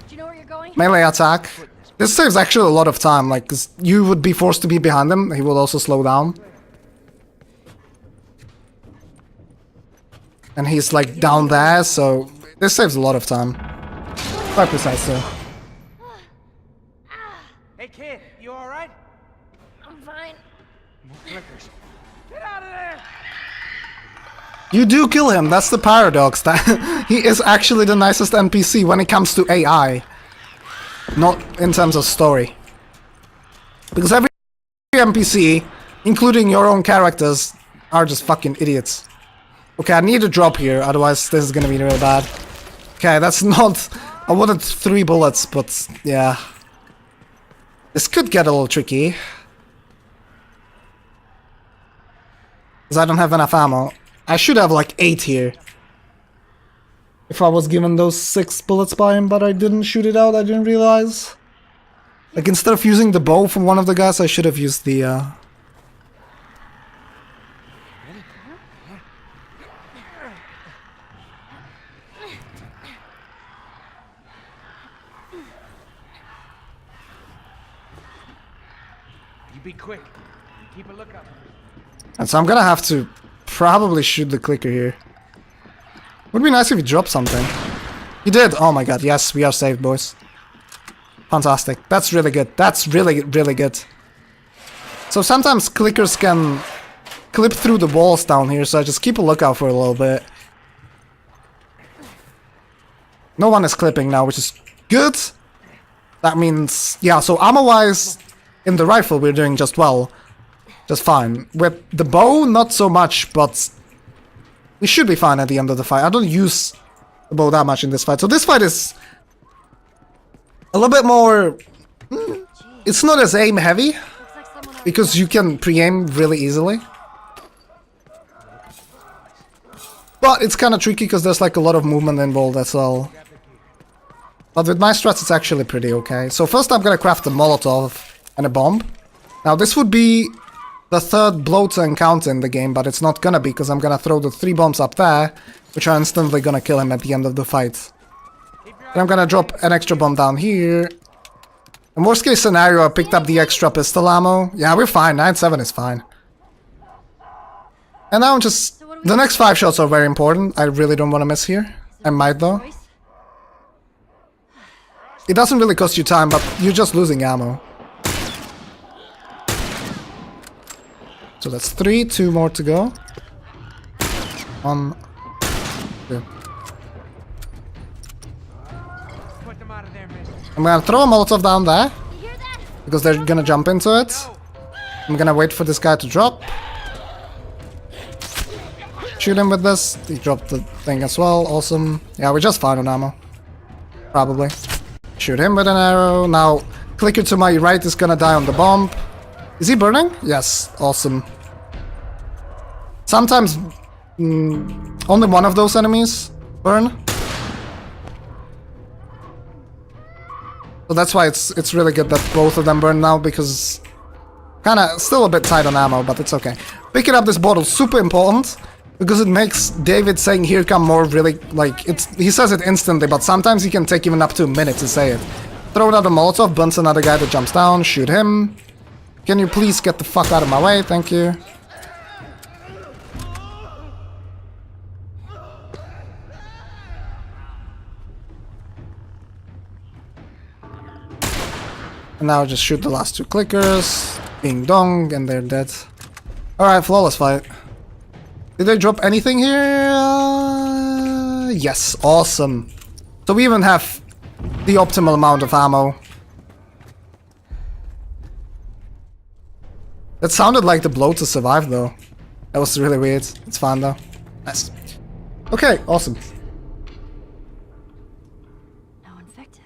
melee attack. This saves actually a lot of time, like, 'cause you would be forced to be behind him. He will also slow down. And he's like down there, so this saves a lot of time. Quite precise though. Hey kid, you alright? I'm fine. More clickers. Get out of there! You do kill him, that's the paradox. That he is actually the nicest NPC when it comes to AI. Not in terms of story. Because every NPC, including your own characters, are just fucking idiots. Okay, I need a drop here, otherwise this is gonna be real bad. Okay, that's not... I wanted 3 bullets, but yeah. This could get a little tricky. Because I don't have enough ammo. I should have like 8 here. If I was given those 6 bullets by him, but I didn't shoot it out, I didn't realize. Like, instead of using the bow from one of the guys, I should have used the, You be quick. Keep a lookout. And so I'm gonna have to probably shoot the clicker here. Would be nice if he dropped something. He did! Oh my god, yes, we are saved, boys. Fantastic. That's really good. That's really, really good. So sometimes clickers can clip through the walls down here, so I just keep a lookout for a little bit. No one is clipping now, which is good. That means... yeah, so ammo-wise, in the rifle we're doing just well. Just fine. With the bow, not so much, but... we should be fine at the end of the fight. I don't use the bow that much in this fight. So this fight is... a little bit more... it's not as aim heavy. Because you can pre-aim really easily. But it's kind of tricky because there's like a lot of movement involved as well. But with my strats it's actually pretty okay. So first I'm gonna craft a Molotov and a bomb. Now this would be the 3rd blow to encounter in the game, but it's not gonna be because I'm gonna throw the 3 bombs up there, which are instantly gonna kill him at the end of the fight. And I'm gonna drop an extra bomb down here. In worst case scenario, I picked up the extra pistol ammo. Yeah, we're fine. 9-7 is fine. And now I'm just... the next 5 shots are very important. I really don't want to miss here. I might though. It doesn't really cost you time, but you're just losing ammo. So that's 3, 2 more to go. 1, 2. I'm gonna throw a Molotov down there. Because they're gonna jump into it. I'm gonna wait for this guy to drop. Shoot him with this. He dropped the thing as well. Awesome. Yeah, we're just fine on ammo. Probably. Shoot him with an arrow. Now, clicker to my right is gonna die on the bomb. Is he burning? Yes. Awesome. Sometimes only one of those enemies burn. So that's why it's really good that both of them burn now, because kinda still a bit tight on ammo, but it's okay. Picking up this bottle, super important. Because it makes David saying "here come more" really, like, he says it instantly, but sometimes he can take even up to a minute to say it. Throw another Molotov, bunts another guy that jumps down, shoot him. Can you please get the fuck out of my way? Thank you. And now just shoot the last two clickers. Ding dong, and they're dead. Alright, flawless fight. Did they drop anything here? Yes, awesome. So we even have the optimal amount of ammo. That sounded like the blow to survive though. That was really weird. It's fine though. Nice. Okay, awesome. No infected.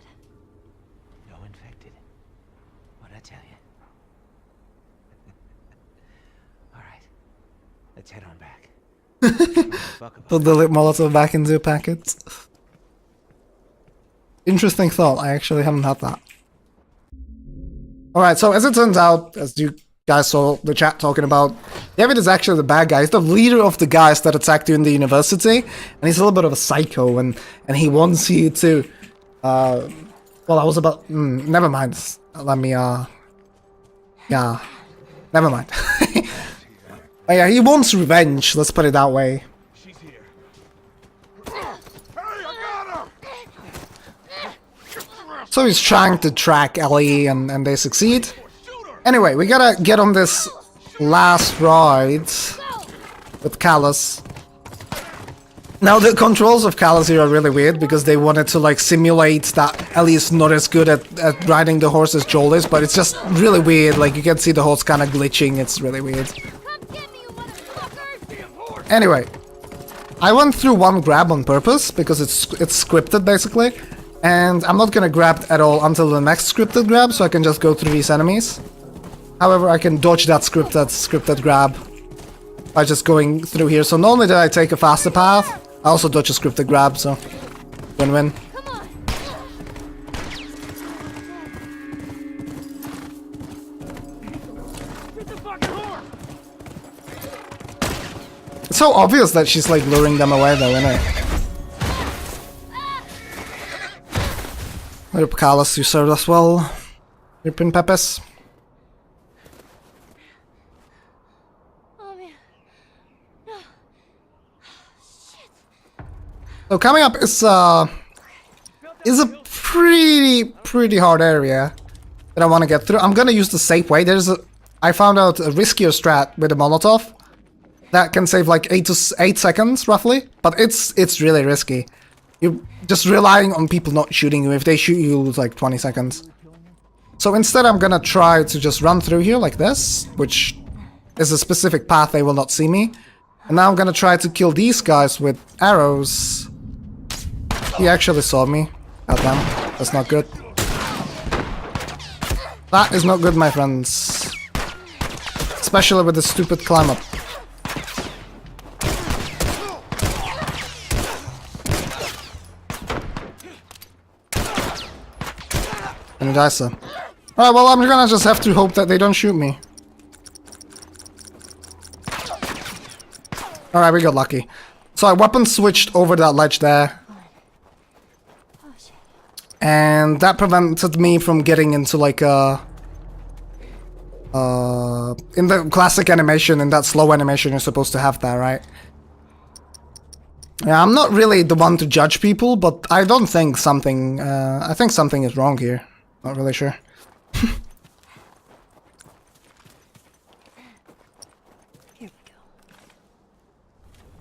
No infected. What'd I tell you? Alright. Let's head on back. Put the lit Molotov back into a packet. Interesting thought. I actually haven't had that. Alright, so as it turns out, as you guys saw the chat talking about, David is actually the bad guy. He's the leader of the guys that attacked you in the university, and he's a little bit of a psycho, and he wants you to well, I was about never mind. Let me yeah, never mind. But yeah, he wants revenge, let's put it that way. She's here. Hey, I got her! So he's trying to track Ellie, and they succeed. Anyway, we gotta get on this last ride with Catalystz. Now the controls of Catalystz here are really weird because they wanted to like simulate that Ellie is not as good at riding the horse as Joel is, but it's just really weird. Like you can see the horse kind of glitching. It's really weird. Anyway, I went through one grab on purpose because it's scripted basically, and I'm not gonna grab at all until the next scripted grab, so I can just go through these enemies. However, I can dodge that scripted grab by just going through here. So not only did I take a faster path, I also dodge a scripted grab, so win-win. It's so obvious that she's like luring them away though, isn't it? Rip Catalystz, you served us well. Ripin Pepes. So coming up is a pretty hard area that I want to get through. I'm gonna use the safe way. I found out a riskier strat with a Molotov that can save like 8 seconds roughly, but it's really risky. You're just relying on people not shooting you. If they shoot you, you lose like 20 seconds. So instead, I'm gonna try to just run through here like this, which is a specific path. They will not see me. And now I'm gonna try to kill these guys with arrows. He actually saw me. Goddamn, that's not good. That is not good, my friends. Especially with the stupid climb up. And die, sir. Alright, well, I'm gonna just have to hope that they don't shoot me. Alright, we got lucky. So I weapon switched over that ledge there. And that prevented me from getting into like a... in the classic animation, in that slow animation, you're supposed to have that, right? Yeah, I'm not really the one to judge people, but I don't think something... I think something is wrong here. Not really sure.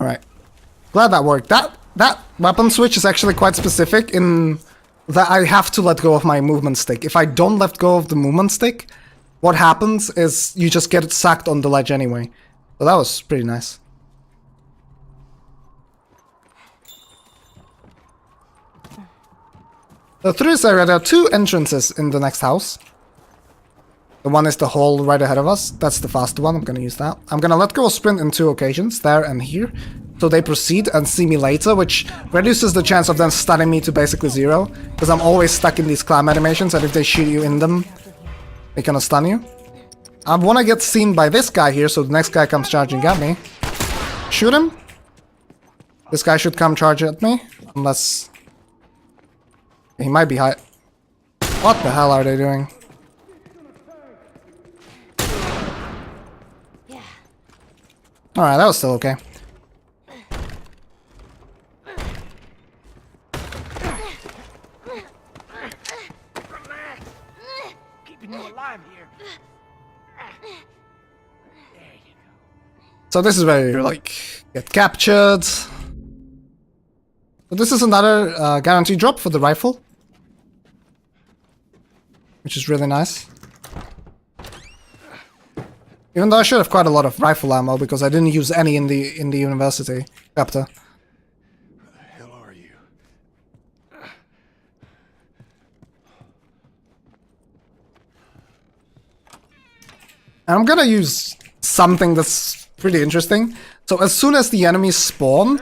Alright. Glad that worked. That weapon switch is actually quite specific in that I have to let go of my movement stick. If I don't let go of the movement stick, what happens is you just get sacked on the ledge anyway. So that was pretty nice. So through this area, there are two entrances in the next house. The one is the hall right ahead of us. That's the faster one. I'm gonna use that. I'm gonna let go of sprint in 2 occasions, there and here. So they proceed and see me later, which reduces the chance of them stunning me to basically 0. Because I'm always stuck in these climb animations, and if they shoot you in them, they cannot stun you. I wanna get seen by this guy here, so the next guy comes charging at me. Shoot him. This guy should come charge at me, unless... He might be high. What the hell are they doing? Alright, that was still okay. Keeping you alive here. So this is where you, like, get captured. So this is another guaranteed drop for the rifle. Which is really nice. Even though I should have quite a lot of rifle ammo because I didn't use any in the university chapter. Where the hell are you? And I'm gonna use something that's pretty interesting. So as soon as the enemies spawn,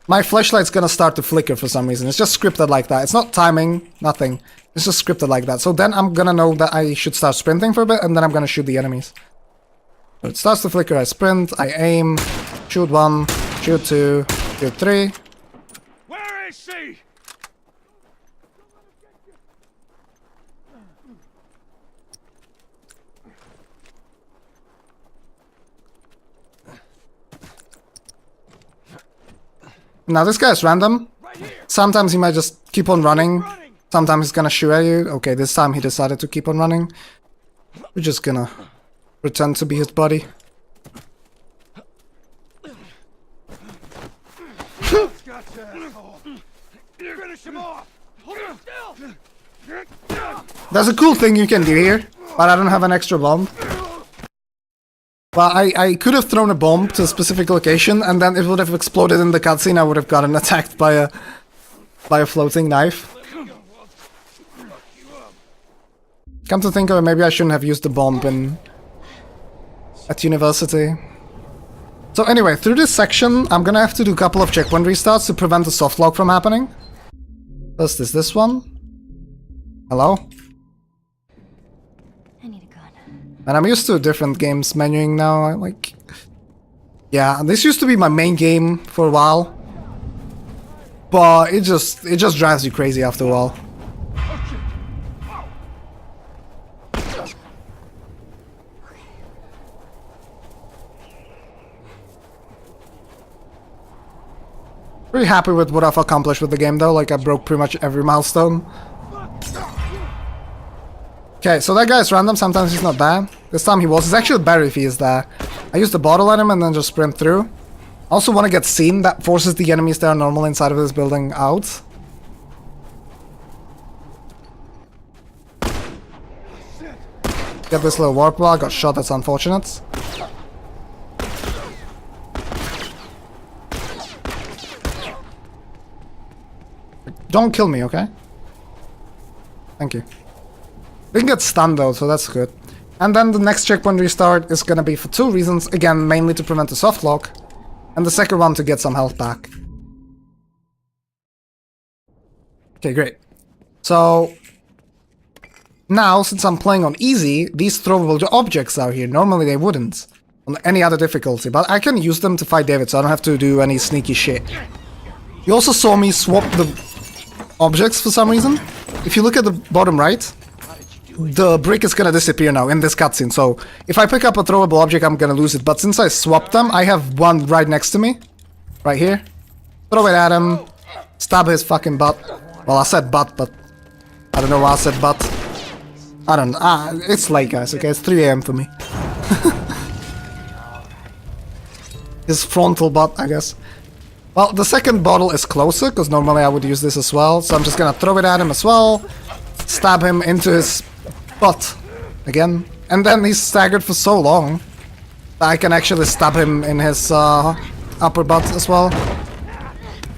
my flashlight's gonna start to flicker for some reason. It's just scripted like that. It's not timing, nothing. It's just scripted like that. So then I'm gonna know that I should start sprinting for a bit, and then I'm gonna shoot the enemies. So it starts to flicker, I sprint, I aim, shoot 1, shoot 2, shoot 3. Where is she? Now this guy's random. Sometimes he might just keep on running. Sometimes he's gonna shoot at you. Okay, this time he decided to keep on running. We're just gonna pretend to be his buddy. There's a cool thing you can do here, but I don't have an extra bomb. But I could have thrown a bomb to a specific location, and then it would have exploded in the cutscene. I would have gotten attacked by a floating knife. Come to think of it, maybe I shouldn't have used the bomb at university. So anyway, through this section, I'm gonna have to do a couple of checkpoint restarts to prevent the softlock from happening. First is this one. Hello? I need a gun. And I'm used to different games menuing now. I like... Yeah, this used to be my main game for a while. But it just drives you crazy after a while. Pretty happy with what I've accomplished with the game though, like I broke pretty much every milestone. Okay, so that guy's random, sometimes he's not there. This time he was. It's actually better if he is there. I used the bottle at him and then just sprint through. I also want to get seen, that forces the enemies that are normal inside of this building out. Get this little warp wall, got shot, that's unfortunate. Don't kill me, okay? Thank you. Didn't get stunned though, so that's good. And then the next checkpoint restart is gonna be for 2 reasons. Again, mainly to prevent the softlock. And the second one to get some health back. Okay, great. So... now, since I'm playing on easy, these throwable objects are here. Normally they wouldn't. On any other difficulty. But I can use them to fight David, so I don't have to do any sneaky shit. You also saw me swap the objects for some reason. If you look at the bottom right, the brick is gonna disappear now in this cutscene. So if I pick up a throwable object, I'm gonna lose it. But since I swapped them, I have one right next to me. Right here. Throw it at him. Stab his fucking butt. Well, I said butt, but I don't know why I said butt. I don't know. It's late, guys, okay? It's 3 AM for me. His frontal butt, I guess. Well, the second bottle is closer, because normally I would use this as well. So I'm just gonna throw it at him as well. Stab him into his butt. Again. And then he's staggered for so long that I can actually stab him in his upper butt as well.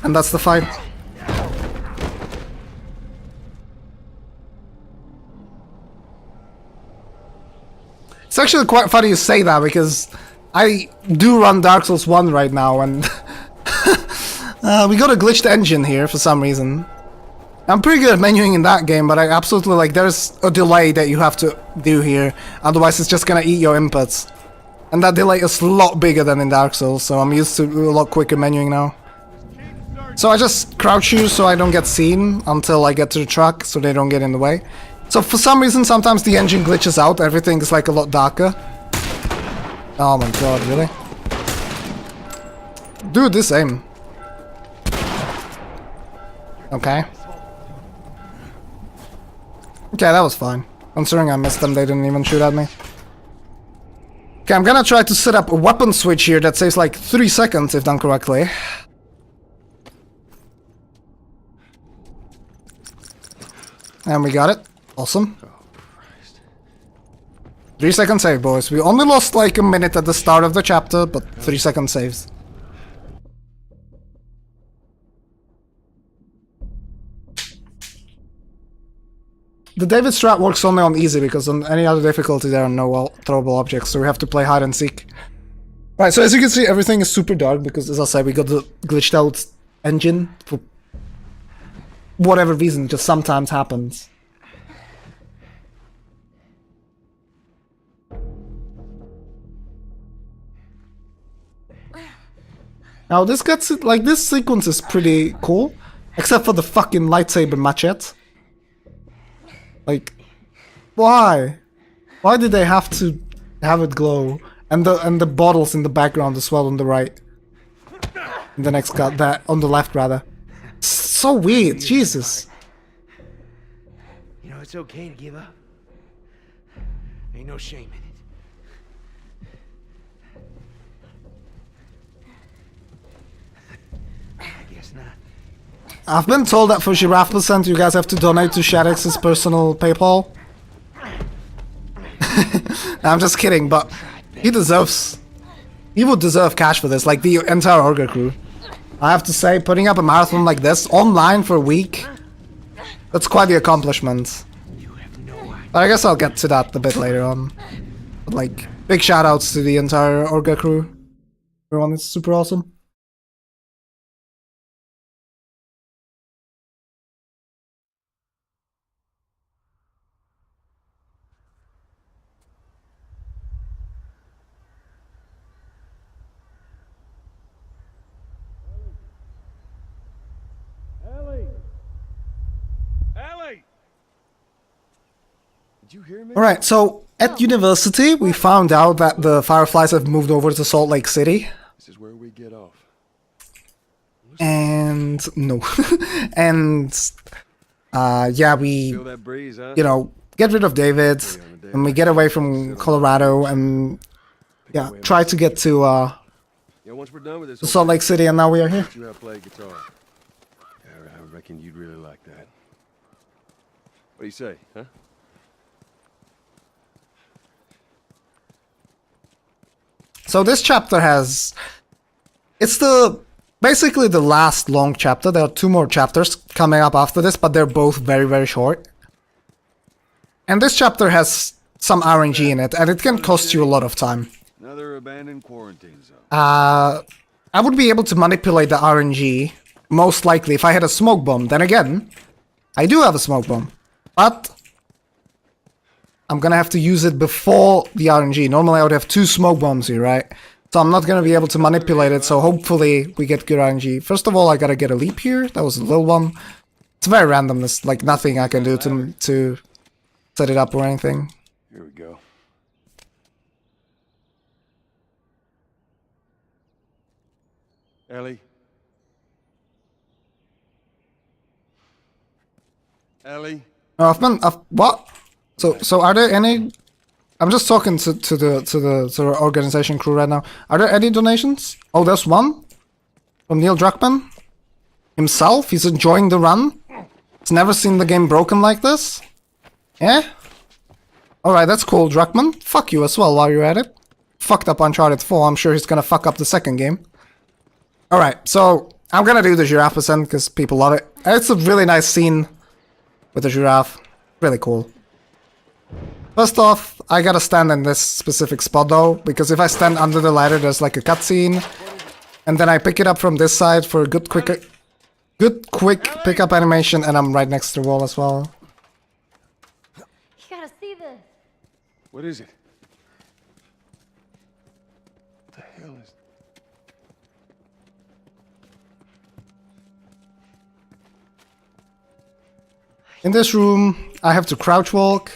And that's the fight. It's actually quite funny you say that, because I do run Dark Souls 1 right now, and we got a glitched engine here for some reason. I'm pretty good at menuing in that game, but I absolutely, like, there's a delay that you have to do here, otherwise it's just gonna eat your inputs. And that delay is a lot bigger than in Dark Souls, so I'm used to a lot quicker menuing now. So I just crouch here so I don't get seen until I get to the truck so they don't get in the way. So for some reason sometimes the engine glitches out, everything is like a lot darker. Oh my god, really? Dude, this aim. Okay. Okay, that was fine. Considering I missed them, they didn't even shoot at me. Okay, I'm gonna try to set up a weapon switch here that saves like 3 seconds if done correctly. And we got it. Awesome. 3 second save, boys. We only lost like a minute at the start of the chapter, but 3 second saves. The David strat works only on easy because on any other difficulty there are no throwable objects, so we have to play hide and seek. Right, so as you can see, everything is super dark because, as I said, we got the glitched out engine for whatever reason, just sometimes happens. Now this gets it, like, this sequence is pretty cool, except for the fucking lightsaber machete. Like, why? Why did they have to have it glow? And the bottles in the background as well on the right. In the next cut, that on the left rather. So weird, Jesus. You know, it's okay to give up. Ain't no shame in it. I guess not. I've been told that for Giraffe Percent you guys have to donate to Shadix's personal PayPal. I'm just kidding, but he deserves... He would deserve cash for this, like the entire Orga crew. I have to say, putting up a marathon like this, online for a week, that's quite the accomplishment. But I guess I'll get to that a bit later on. But like, big shoutouts to the entire Orga crew. Everyone is super awesome. Alright, so at university we found out that the Fireflies have moved over to Salt Lake City. This is where we get off. And no. And yeah, we Feel that breeze, huh? you know, get rid of David and we get away from Colorado and yeah, try to get to Yeah, once we're done with this, Salt Lake City, and now we are here. you have played guitar. Yeah, I reckon you'd really like that. What do you say, huh? So this chapter has... It's basically the last long chapter. There are 2 more chapters coming up after this, but they're both very, very short. And this chapter has some RNG in it, and it can cost you a lot of time. Another abandoned quarantine zone. I would be able to manipulate the RNG, most likely, if I had a smoke bomb. Then again, I do have a smoke bomb. But I'm gonna have to use it before the RNG. Normally I would have 2 smoke bombs here, right? So I'm not gonna be able to manipulate it, so hopefully we get good RNG. First of all, I gotta get a leap here. That was a little one. It's very random. There's like nothing I can do to set it up or anything. Here we go. Ellie? Ellie? No, what? So are there any... I'm just talking to the organization crew right now. Are there any donations? Oh, there's one from Neil Druckmann himself. He's enjoying the run. He's never seen the game broken like this. Yeah. All right, that's cool, Druckmann. Fuck you as well while you're at it. Fucked up Uncharted 4. I'm sure he's gonna fuck up the second game. All right, so I'm gonna do the giraffe percent because people love it. It's a really nice scene with the giraffe. Really cool. First off, I gotta stand in this specific spot though, because if I stand under the ladder, there's like a cutscene, and then I pick it up from this side for a good quick pickup animation, and I'm right next to the wall as well. You gotta see this. What is it? What the hell is... In this room, I have to crouch walk.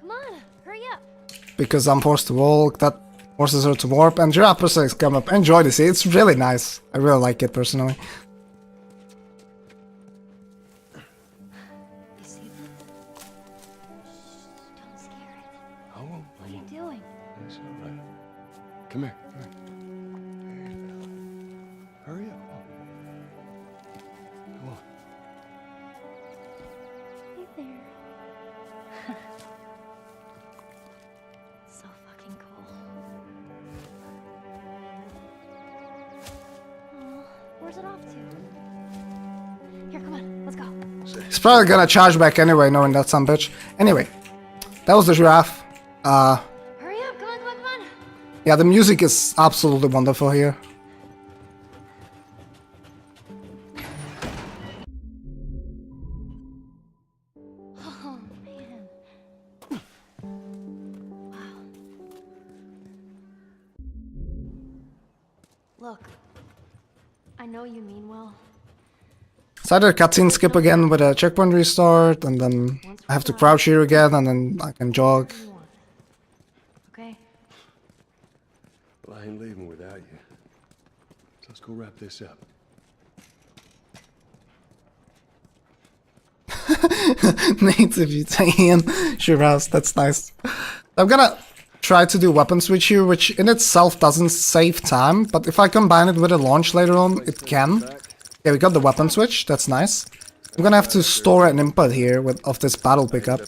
Come on, hurry up. Because I'm forced to walk, that forces her to warp, and Giraffe Persons come up. Enjoy this, it's really nice. I really like it personally. You see them? Shh, don't scare it. I won't. What are you doing? It's all right. Come here. Come here. Hurry up. Come on. Hey there. So fucking cool. Aw, where's it off to? Here, come on, let's go. He's probably gonna charge back anyway, knowing that some bitch. Anyway, that was the giraffe. Hurry up, come on, come on, come on. Yeah, the music is absolutely wonderful here. Oh, man. Wow. Look, I know you mean well. It's either a cutscene skip again with a checkpoint restart, and then I have to crouch here again, and then I can jog. Okay? Well, I ain't leaving without you. So let's go wrap this up. Native Italian Shiraz, that's nice. I'm gonna try to do weapon switch here, which in itself doesn't save time, but if I combine it with a launch later on, it can. Yeah, we got the weapon switch, that's nice. I'm gonna have to store an input here of this battle pickup.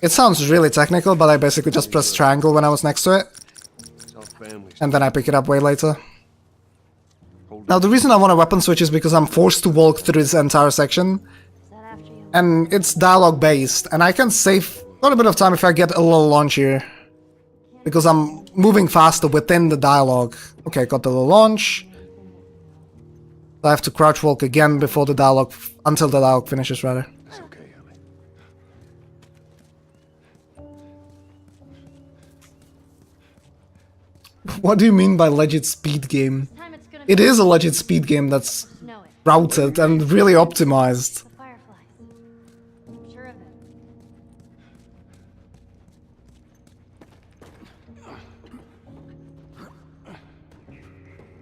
It sounds really technical, but I basically just press triangle when I was next to it. And then I pick it up way later. Now the reason I want a weapon switch is because I'm forced to walk through this entire section. And it's dialogue based, and I can save a little bit of time if I get a little launch here. Because I'm moving faster within the dialogue. Okay, got the little launch. I have to crouch walk again before the dialogue, until the dialogue finishes rather. That's okay, Ellie. What do you mean by legit speed game? It is a legit speed game that's routed and really optimized.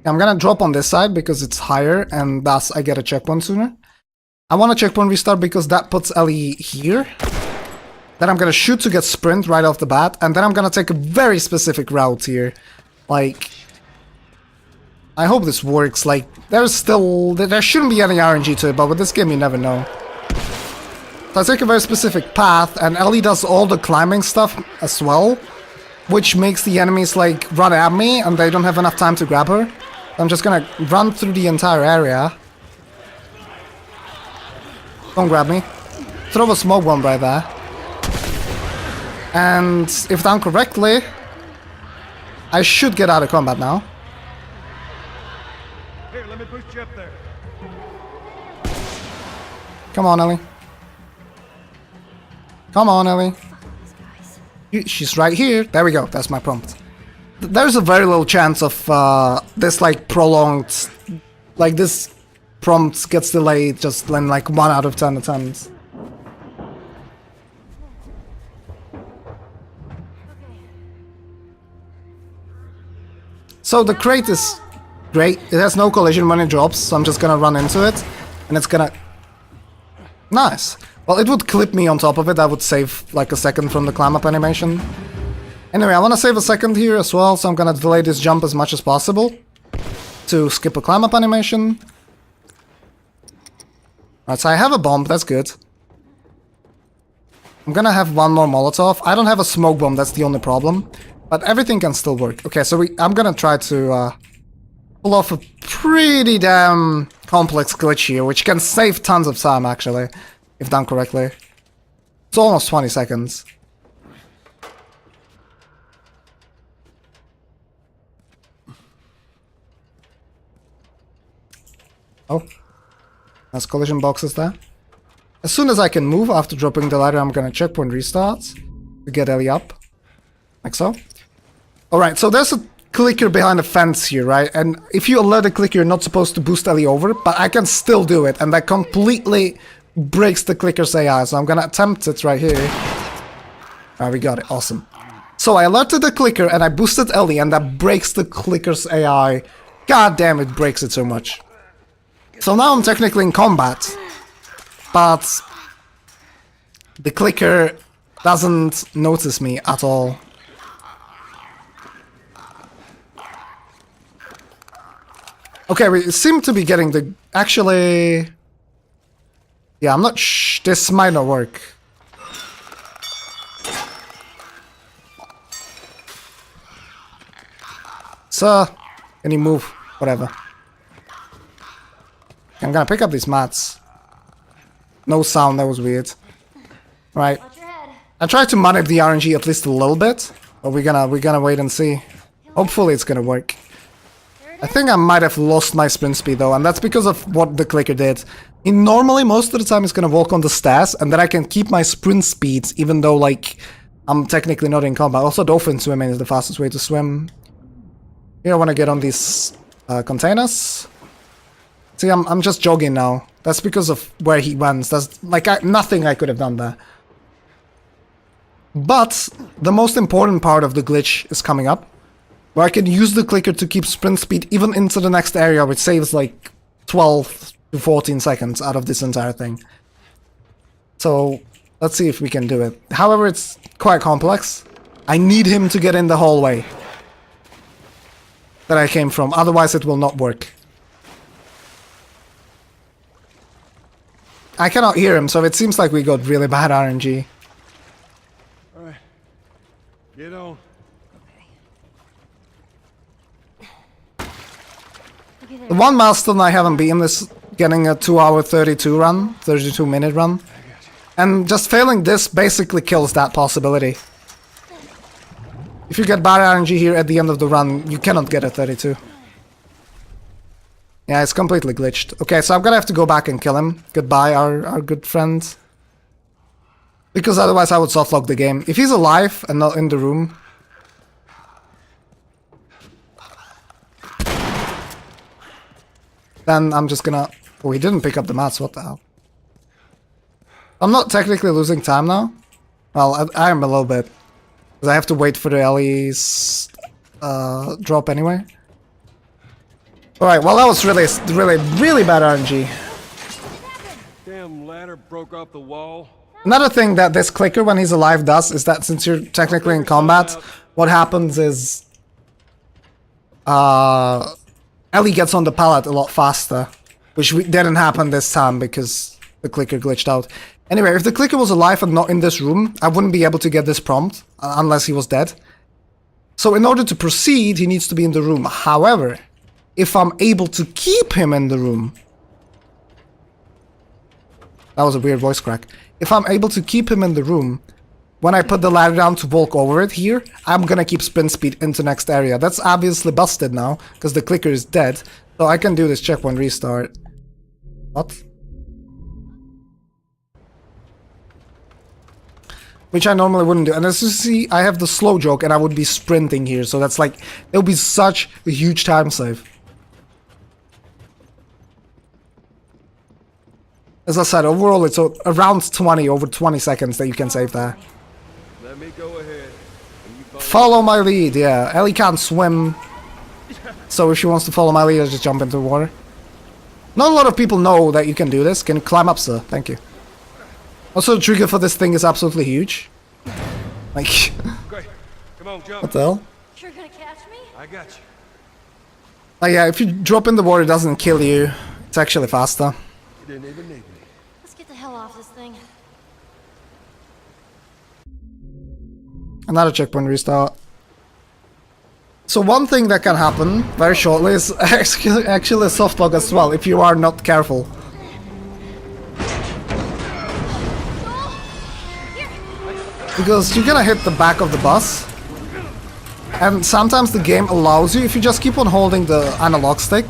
I'm gonna drop on this side because it's higher and thus I get a checkpoint sooner. I want a checkpoint restart because that puts Ellie here. Then I'm gonna shoot to get sprint right off the bat, and then I'm gonna take a very specific route here. Like, I hope this works. Like, there shouldn't be any RNG to it, but with this game you never know. So I take a very specific path, and Ellie does all the climbing stuff as well, which makes the enemies like run at me and they don't have enough time to grab her. I'm just gonna run through the entire area. Don't grab me. Throw a smoke bomb right there. And if done correctly, I should get out of combat now. Here, let me push you up there. Come on, Ellie. Come on, Ellie. She's right here. There we go. That's my prompt. There's a very little chance of this like prolonged, like this prompt gets delayed just in like 1 out of 10 attempts. So the crate is great. It has no collision when it drops, so I'm just gonna run into it, and it's gonna... Nice. Well, it would clip me on top of it. I would save like a second from the climb up animation. Anyway, I want to save a second here as well, so I'm gonna delay this jump as much as possible to skip a climb up animation. Alright, so I have a bomb, that's good. I'm gonna have one more Molotov. I don't have a smoke bomb, that's the only problem. But everything can still work. Okay, so I'm gonna try to pull off a pretty damn complex glitch here, which can save tons of time actually, if done correctly. It's almost 20 seconds. Oh, there's collision boxes there. As soon as I can move after dropping the ladder, I'm gonna checkpoint restart to get Ellie up. Like so. Alright, so there's a clicker behind a fence here, right? And if you alert the clicker, you're not supposed to boost Ellie over, but I can still do it, and that completely breaks the clicker's AI, so I'm gonna attempt it right here. Alright, we got it. Awesome. So I alerted the clicker, and I boosted Ellie, and that breaks the clicker's AI. God damn, it breaks it so much. So now I'm technically in combat, but the clicker doesn't notice me at all. Okay, we seem to be getting the... Actually... Yeah, I'm not this might not work. So, can you move? Whatever. I'm gonna pick up these mats. No sound, that was weird. Right. I tried to manip the RNG at least a little bit, but we're gonna wait and see. Hopefully it's gonna work. I think I might have lost my sprint speed though, and that's because of what the clicker did. Normally, most of the time, it's gonna walk on the stairs, and then I can keep my sprint speeds, even though, like, I'm technically not in combat. Also, dolphin swimming is the fastest way to swim. Here, I want to get on these containers. See, I'm just jogging now. That's because of where he went. That's, like, nothing I could have done there. But, the most important part of the glitch is coming up, where I can use the clicker to keep sprint speed even into the next area, which saves, like, 12 to 14 seconds out of this entire thing. So, let's see if we can do it. However, it's quite complex. I need him to get in the hallway that I came from, otherwise it will not work. I cannot hear him, so it seems like we got really bad RNG. Alright. Get on. The one milestone I haven't beaten is getting a 2-hour 32-minute run. And just failing this basically kills that possibility. If you get bad RNG here at the end of the run, you cannot get a 32. Yeah, it's completely glitched. Okay, so I'm gonna have to go back and kill him. Goodbye, our good friend. Because otherwise I would softlock the game. If he's alive and not in the room... then I'm just gonna... Oh, he didn't pick up the mats, what the hell? I'm not technically losing time now. Well, I am a little bit. Because I have to wait for the Ellie's drop anyway. Alright, well that was really bad RNG. Damn ladder broke off the wall. Another thing that this clicker when he's alive does is that since you're technically in combat, what happens is... Ellie gets on the pallet a lot faster, which didn't happen this time because the clicker glitched out. Anyway, if the clicker was alive and not in this room, I wouldn't be able to get this prompt, unless he was dead. So in order to proceed, he needs to be in the room. However, if I'm able to keep him in the room... That was a weird voice crack. If I'm able to keep him in the room, when I put the ladder down to walk over it here, I'm gonna keep sprint speed into next area. That's obviously busted now, because the clicker is dead. So I can do this checkpoint restart. What? Which I normally wouldn't do. And as you see, I have the slow joke and I would be sprinting here. So that's like, it would be such a huge time save. As I said, overall it's around 20 seconds that you can save there. Let me go ahead. Follow my lead, yeah. Ellie can't swim. So if she wants to follow my lead, I'll just jump into the water. Not a lot of people know that you can do this. Can you climb up, sir? Thank you. Also, the trigger for this thing is absolutely huge. Like... Great. Come on, jump. What the hell? You're gonna catch me? I got you. Like, yeah, if you drop in the water, it doesn't kill you. It's actually faster. You didn't even need me. Let's get the hell off this thing. Another checkpoint restart. So one thing that can happen very shortly is actually a softlock as well, if you are not careful. Because you're gonna hit the back of the bus. And sometimes the game allows you, if you just keep on holding the analog stick.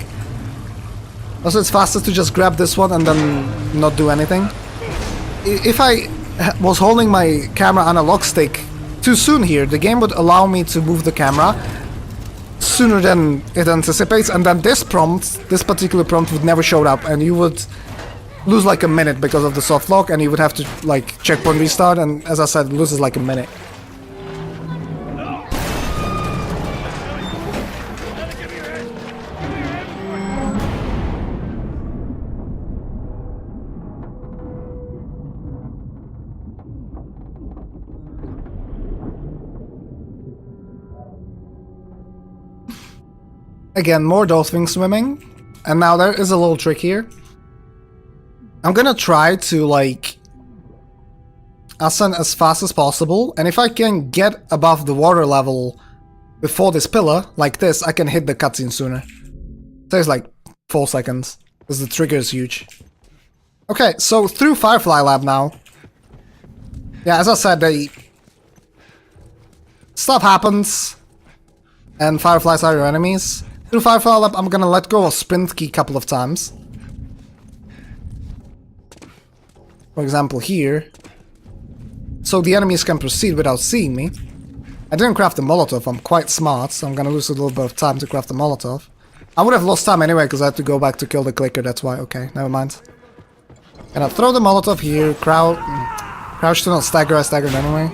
Also, it's faster to just grab this one and then not do anything. If I was holding my camera analog stick too soon here, the game would allow me to move the camera sooner than it anticipates, and then this particular prompt would never show up, and you would lose like a minute because of the soft lock, and you would have to like checkpoint restart, and as I said, it loses like a minute. Again, more dolphin swimming, and now there is a little trick here. I'm gonna try to like ascend as fast as possible, and if I can get above the water level before this pillar, like this, I can hit the cutscene sooner. It takes like 4 seconds, because the trigger is huge. Okay, so through Firefly Lab now. Yeah, as I said, stuff happens, and fireflies are your enemies. Through Firefly Lab, I'm gonna let go of sprint key a couple of times. For example, here. So the enemies can proceed without seeing me. I didn't craft a Molotov, I'm quite smart, so I'm gonna lose a little bit of time to craft a Molotov. I would have lost time anyway, because I had to go back to kill the clicker, that's why. Okay, never mind. Gonna throw the Molotov here, crouch to not stagger, I staggered anyway.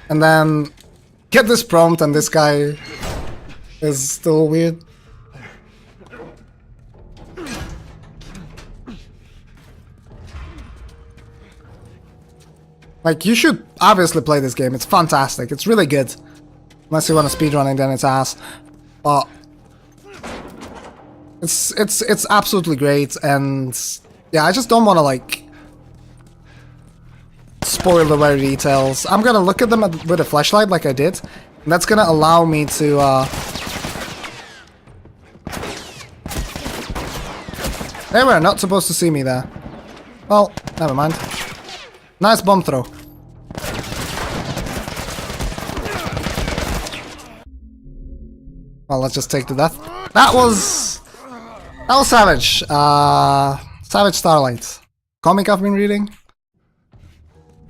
And then get this prompt, and this guy is still weird. Like, you should obviously play this game, it's fantastic, it's really good. Unless you want to speedrun it, then it's ass. But it's absolutely great, and yeah, I just don't want to like spoil the very details. I'm gonna look at them with a flashlight like I did, and that's gonna allow me to they were not supposed to see me there. Well, never mind. Nice bomb throw. Well, let's just take the death. That was savage. Savage Starlight. Comic I've been reading.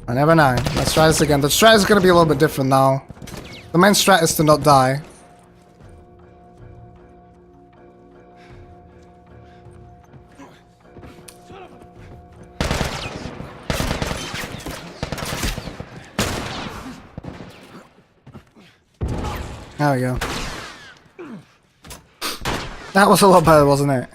I never know. Let's try this again. The strat is gonna be a little bit different now. The main strat is to not die. There we go. That was a lot better, wasn't it?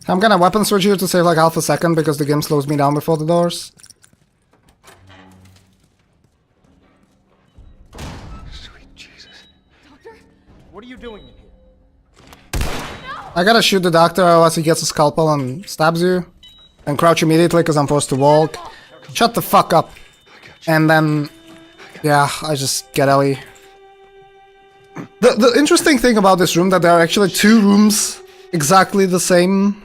I'm gonna weapon switch here to save like half a second because the game slows me down before the doors. Sweet Jesus. Doctor? What are you doing in here? I gotta shoot the doctor, otherwise he gets a scalpel and stabs you. And crouch immediately because I'm forced to walk. Shut the fuck up. And then, yeah, I just get Ellie. The interesting thing about this room that there are actually 2 rooms exactly the same,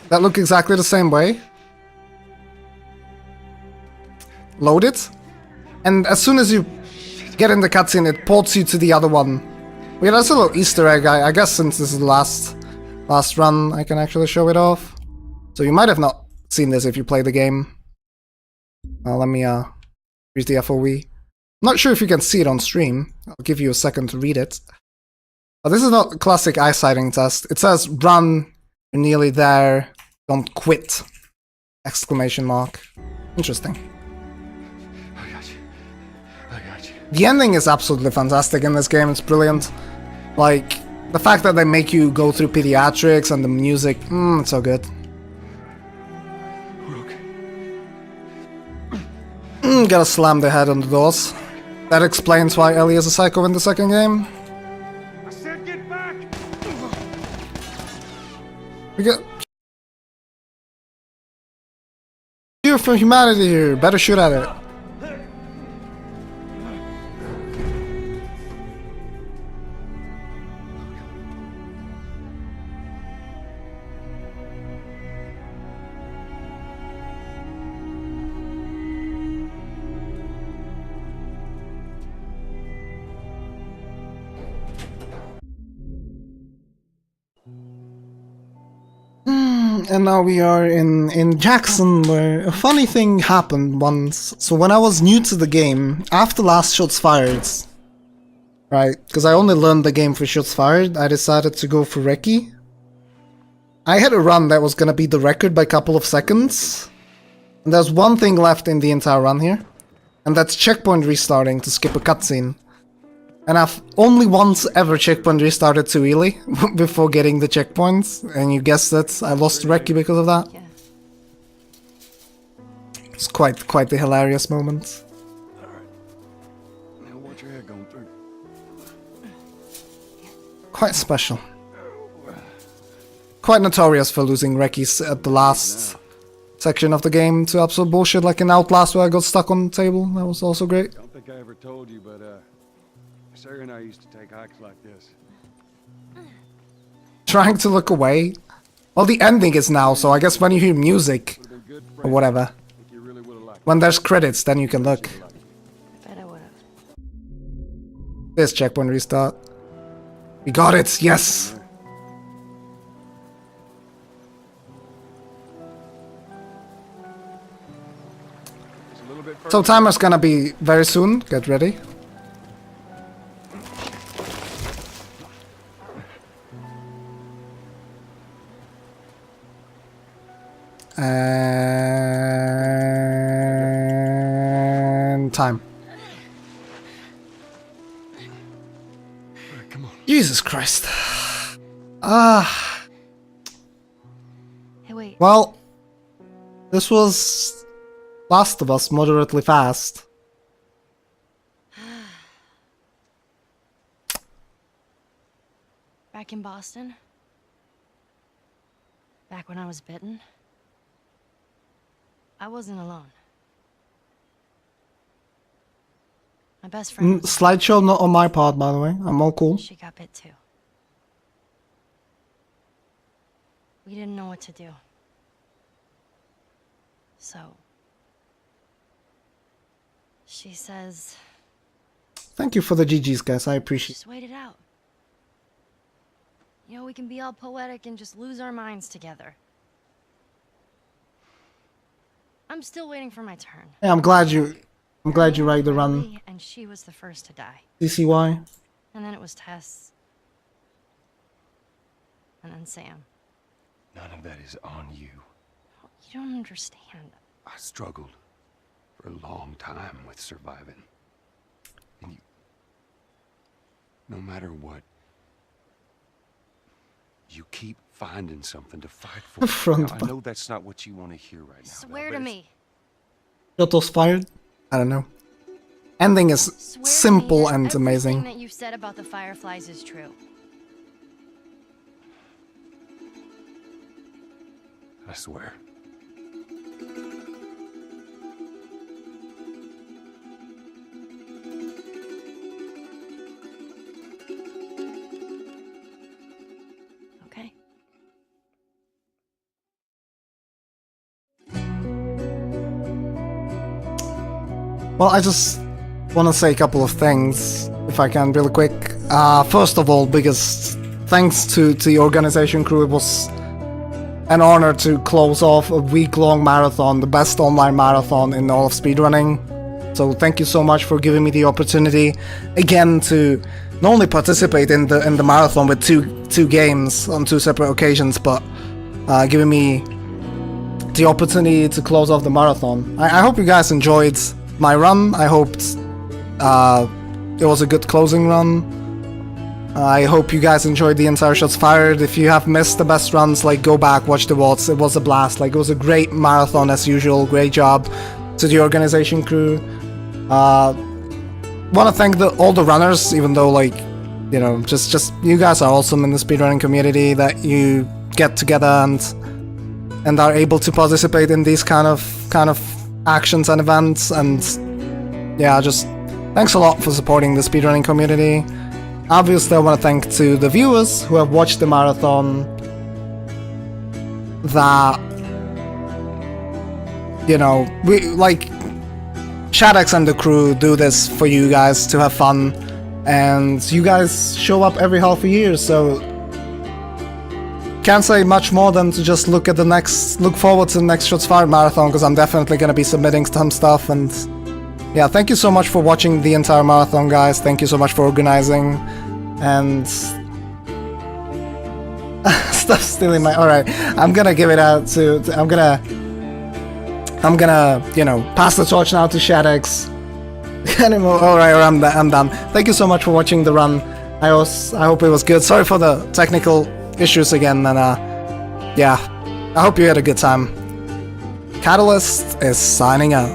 that look exactly the same way. Load it. And as soon as you get in the cutscene, it ports you to the other one. Yeah, that's a little Easter egg. I guess since this is the last run, I can actually show it off. So you might have not seen this if you play the game. Let me read the FOV. I'm not sure if you can see it on stream. I'll give you a second to read it. But this is not a classic eyesighting test. It says, run, you're nearly there, don't quit! Exclamation mark. Interesting. I got you. I got you. The ending is absolutely fantastic in this game, it's brilliant. Like, the fact that they make you go through pediatrics and the music, it's so good. Gotta slam the head on the doors. That explains why Ellie is a psycho in the second game. I said get back! We got Cure for humanity here. Better shoot at it. And now we are in Jackson, where a funny thing happened once. So when I was new to the game, after last shots fired, right, because I only learned the game for shots fired, I decided to go for recce. I had a run that was gonna beat the record by a couple of seconds. And there's one thing left in the entire run here, and that's checkpoint restarting to skip a cutscene. And I've only once ever checkpoint restarted too early before getting the checkpoints, and you guessed it, I lost recce because of that. Yeah. It's quite the hilarious moment. Now watch your head going through. Quite special. Quite notorious for losing recce's at the last section of the game to absolute bullshit, like in Outlast where I got stuck on the table. That was also great. Don't think I ever told you, but Sarah and I used to take hikes like this. Trying to look away. Well, the ending is now, so I guess when you hear music or whatever, when there's credits, then you can look. I bet I would've. This checkpoint restart. We got it, yes! So timer's gonna be very soon, get ready. And time. Come on. Jesus Christ. Hey, wait. Well, this was Last of Us moderately fast. Back in Boston? Back when I was bitten? I wasn't alone. My best friend. Slideshow not on my part, by the way. I'm all cool. She got bit too. We didn't know what to do. So she says, Thank you for the GGs, guys. I appreciate it. just wait it out. You know, we can be all poetic and just lose our minds together. I'm still waiting for my turn. Yeah, I'm glad you ride the run. And she was the first to die. CCY. And then it was Tess. And then Sam. None of that is on you. You don't understand. I struggled for a long time with surviving. And you... No matter what, you keep finding something to fight for. Front Now, I know that's not what you want to hear right now. Swear to me. Shotos fired? I don't know. Ending is Swear simple to me and that amazing. everything that you said about the Fireflies is true. I swear. Okay. Well, I just want to say a couple of things, if I can, really quick. First of all, biggest thanks to the organization crew. It was an honor to close off a week-long marathon, the best online marathon in all of speedrunning. So thank you so much for giving me the opportunity again to not only participate in the marathon with two games on two separate occasions, but giving me the opportunity to close off the marathon. I hope you guys enjoyed my run. I hoped it was a good closing run. I hope you guys enjoyed the entire Shots Fired. If you have missed the best runs, like, go back, watch the VODs. It was a blast. Like, it was a great marathon as usual. Great job to the organization crew. Want to thank all the runners, even though, like, you know, just you guys are awesome in the speedrunning community, that you get together and are able to participate in these kind of actions and events. And yeah, just thanks a lot for supporting the speedrunning community. Obviously, I want to thank to the viewers who have watched the marathon, that, you know, we, like, Shadex and the crew do this for you guys to have fun, and you guys show up every half a year, so can't say much more than to just look forward to the next Shots Fired marathon, because I'm definitely gonna be submitting some stuff. And yeah, thank you so much for watching the entire marathon, guys. Thank you so much for organizing. And stuff still in my. All right, I'm gonna give it out to. I'm gonna pass the torch now to Shadex. All right, I'm done. Thank you so much for watching the run. I hope it was good. Sorry for the technical issues again, and yeah, I hope you had a good time. Catalystz is signing out.